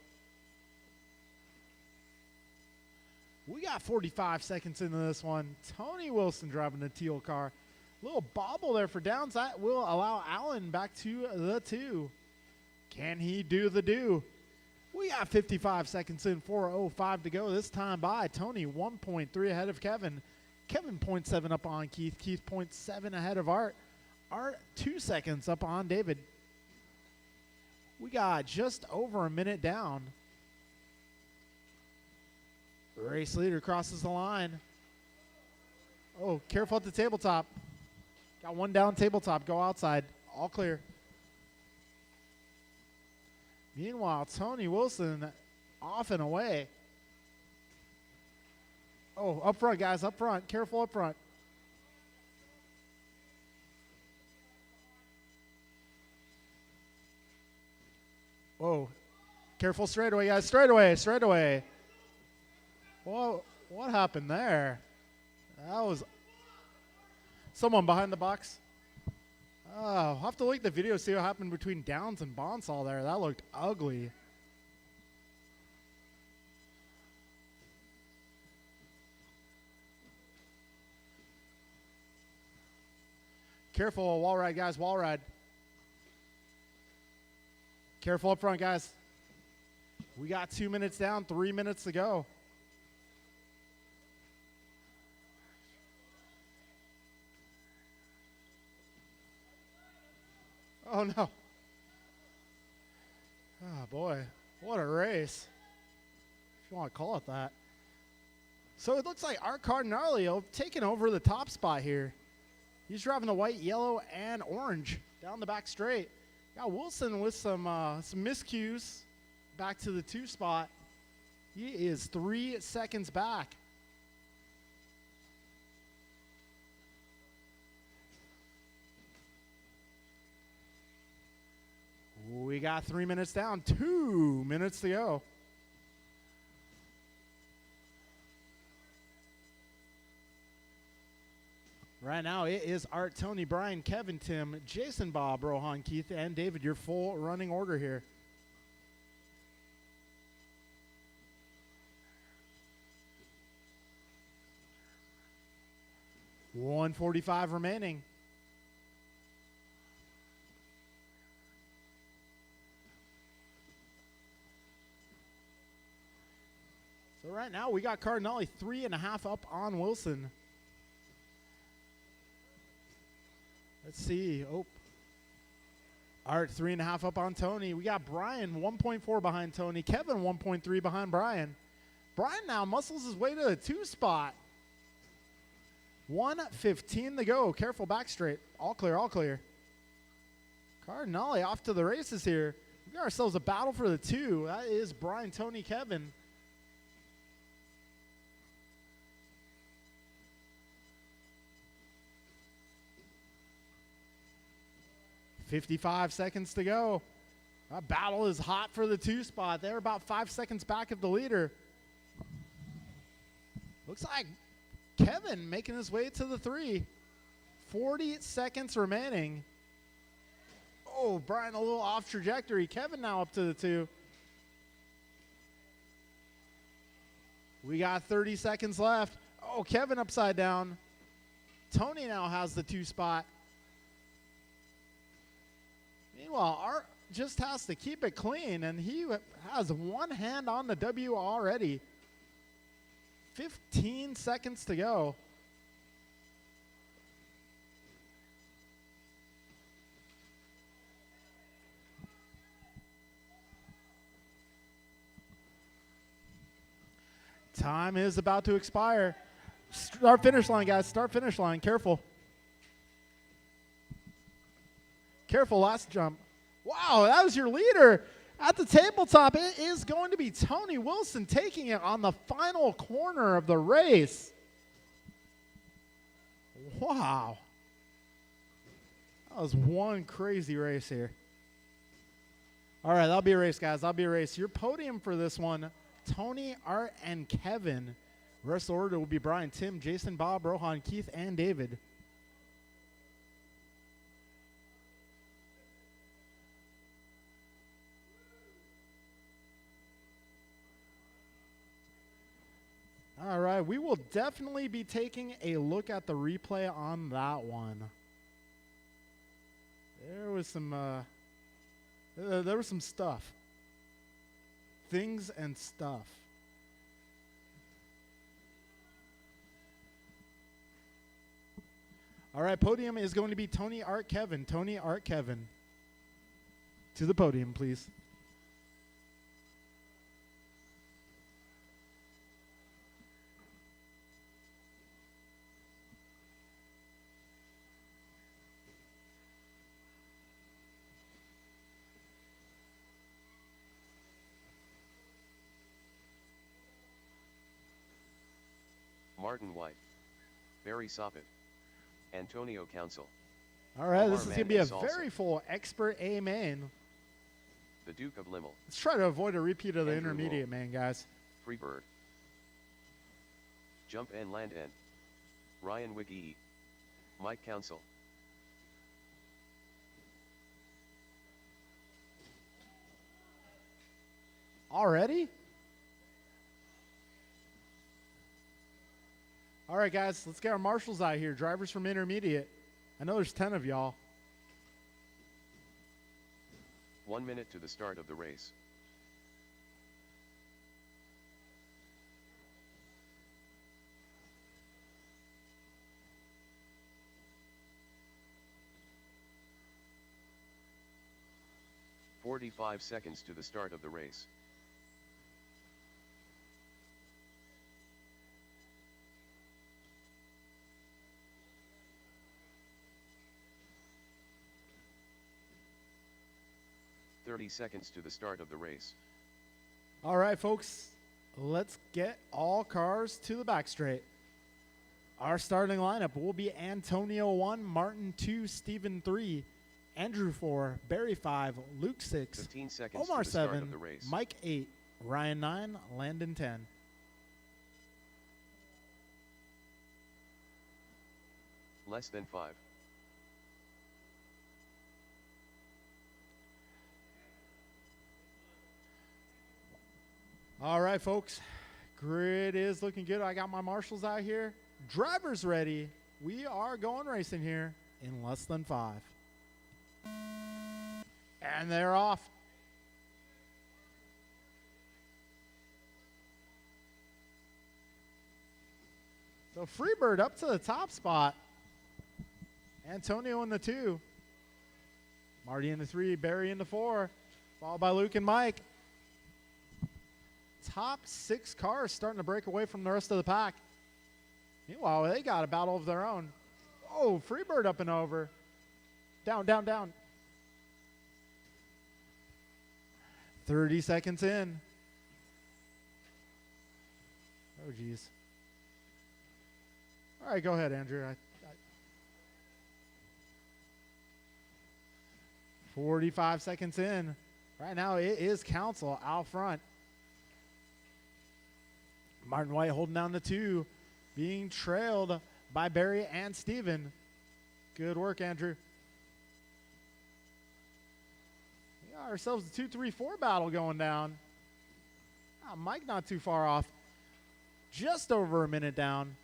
[SPEAKER 1] We got 45 seconds into this one. Tony Wilson driving the teal car. Little bobble there for Downs. That will allow Allen back to the 2. Can he do the do? We got 55 seconds in, 4:05 to go. This time by Tony, 1.3 ahead of Kevin. Kevin 0.7 up on Keith. Keith 0.7 ahead of Art. Art 2 seconds up on David. We got just over a minute down. Race leader crosses the line. Oh, careful at the tabletop. Got one down tabletop. Go outside. All clear. Meanwhile, Tony Wilson off and away. Oh, up front, guys. Up front. Careful up front. Whoa. Careful straightaway, guys. Straightaway. Straightaway. Whoa, what happened there? That was someone behind the box. Oh, I'll have to look at the video, see what happened between Downs and Bonsall there. That looked ugly. Careful, wall ride, guys, wall ride. Careful up front, guys. We got 2 minutes down, 3 minutes to go. Oh, no. Oh, boy. What a race. If you want to call it that. So it looks like Art Cardinale taking over the top spot here. He's driving the white, yellow, and orange down the back straight. Got Wilson with some miscues back to the 2 spot. He is 3 seconds back. We got 3 minutes down, 2 minutes to go. Right now, it is Art, Tony, Brian, Kevin, Tim, Jason, Bob, Rohan, Keith, and David. Your full running order here. $1:45 remaining. So right now, we got Cardinale 3.5 up on Wilson. Let's see. Oh. Art 3.5 up on Tony. We got Brian 1.4 behind Tony. Kevin 1.3 behind Brian. Brian now muscles his way to the 2 spot. 1:15 to go. Careful back straight. All clear, all clear. Cardinale off to the races here. We got ourselves a battle for the 2. That is Brian, Tony, Kevin. $55 seconds to go. That battle is hot for the 2 spot. They're about 5 seconds back of the leader. Looks like Kevin making his way to the 3. 40 seconds remaining. Oh, Brian a little off trajectory. Kevin now up to the 2. We got 30 seconds left. Oh, Kevin upside down. Tony now has the 2 spot. Meanwhile, Art just has to keep it clean, and he has one hand on the W already. 15 seconds to go. Time is about to expire. Start finish line, guys. Start finish line. Careful. Careful, last jump. Wow, that was your leader. At the tabletop, it is going to be Tony Wilson taking it on the final corner of the race. Wow. That was one crazy race here. All right, that'll be a race, guys. That'll be a race. Your podium for this one, Tony, Art, and Kevin. The rest of the order will be Brian, Tim, Jason, Bob, Rohan, Keith, and David. All right, we will definitely be taking a look at the replay on that one. There was some stuff. Things and stuff. All right, podium is going to be Tony, Art, Kevin. Tony, Art, Kevin. To the podium, please.
[SPEAKER 2] Martin White, Barry Soppet, Antonio Council.
[SPEAKER 1] All right,
[SPEAKER 2] Omar
[SPEAKER 1] this is going to be
[SPEAKER 2] Man
[SPEAKER 1] a
[SPEAKER 2] and Salsa.
[SPEAKER 1] very full expert A main.
[SPEAKER 2] The Duke of Limmel,
[SPEAKER 1] Let's try to avoid a repeat of the
[SPEAKER 2] Andrew
[SPEAKER 1] intermediate
[SPEAKER 2] Lowell.
[SPEAKER 1] main, guys.
[SPEAKER 2] Freebird, Jump and land N. Ryan Wiggy. Mike Council.
[SPEAKER 1] Already? All right, guys, let's get our marshals out here. Drivers from intermediate. I know there's 10 of y'all.
[SPEAKER 2] 1 minute to the start of the race. "45 seconds to the start of the race. "30 seconds to the start of the race.
[SPEAKER 1] All right, folks, let's get all cars to the back straight. Our starting lineup will be Antonio 1, Martin 2, Steven 3, Andrew 4, Barry 5, Luke 6,
[SPEAKER 2] 15 seconds
[SPEAKER 1] Omar
[SPEAKER 2] to the start
[SPEAKER 1] 7,
[SPEAKER 2] of the race.
[SPEAKER 1] Mike 8, Ryan 9, Landon 10.
[SPEAKER 2] Less than 5.
[SPEAKER 1] All right, folks, grid is looking good. I got my marshals out here. Drivers ready. We are going racing here in less than 5. And they're off. So Freebird up to the top spot. Antonio in the 2. Marty in the 3. Barry in the 4. Followed by Luke and Mike. Top 6 cars starting to break away from the rest of the pack. Meanwhile, they got a battle of their own. Oh, Freebird up and over. Down, down, down. 30 seconds in. Oh, geez. All right, go ahead, Andrew. 45 seconds in. Right now, it is Council out front. Martin White holding down the 2, being trailed by Barry and Steven. Good work, Andrew. We got ourselves a 2-3-4 battle going down. Mike not too far off. Just over a minute down.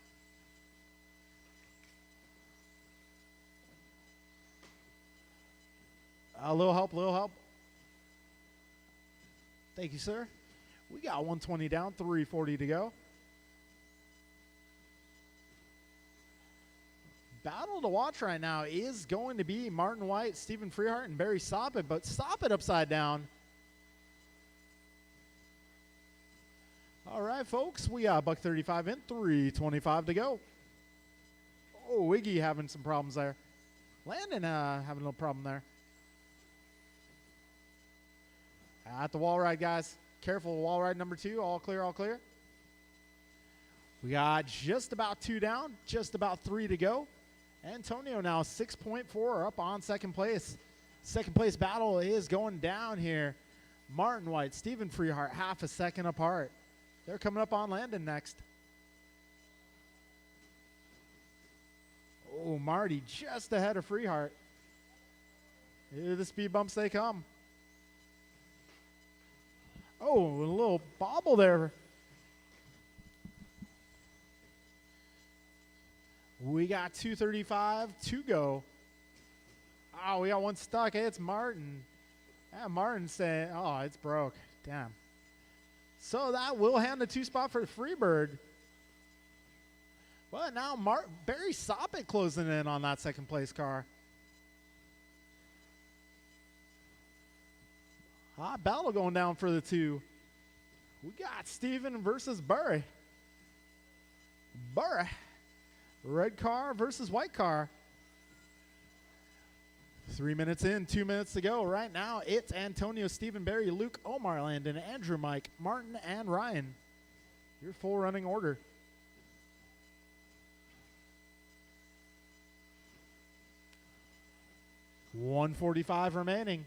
[SPEAKER 1] A little help, little help. Thank you, sir. We got 120 down, 340 to go. Battle to watch right now is going to be Martin White, Stephen Freehart, and Barry Soppet, but Soppet upside down. All right, folks, we got $135 in, 325 to go. Oh, Wiggy having some problems there. Landon having a little problem there. At the wall ride, guys. Careful, wall ride number 2. All clear, all clear. We got just about 2 down, just about 3 to go. Antonio now 6.4 up on second place. Second place battle is going down here. Martin White, Stephen Freehart, half a second apart. They're coming up on Landon next. Oh, Marty just ahead of Freehart. Here the speed bumps they come. Oh, a little bobble there. We got 235 to go. Oh, we got one stuck. Hey, it's Martin. Yeah, Martin's saying, oh, it's broke. Damn. So that will hand the 2 spot for Freebird. But now Barry Soppet closing in on that second place car. Hot battle going down for the 2. We got Steven versus Barry. Barry. Red car versus white car. 3 minutes in, 2 minutes to go. Right now, it's Antonio, Stephen, Barry, Luke, Omar, Landon, Andrew, Mike, Martin, and Ryan. Your full running order. $145 remaining.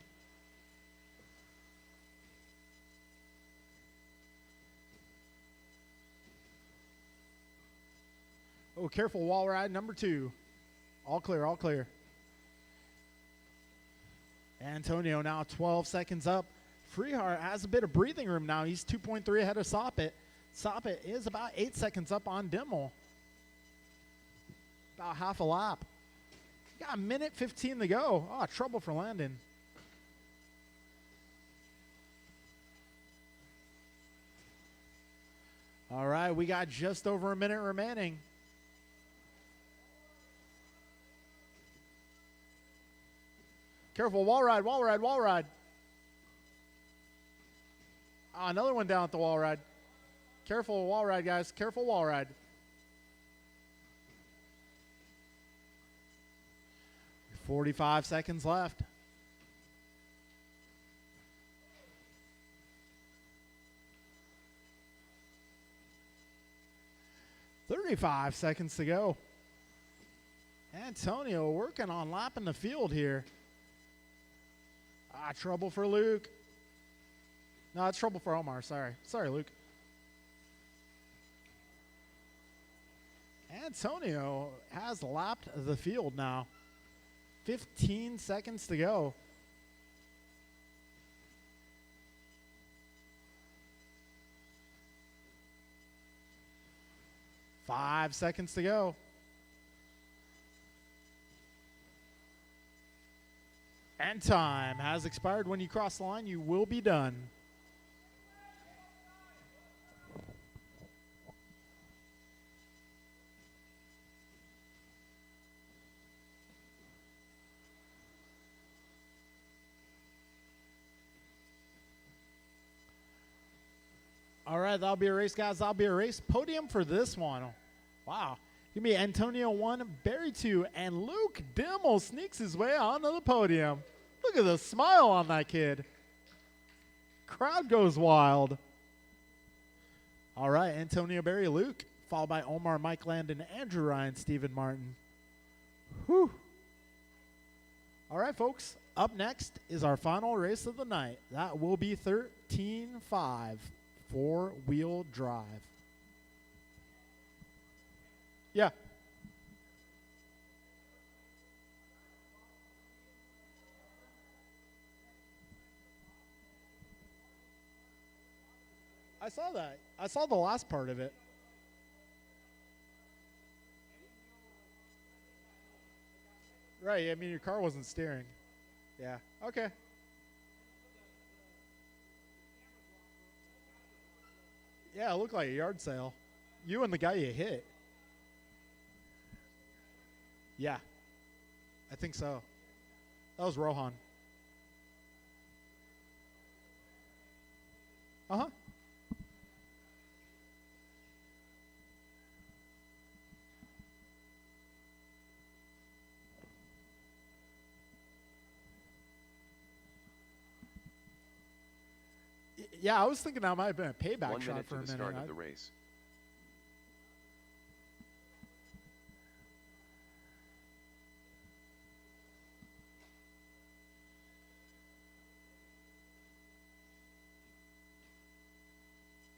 [SPEAKER 1] careful wall ride number 2. All clear, all clear. Antonio now 12 seconds up. Freehart has a bit of breathing room now. He's 2.3 ahead of Soppit. Soppit is about 8 seconds up on Dimmel. About half a lap. Got a minute 15 to go. Oh, trouble for Landon. All right, we got just over a minute remaining. Careful, wall ride, wall ride, wall ride. Ah, another one down at the wall ride. Careful wall ride, guys. Careful wall ride. "45 seconds left. "35 seconds to go. Antonio working on lapping the field here. Ah, trouble for Luke. No, it's trouble for Omar. Sorry. Sorry, Luke. Antonio has lapped the field now. 15 seconds to go. Five seconds to go. And time has expired. When you cross the line, you will be done. All right, that'll be a race, guys. That'll be a race. Podium for this one. Wow. Give me Antonio 1, Barry 2, and Luke Dimmel sneaks his way onto the podium. Look at the smile on that kid. Crowd goes wild. All right, Antonio, Barry, Luke, followed by Omar, Mike Landon, Andrew Ryan, Stephen Martin. Whew. All right, folks. Up next is our final race of the night. That will be 13.5. Four-wheel drive. Yeah. I saw that. I saw the last part of it. Right. I mean, your car wasn't steering. Yeah. Okay. Yeah, it looked like a yard sale. You and the guy you hit. Yeah. I think so. That was Rohan. Uh-huh. Yeah, I was thinking that might have been a payback
[SPEAKER 2] 1
[SPEAKER 1] shot
[SPEAKER 2] minute
[SPEAKER 1] for
[SPEAKER 2] to
[SPEAKER 1] a
[SPEAKER 2] the
[SPEAKER 1] minute.
[SPEAKER 2] start of the race.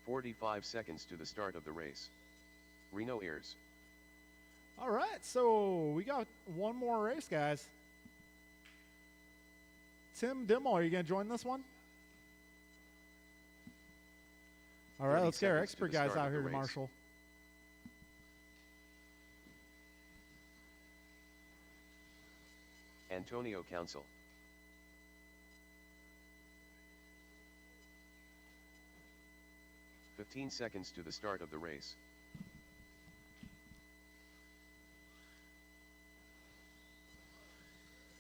[SPEAKER 2] "45 seconds to the start of the race. Reno Ayers.
[SPEAKER 1] All right, so we got one more race, guys. Tim Dimmel, are you going to join this one? All right,
[SPEAKER 2] 30
[SPEAKER 1] let's get our
[SPEAKER 2] seconds to
[SPEAKER 1] expert
[SPEAKER 2] the
[SPEAKER 1] guys
[SPEAKER 2] start
[SPEAKER 1] out
[SPEAKER 2] of the
[SPEAKER 1] here to
[SPEAKER 2] race.
[SPEAKER 1] marshal.
[SPEAKER 2] Antonio Council. "15 seconds to the start of the race.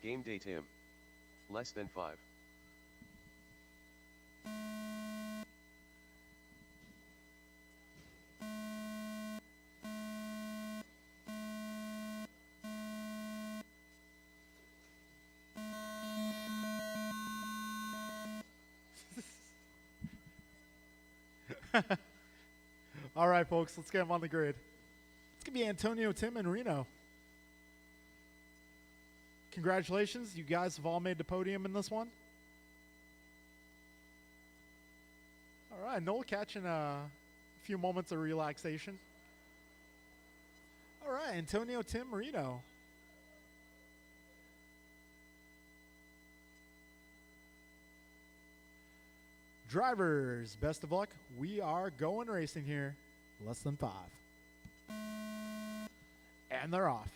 [SPEAKER 2] Game day Tim. Less than 5.
[SPEAKER 1] All right, folks, let's get them on the grid. It's going to be Antonio, Tim, and Reno. Congratulations. You guys have all made the podium in this one. All right, Noel catching a few moments of relaxation. All right, Antonio Tim Marino. Drivers, best of luck. We are going racing here. Less than 5. And they're off.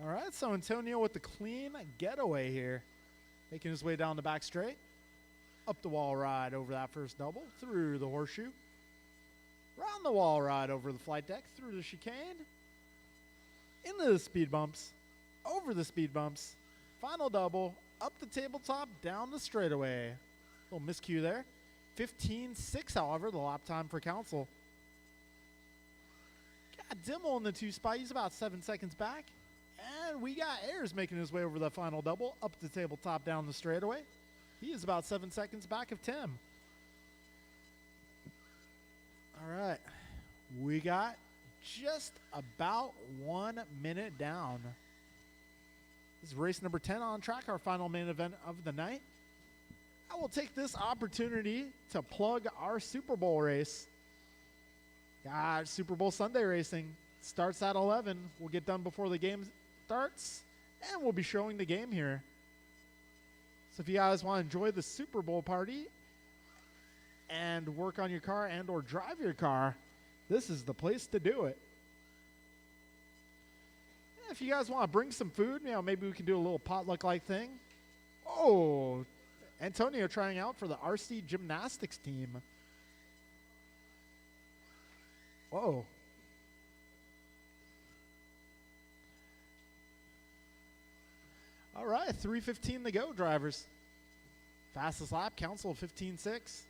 [SPEAKER 1] All right, so Antonio with the clean getaway here. Making his way down the back straight. Up the wall ride over that first double. Through the horseshoe. Round the wall ride over the flight deck. Through the chicane. Into the speed bumps. Over the speed bumps. Final double. Up the tabletop. Down the straightaway. Little miscue there. 15.6, however, the lap time for Council. Got Dimmel in the 2 spot. He's about 7 seconds back. And we got Ayers making his way over the final double, up the tabletop, down the straightaway. He is about 7 seconds back of Tim. All right. We got just about 1 minute down. This is race number 10 on track, our final main event of the night. I will take this opportunity to plug our Super Bowl race. Got Super Bowl Sunday racing. Starts at 11. We'll get done before the game starts, and we'll be showing the game here. So if you guys want to enjoy the Super Bowl party and work on your car and or drive your car, this is the place to do it. If you guys want to bring some food, maybe we can do a little potluck-like thing. Oh, Antonio trying out for the RC Gymnastics team. Whoa. All right, 3:15 to go, drivers. Fastest lap, Council 15.6.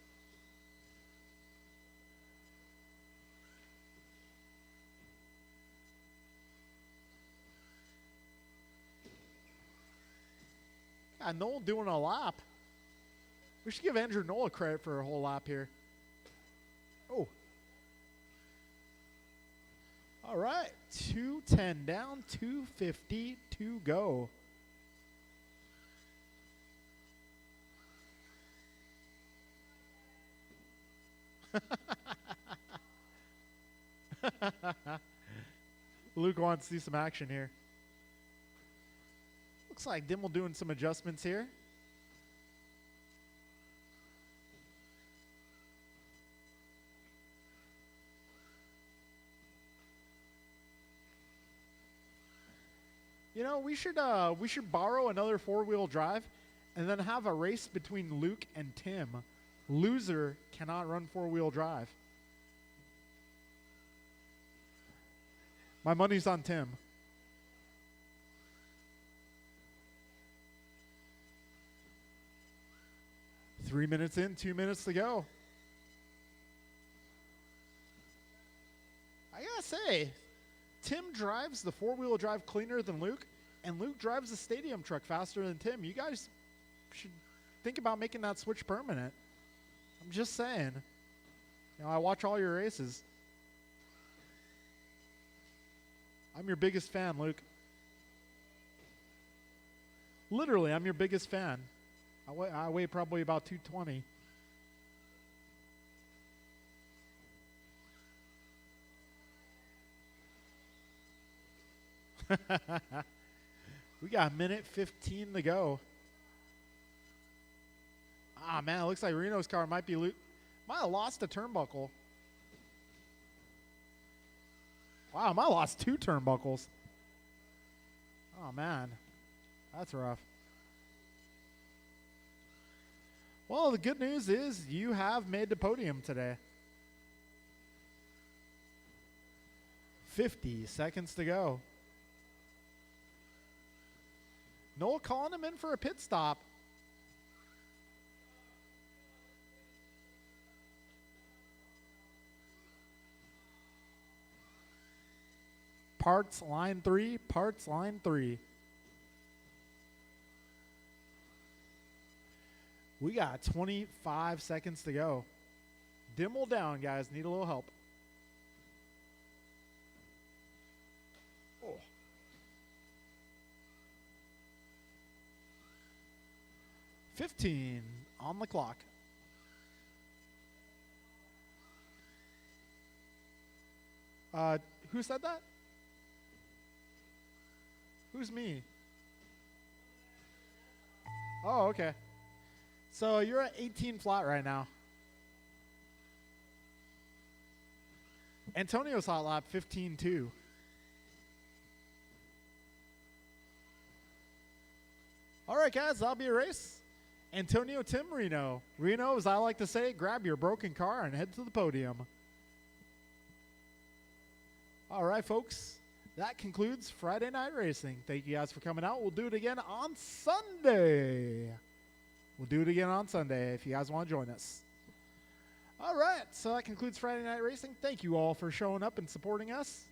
[SPEAKER 1] Got Noel doing a lap. We should give Andrew Noel credit for a whole lap here. Oh. All right, 2:10 down, 2:50 to go. Luke wants to see some action here. Looks like Dimmel doing some adjustments here. You know, we should borrow another 4-wheel drive and then have a race between Luke and Tim. Loser cannot run 4-wheel drive. My money's on Tim. Three minutes in, 2 minutes to go. I gotta say, Tim drives the 4-wheel drive cleaner than Luke, and Luke drives the stadium truck faster than Tim. You guys should think about making that switch permanent. I'm just saying. You know, I watch all your races. I'm your biggest fan, Luke. Literally, I'm your biggest fan. I weigh probably about 220. We got a minute 15 to go. Ah, man, it looks like Reno's car might have lost a turnbuckle. Wow, I might have lost 2 turnbuckles. Oh, man. That's rough. Well, the good news is you have made the podium today. 50 seconds to go. Noel calling him in for a pit stop. Parts line 3, parts line 3. We got 25 seconds to go. Dimmel down, guys. Need a little help. Oh. 15 on the clock. Who said that? Who's me? Oh, okay. So you're at 18 flat right now. Antonio's hot lap 15-2. All right, guys, that'll be a race. Antonio, Tim, Reno. Reno, as I like to say, grab your broken car and head to the podium. All right, folks, that concludes Friday Night Racing. Thank you guys for coming out. We'll do it again on Sunday. We'll do it again on Sunday if you guys want to join us. All right, so that concludes Friday Night Racing. Thank you all for showing up and supporting us.